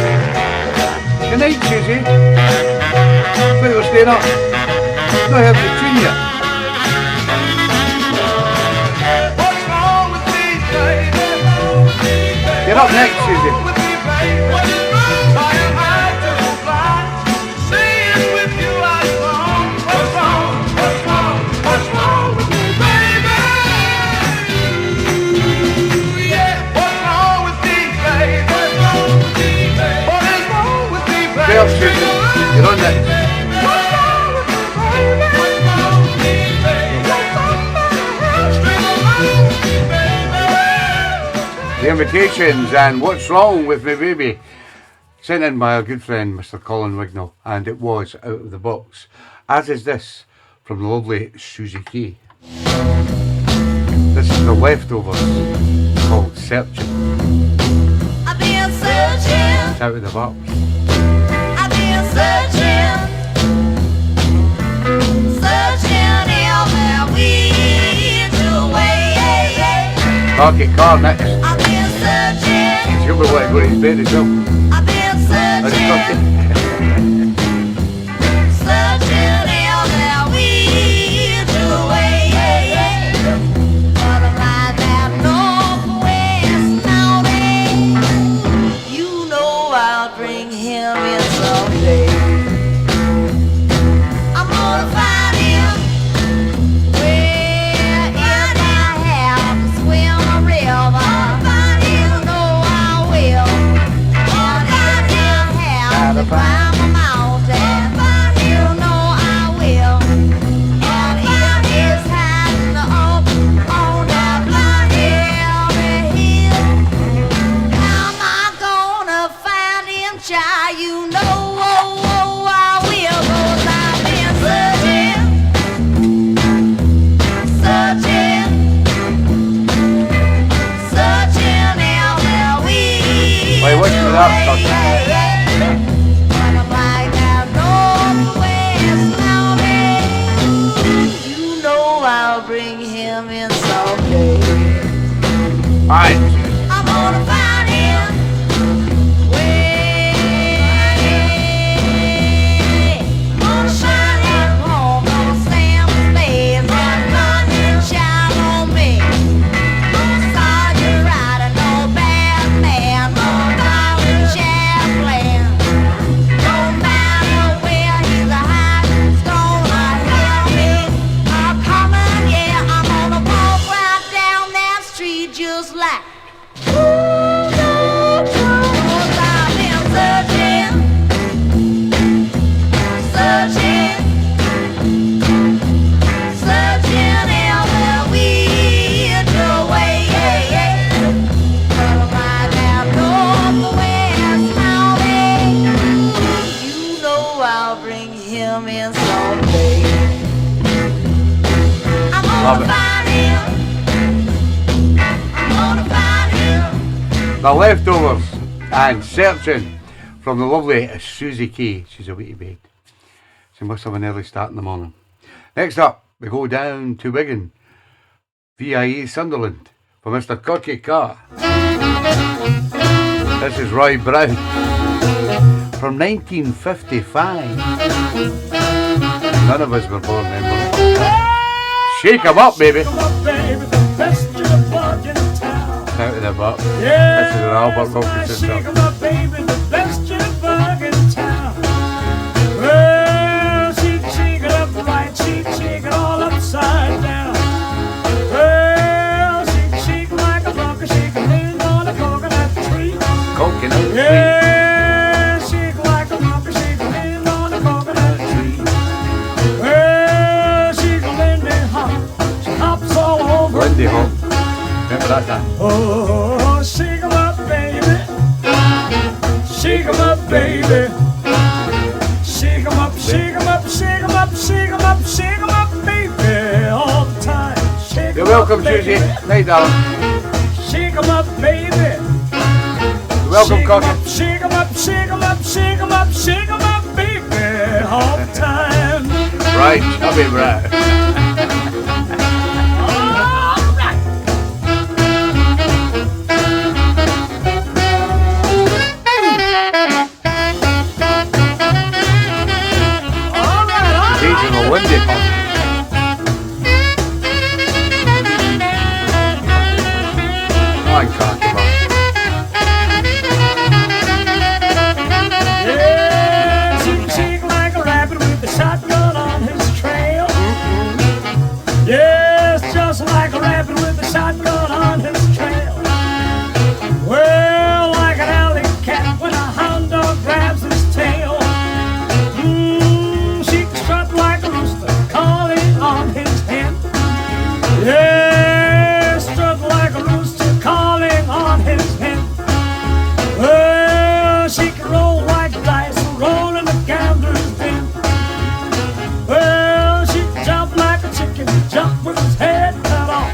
Good night, Susie. Wait, we're staying up. Not have to tune yet. What's wrong with me, baby? You're up next, Susie. With me, babe? What is wrong? Why am I too blind? See it with you I belong. What's wrong? What's wrong? What's wrong with me, baby? Yeah. What's wrong with me, babe? What's wrong with me, babe? What is wrong with me, babe? Stay up, Susie. You're on next. What's wrong with me, baby? What's wrong with me, babe? What's wrong with me, baby? The Invitations and What's Wrong with Me Baby, sent in by our good friend Mr. Colin Wignall, and it was out of the box, as is this from the lovely Susie Kay. This is The Leftovers, called Searching. I've been searching, It's out of the box. I've been searching, searching every which way. Can't get car next. I've been searching, He's going to want to go to his bed as well. I've been That's searching, fucking- searching every which way. But like that northwest mountain, you know I'll bring him in someday. I'm gonna find him where if I have to swim a river, you know I will. Or if I have to climb a mountain, you know I will. And if it's hiding up on that bloody hill, how am I gonna find him, child? You know I will, 'cause I've been searching, searching, searching every week. Wait, what's with that fucking- When I'm like that northwest mountain, you know I'll bring him in someday. Alright, I'm gonna find him way. Gonna shine him home, gonna slam his face, gonna run and shine on me. Gonna start you right, no bad man, no darling Chaplin. No matter where he's hiding, he's gonna hear me. I'm coming, yeah, I'm gonna walk right down that street just like. Ooh. The Leftovers and Searching from the lovely Susie Kay. She's a wee bed. She must have an early start in the morning. Next up, we go down to Wigan, VIA Sunderland, for Mr. Corky Carr. This is Roy Brown from 1955. None of us were born then. Shake 'em up, baby. Out of the box. This is an Albert Wilkinson song. Shake 'em up, baby, the best jitterbug in town. Well, she'd shake it up right, she'd shake it all upside down. Well, she'd shake like a bunker, shake a lean on a coconut tree. Coconut tree. Yeah, shake like a bunker, shake a lean on a coconut tree. Well, she's a Lindy Hop, she hops all over. Lindy Hop. Remember that time? Oh, shake 'em up, baby. Shake 'em up, baby. Shake 'em up, shake 'em up, shake 'em up, shake 'em up, shake 'em up, baby. All the time. Shake 'em You're welcome, up, baby. Susie. Night, darling. Shake 'em up, baby. You're welcome, Cocky. Shake 'em up, shake 'em up, shake 'em up, shake 'em up, baby. All the time. Right, chubby brat. Lindy Hop. I can't give up. Yeah, she can shake like a rabbit with a shotgun on his trail. Yes, just like a rabbit with a shotgun on his trail. Well, like an alley cat when a hound dog grabs his tail. She can strut like a rooster calling on his hen. Yeah, strut like a rooster calling on his hen. Well, she can roll like dice, rolling a gambler's den. Well, she can jump like a chicken, jump with his head cut off.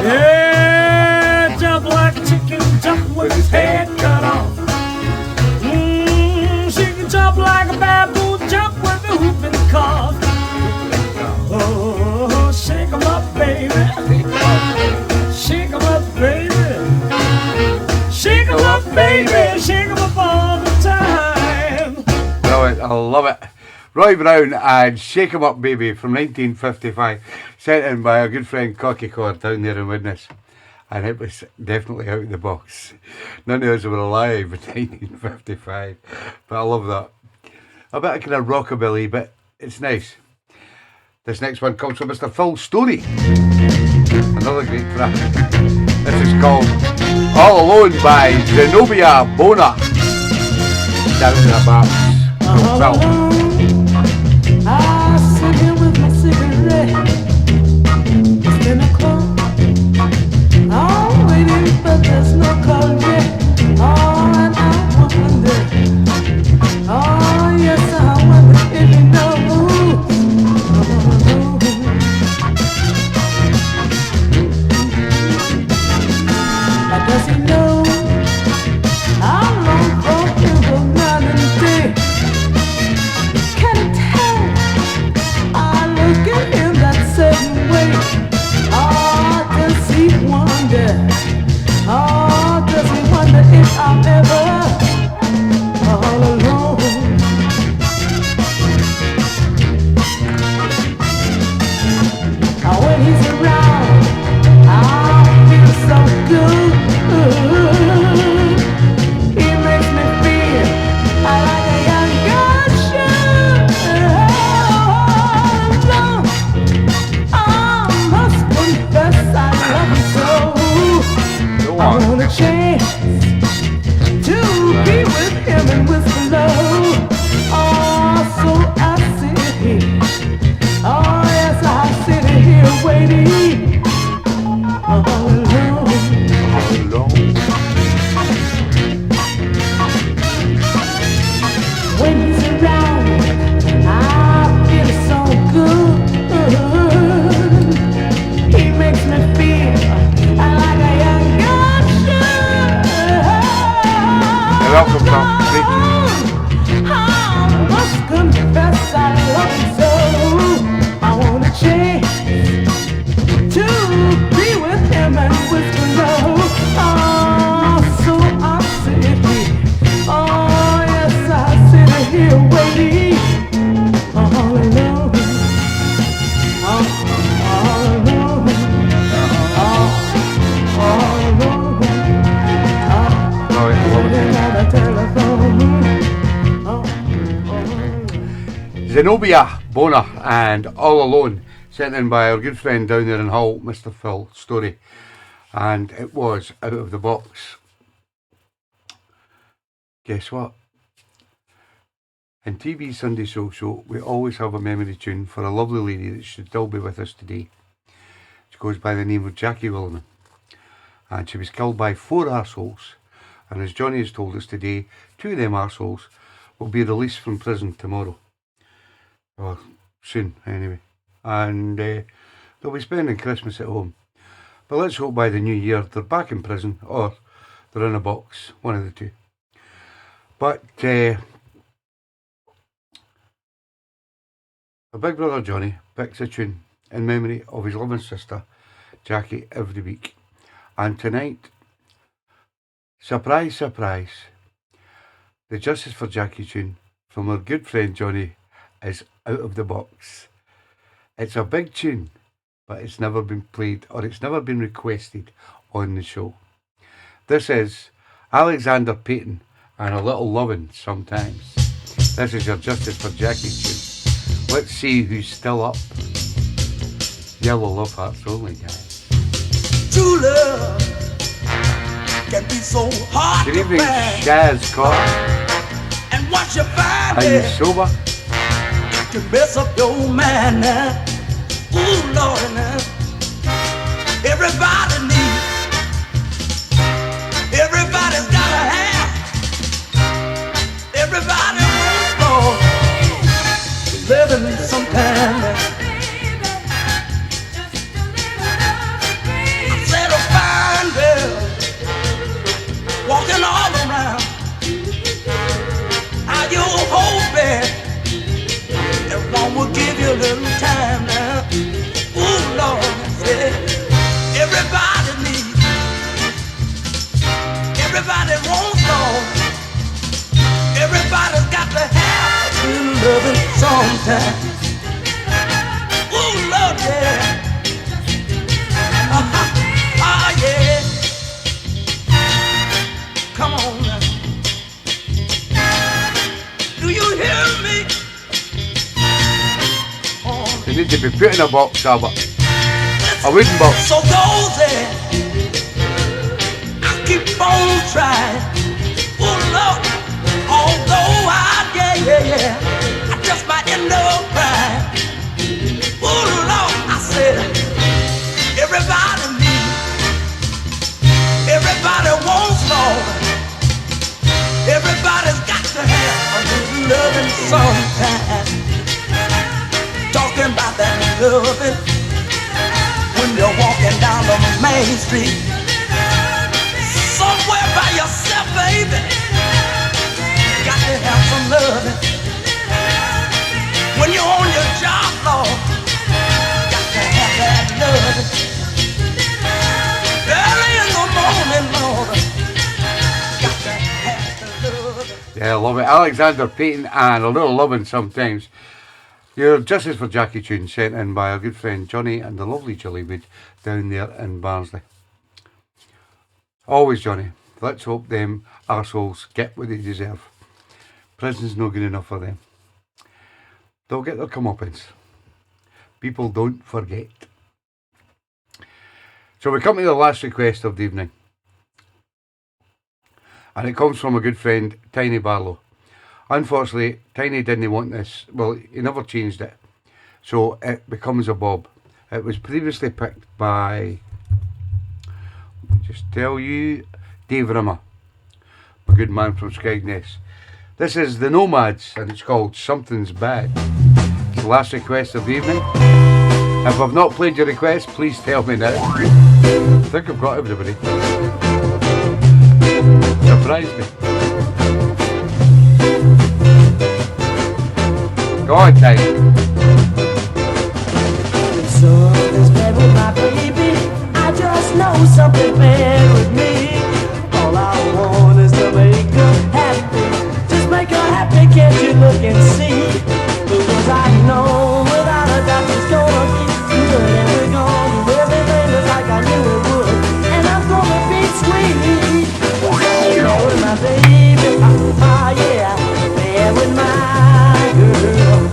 Yeah, jump like a chicken, jump with his head cut off. She can jump like a baboon, jump with a whooping cough. Oh, shake 'em up, baby. Shake 'em up, baby. Shake 'em up, baby. Shake 'em up all the time. Brilliant, I love it. Roy Brown and Shake 'em Up Baby from 1955, sent in by our good friend Cocky Carr down there in Widnes. And it was definitely out of the box. None of us were alive in 1955, but I love that. A bit of kind of rockabilly, but it's nice. This next one comes from Mr. Phil Story. Another great track. This is called All Alone by Zenobia Bona. Down in the box. Phil. I sit here with my cigarette. It's 10 o'clock. I'm waiting, but there's no call yet. Oh, and I wonder. Oh, yes, I wonder if he knows. Does he know how long for him will night and day? Can he tell? I look at him that certain way. Oh, does he wonder? Oh, does he wonder if I'm ever all alone? When he's around, I feel so good. He makes me feel like a young girl should. I must confess I love him so. I want a chance to be with him and whisper love. Oh, so I sit here. Oh, yes, I sit here waiting all alone. When he's around, I feel so good. He makes me feel like a young girl should. Zenobia Boner and All Alone, sent in by our good friend down there in Hull, Mr. Phil Story, and it was Out of the Box. Guess what? In TeeBee's Sunday Soul Show, we always have a memory tune for a lovely lady that should still be with us today. She goes by the name of Jackie Williman, and she was killed by 4 arseholes, and as Johnny has told us today, 2 of them arseholes will be released from prison tomorrow. Or soon, anyway. And they'll be spending Christmas at home. But let's hope by the new year they're back in prison or they're in a box, one of the two. But our big brother Johnny picks a tune in memory of his loving sister Jackie every week. And tonight, surprise, surprise, the Justice for Jackie tune from our good friend Johnny is Out of the Box. It's a big tune, but it's never been played or it's never been requested on the show. This is Alexander Payton and A Little Lovin' Sometimes. This is your Justice for Jackie tune. Let's see who's still up. Yellow Love Hearts only, guys. True love can be so hard. Good evening, to find. Shaz Carr. And once you find Are you it, sober? to mess up your mind now. Ooh, Lord, now. Everybody needs. Everybody's gotta have. Everybody wants Lord. Living sometime now. I said a fine girl walking all around. Are you hoping one will give you a little time now? Ooh, Lord, yeah. Everybody needs. Everybody wants Lord. Everybody's got to have a little loving sometime. Ooh, Lord, yeah. Ah, yeah. Come on now. Do you hear me? They need to be put in a box, Albert. A wooden box. So go there. I keep on trying. Oh Lord, although I just might end up crying. Oh Lord, I said, everybody needs. Everybody wants Lord. Everybody's got to have a little loving sometime. Talking about that loving when you're walking down the main street, somewhere by yourself, baby. You got to have some loving. When you're on your job, Lord, you got to have that loving. Early in the morning, Lord, you got to have the loving. Yeah, I love it. Alexander Payton and A Little Lovin' Sometimes. Your Justice for Jackie tune sent in by our good friend Johnny and the lovely Jillywood down there in Barnsley. Always, Johnny. Let's hope them arseholes get what they deserve. Prison's no good enough for them. They'll get their comeuppance. People don't forget. So we come to the last request of the evening. And it comes from a good friend, Tiny Barlow. Unfortunately, Tiny didn't want this. Well, he never changed it. So it becomes a bob. It was previously picked by, let me just tell you, Dave Rimmer, a good man from Skegness. This is The Nomads, and it's called Something's Bad. It's the last request of the evening. If I've not played your request, please tell me now. I think I've got everybody. Surprise me. Go on, Ty. Something's bad with my baby. I just know something bad with me. All I want is to make her happy. Just make her happy, can't you look and see? Because I know without a doubt it's gonna be good. And we're gonna do everything just like I knew it would. And I'm gonna be sweet. Bad with my baby, yeah. Bad with my girl.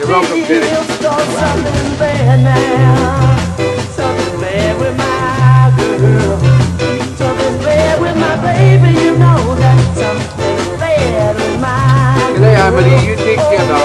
Welcome, Derek. Something bad now. Something bad with my girl. Something bad with my baby. You know that something bad with my Good night, Emily. You take care now.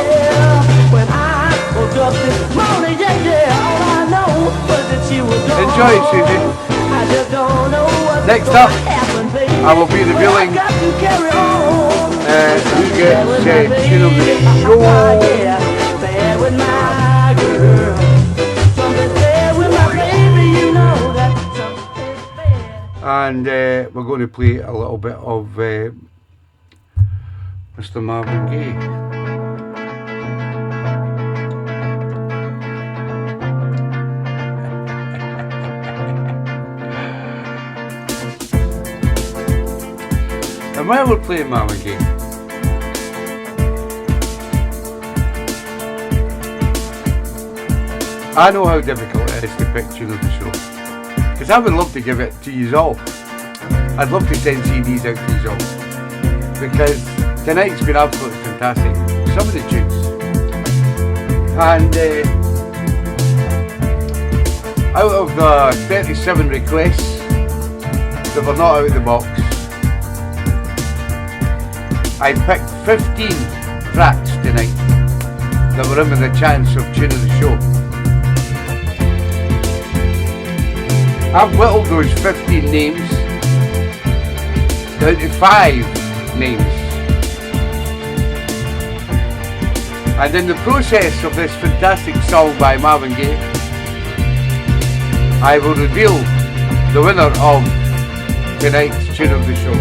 When I woke up this morning, all I know was that you were gone. Enjoy it, Susie. I just don't know what's Next gonna up, happen, baby. I will be revealing But I got to carry on. who gets tune of the show. Yeah, bad with my girl. Something bad with my baby, you know that something's bad. And we're going to play a little bit of Mr. Marvin Gaye. And while we're playing Marvin Gaye, I know how difficult it is to pick tune of the show, because I would love to give it to you all. I'd love to send CDs out to you all, because tonight's been absolutely fantastic. Some of the tunes, and out of the 37 requests that were not out of the box, I picked 15 tracks tonight that were in with a chance of tune of the show. I've whittled those 15 names down to 5 names. And in the process of this fantastic song by Marvin Gaye, I will reveal the winner of tonight's tune of the show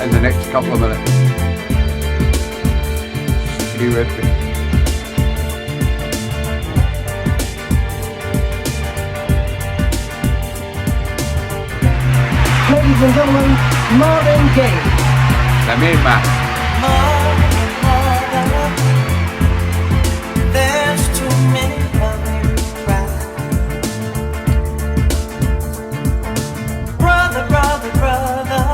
in the next couple of minutes. Stay with me. Ladies and gentlemen, Marvin Gaye. The main man. There's too many of you cry. Brother, brother, brother,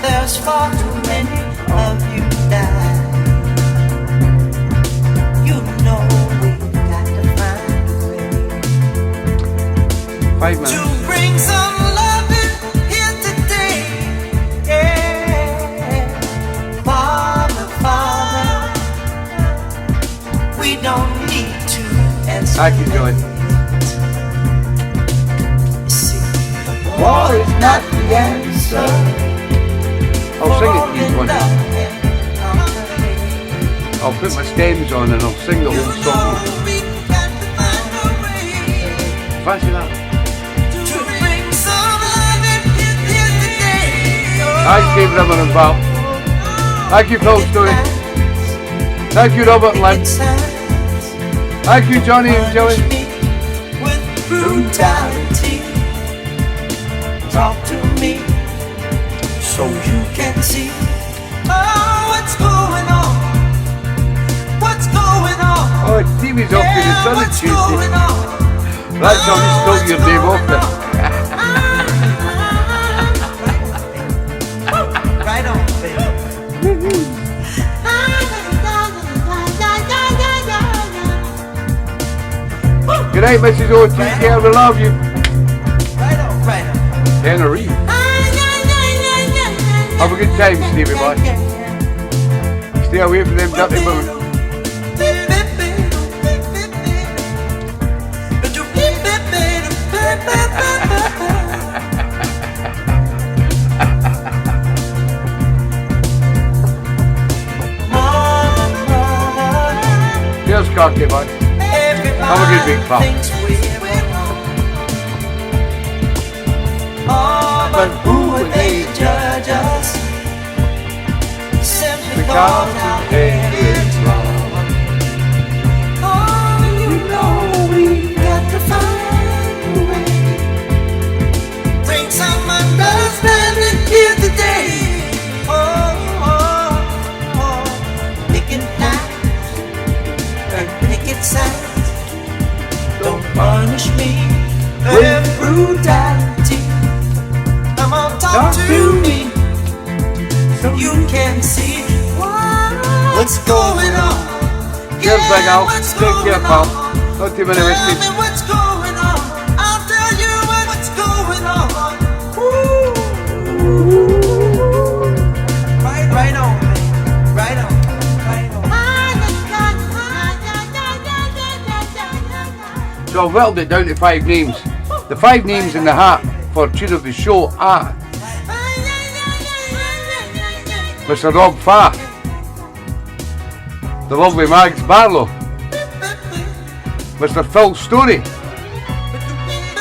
there's far too many of you die. You know we've got to find a way 5 minutes. to bring some loving here today. Yeah, Father, Father, we don't need to I can do it. war is not the answer. I'll sing it to you one day. I'll put my stems on and I'll sing the whole song. Fancy that? Thanks, Dave River and Val. Thank you, Phil Story. Thank you, Robert and Lynn. Thank you, Johnny and Joey. With brutality, talk to me so you can see. Oh, what's going on? What's going on? Oh, TeeBee's off to the sun on What's Tuesday. going on? That's how you stole your name off there. Right on, baby. Good night, Mrs. O. Take care, we love you. Right on, right on. Tenerife. Have a good time, Stevie boy. Stay away from them dirty women. Cheers, cocky boy. Have a good week, pal. But who would they judge us? Simply Because our we think it's wrong. Oh, you know we got to find a way. Bring some understanding here today. Pick it nice and pick it sides. Don't punish me with brutality. Come on, talk to me so you can see why what's going on? Cheers, Big Al. Take care, pal. Not too many Tell whiskies. me what's going on. I'll tell you what's going on. Right on, man. Right on. Right on. So I've whittled it down to 5 names. The 5 names in the hat for tune of the show are Mr. Rob Farr, the lovely Mags Barlow, Mr. Phil Story,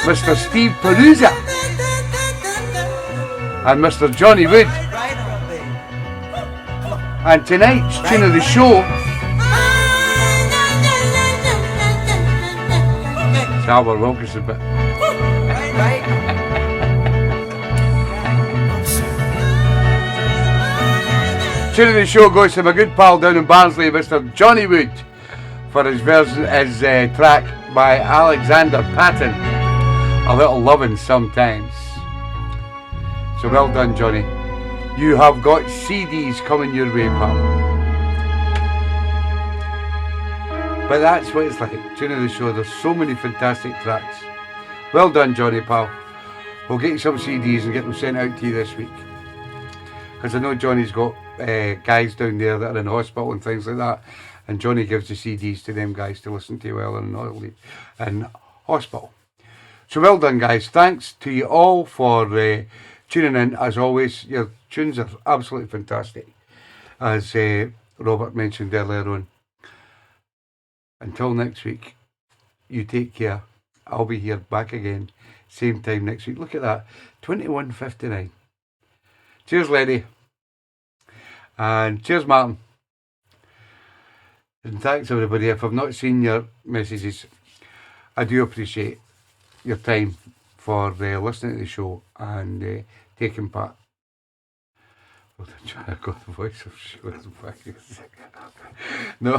Mr. Steve Perusa, and Mr. Johnny Wood. Right on, baby. And tonight's tune of the show, it's Albert Wilkinson, but Right. tune of the show goes to my good pal down in Barnsley, Mr. Johnny Wood, for his track by Alexander Patton, A Little Lovin' Sometimes. So well done, Johnny. You have got CDs coming your way, pal. But that's what it's like, tune of the show. There's so many fantastic tracks. Well done, Johnny, pal. We'll get you some CDs and get them sent out to you this week. Because I know Johnny's got guys down there that are in hospital and things like that. And Johnny gives the CDs to them guys to listen to while they're in hospital. So well done, guys. Thanks to you all for tuning in. As always, your tunes are absolutely fantastic. As Robert mentioned earlier on. Until next week, you take care. I'll be here back again, same time next week. Look at that, 21:59. Cheers, Lenny. And cheers, Martin. And thanks, everybody. If I've not seen your messages, I do appreciate your time for listening to the show and taking part. Well, I'm trying to go the voice of Shores back. No,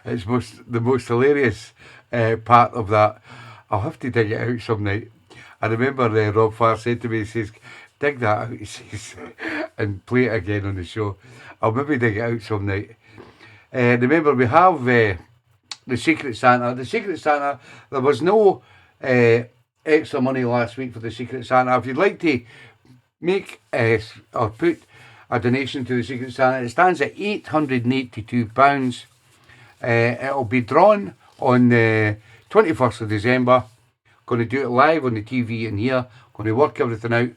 it's the most hilarious part of that. I'll have to dig it out some night. I remember Rob Farr said to me, he says, dig that out, he says, and play it again on the show. I'll maybe dig it out some night. Remember, we have the Secret Santa. The Secret Santa, there was no extra money last week for the Secret Santa. If you'd like to make or put a donation to the Secret Santa, it stands at £882. It'll be drawn on the 21st of December. Going to do it live on the TV in here. Going to work everything out.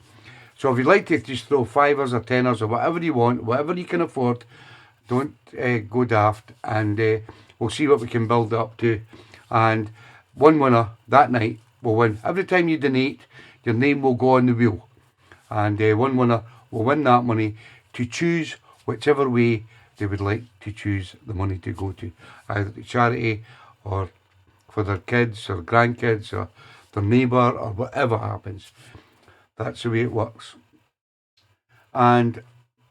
So if you'd like to just throw fivers or tenors or whatever you want, whatever you can afford, don't go daft, and we'll see what we can build up to. And one winner that night will win. Every time you donate, your name will go on the wheel. And one winner will win that money to choose whichever way they would like to choose the money to go to. Either to charity or for their kids or grandkids or their neighbour or whatever happens. That's the way it works. And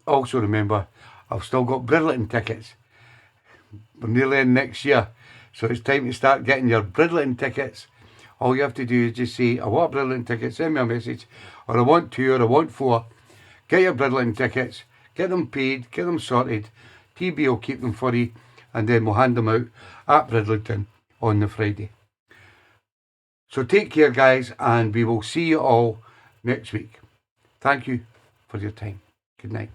also remember, I've still got Bridleton tickets. We're nearly in next year. So it's time to start getting your Bridleton tickets. All you have to do is just say, I want Bridleton tickets, send me a message, or I want 2 or I want 4. Get your Bridleton tickets, get them paid, get them sorted. TB will keep them for you, and then we'll hand them out at Bridleton on the Friday. So take care, guys, and we will see you all next week. Thank you for your time. Good night.